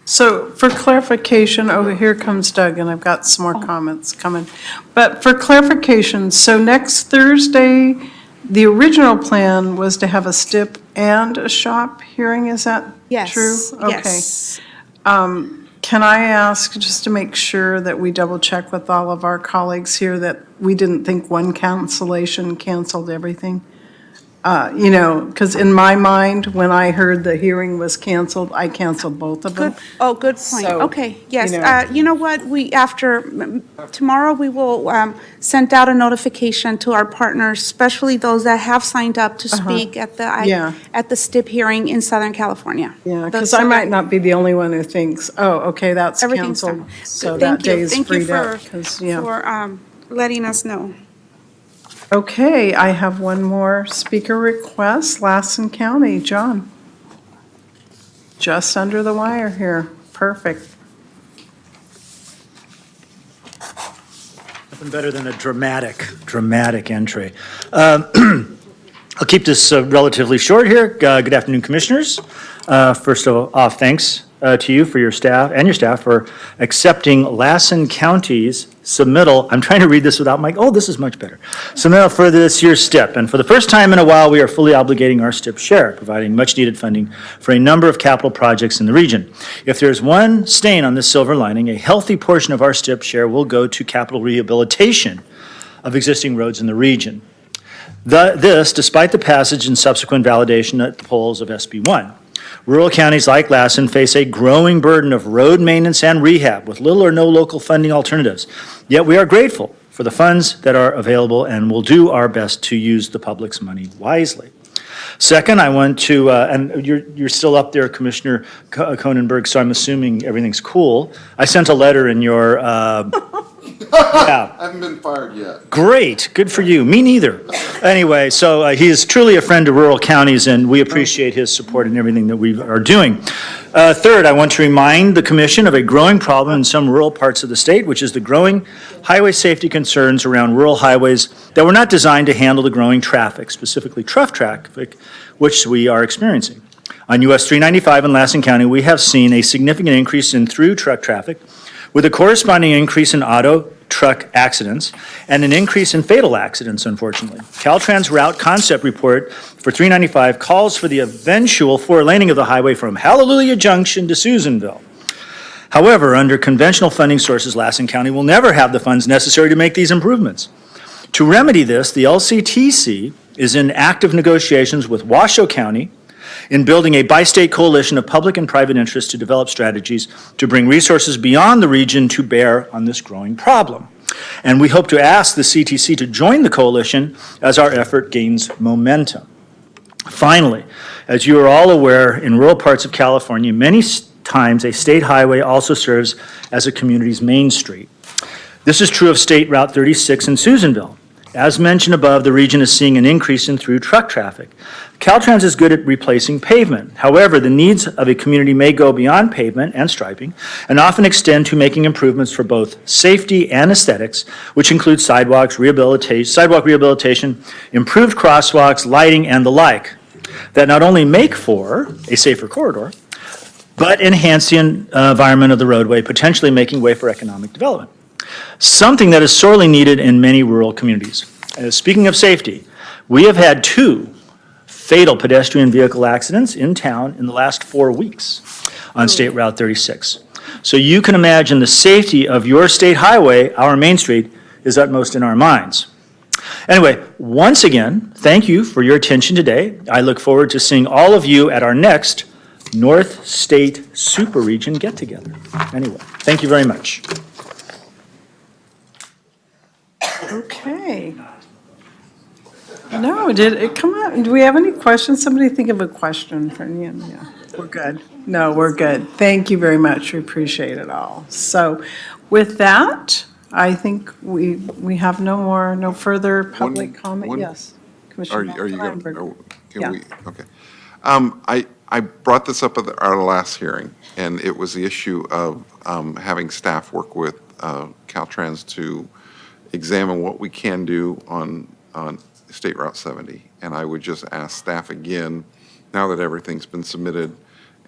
So for clarification, over here comes Doug, and I've got some more comments coming. But for clarification, so next Thursday, the original plan was to have a STIP and a shop hearing, is that true? Yes. Okay. Can I ask, just to make sure that we double check with all of our colleagues here, that we didn't think one cancellation canceled everything? You know, because in my mind, when I heard the hearing was canceled, I canceled both of them. Good point. So, Okay, yes. you know. You know what, tomorrow we will send out a notification to our partners, especially those that have signed up to speak at the STIP hearing in Southern California. Yeah, because I might not be the only one who thinks, oh, okay, that's Everything's canceled. done. So Good, that thank you. day's Thank you freed up. 'Cause, yeah. for letting us know. Okay, I have one more speaker request, Lassen County, John. Just under the wire here, perfect. Nothing better than a dramatic entry. I'll keep this relatively short here. Good afternoon, Commissioners. First of all, thanks to you for your staff for accepting Lassen County's submittal. I'm trying to read this without my, this is much better. Submittal for this year's STIP. And for the first time in a while, we are fully obligating our STIP share, providing much needed funding for a number of capital projects in the region. If there's one stain on this silver lining, a healthy portion of our STIP share will go to capital rehabilitation of existing roads in the region. This, despite the passage and subsequent validation at the polls of SB 1. Rural counties like Lassen face a growing burden of road maintenance and rehab with little or no local funding alternatives. Yet we are grateful for the funds that are available and will do our best to use the public's money wisely. Second, I want to, and you're still up there, Commissioner Conenberg, so I'm assuming everything's cool. I sent a letter in your Yeah. I haven't been fired yet. Great, good for you. Me neither. Anyway, so he is truly a friend of rural counties, and we appreciate his support in everything that we are doing. Third, I want to remind the commission of a growing problem in some rural parts of the state, which is the growing highway safety concerns around rural highways that were not designed to handle the growing traffic, specifically truck traffic, which we are experiencing. On US 395 in Lassen County, we have seen a significant increase in through truck traffic, with a corresponding increase in auto truck accidents and an increase in fatal accidents, unfortunately. Caltrans route concept report for 395 calls for the eventual four-laning of the highway from Hallelujah Junction to Susanville. However, under conventional funding sources, Lassen County will never have the funds necessary to make these improvements. To remedy this, the LCTC is in active negotiations with Washoe County in building a bi-state coalition of public and private interests to develop strategies to bring resources beyond the region to bear on this growing problem. And we hope to ask the CTC to join the coalition as our effort gains momentum. Finally, as you are all aware, in rural parts of California, many times a state highway also serves as a community's main street. This is true of State Route 36 in Susanville. As mentioned above, the region is seeing an increase in through truck traffic. Caltrans is good at replacing pavement. However, the needs of a community may go beyond pavement and striping and often extend to making improvements for both safety and aesthetics, which include sidewalk rehabilitation, improved crosswalks, lighting, and the like, that not only make for a safer corridor, but enhance the environment of the roadway, potentially making way for economic development. Something that is sorely needed in many rural communities. Speaking of safety, we have had 2 fatal pedestrian vehicle accidents in town in the last 4 weeks on State Route 36. So you can imagine the safety of your state highway, our main street, is utmost in our minds. Anyway, once again, thank you for your attention today. I look forward to seeing all of you at our next North State Super Region get-together. Anyway, thank you very much. Okay. No, did it come out? Do we have any questions? Somebody think of a question for Ian. Yeah, we're good. No, we're good. Thank you very much. We appreciate it all. So with that, I think we have no further public comment. Yes. Commissioner Are you going Steinberg. to, can Yeah. we, okay. I brought this up at our last hearing, and it was the issue of having staff work with Caltrans to examine what we can do on State Route 70. And I would just ask staff again, now that everything's been submitted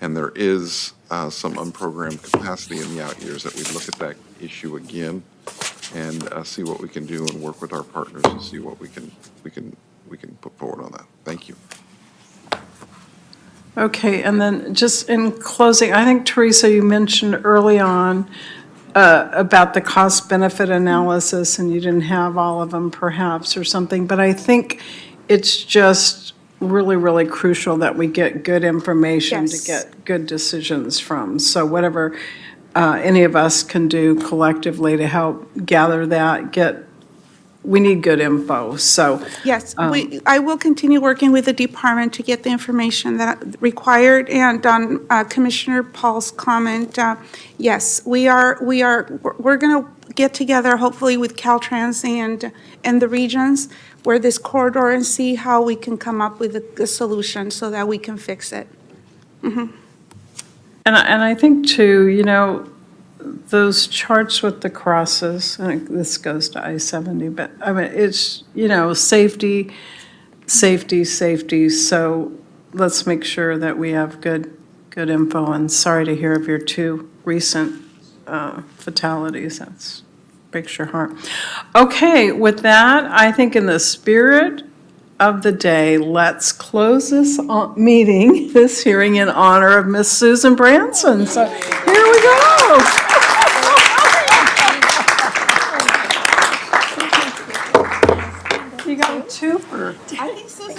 and there is some unprogrammed capacity in the out years, that we look at that issue again and see what we can do and work with our partners and see what we can put forward on that. Thank you. Okay, and then just in closing, I think, Teresa, you mentioned early on about the cost-benefit analysis, and you didn't have all of them perhaps or something, but I think it's just really, really crucial that we get good information to get good decisions from. So whatever any of us can do collectively to help gather that, we need good info, so. Yes, I will continue working with the department to get the information that required. And on Commissioner Paul's comment, yes, we're going to get together hopefully with Caltrans and the regions where this corridor and see how we can come up with a solution so that we can fix it. And I think too, those charts with the crosses, and this goes to I-70, but I mean, it's, safety, so let's make sure that we have good info, and sorry to hear of your 2 recent fatalities. That's breaks your heart. Okay, with that, I think in the spirit of the day, let's close this this hearing in honor of Miss Susan Branson. So here we go. You got a 2 for. I think so.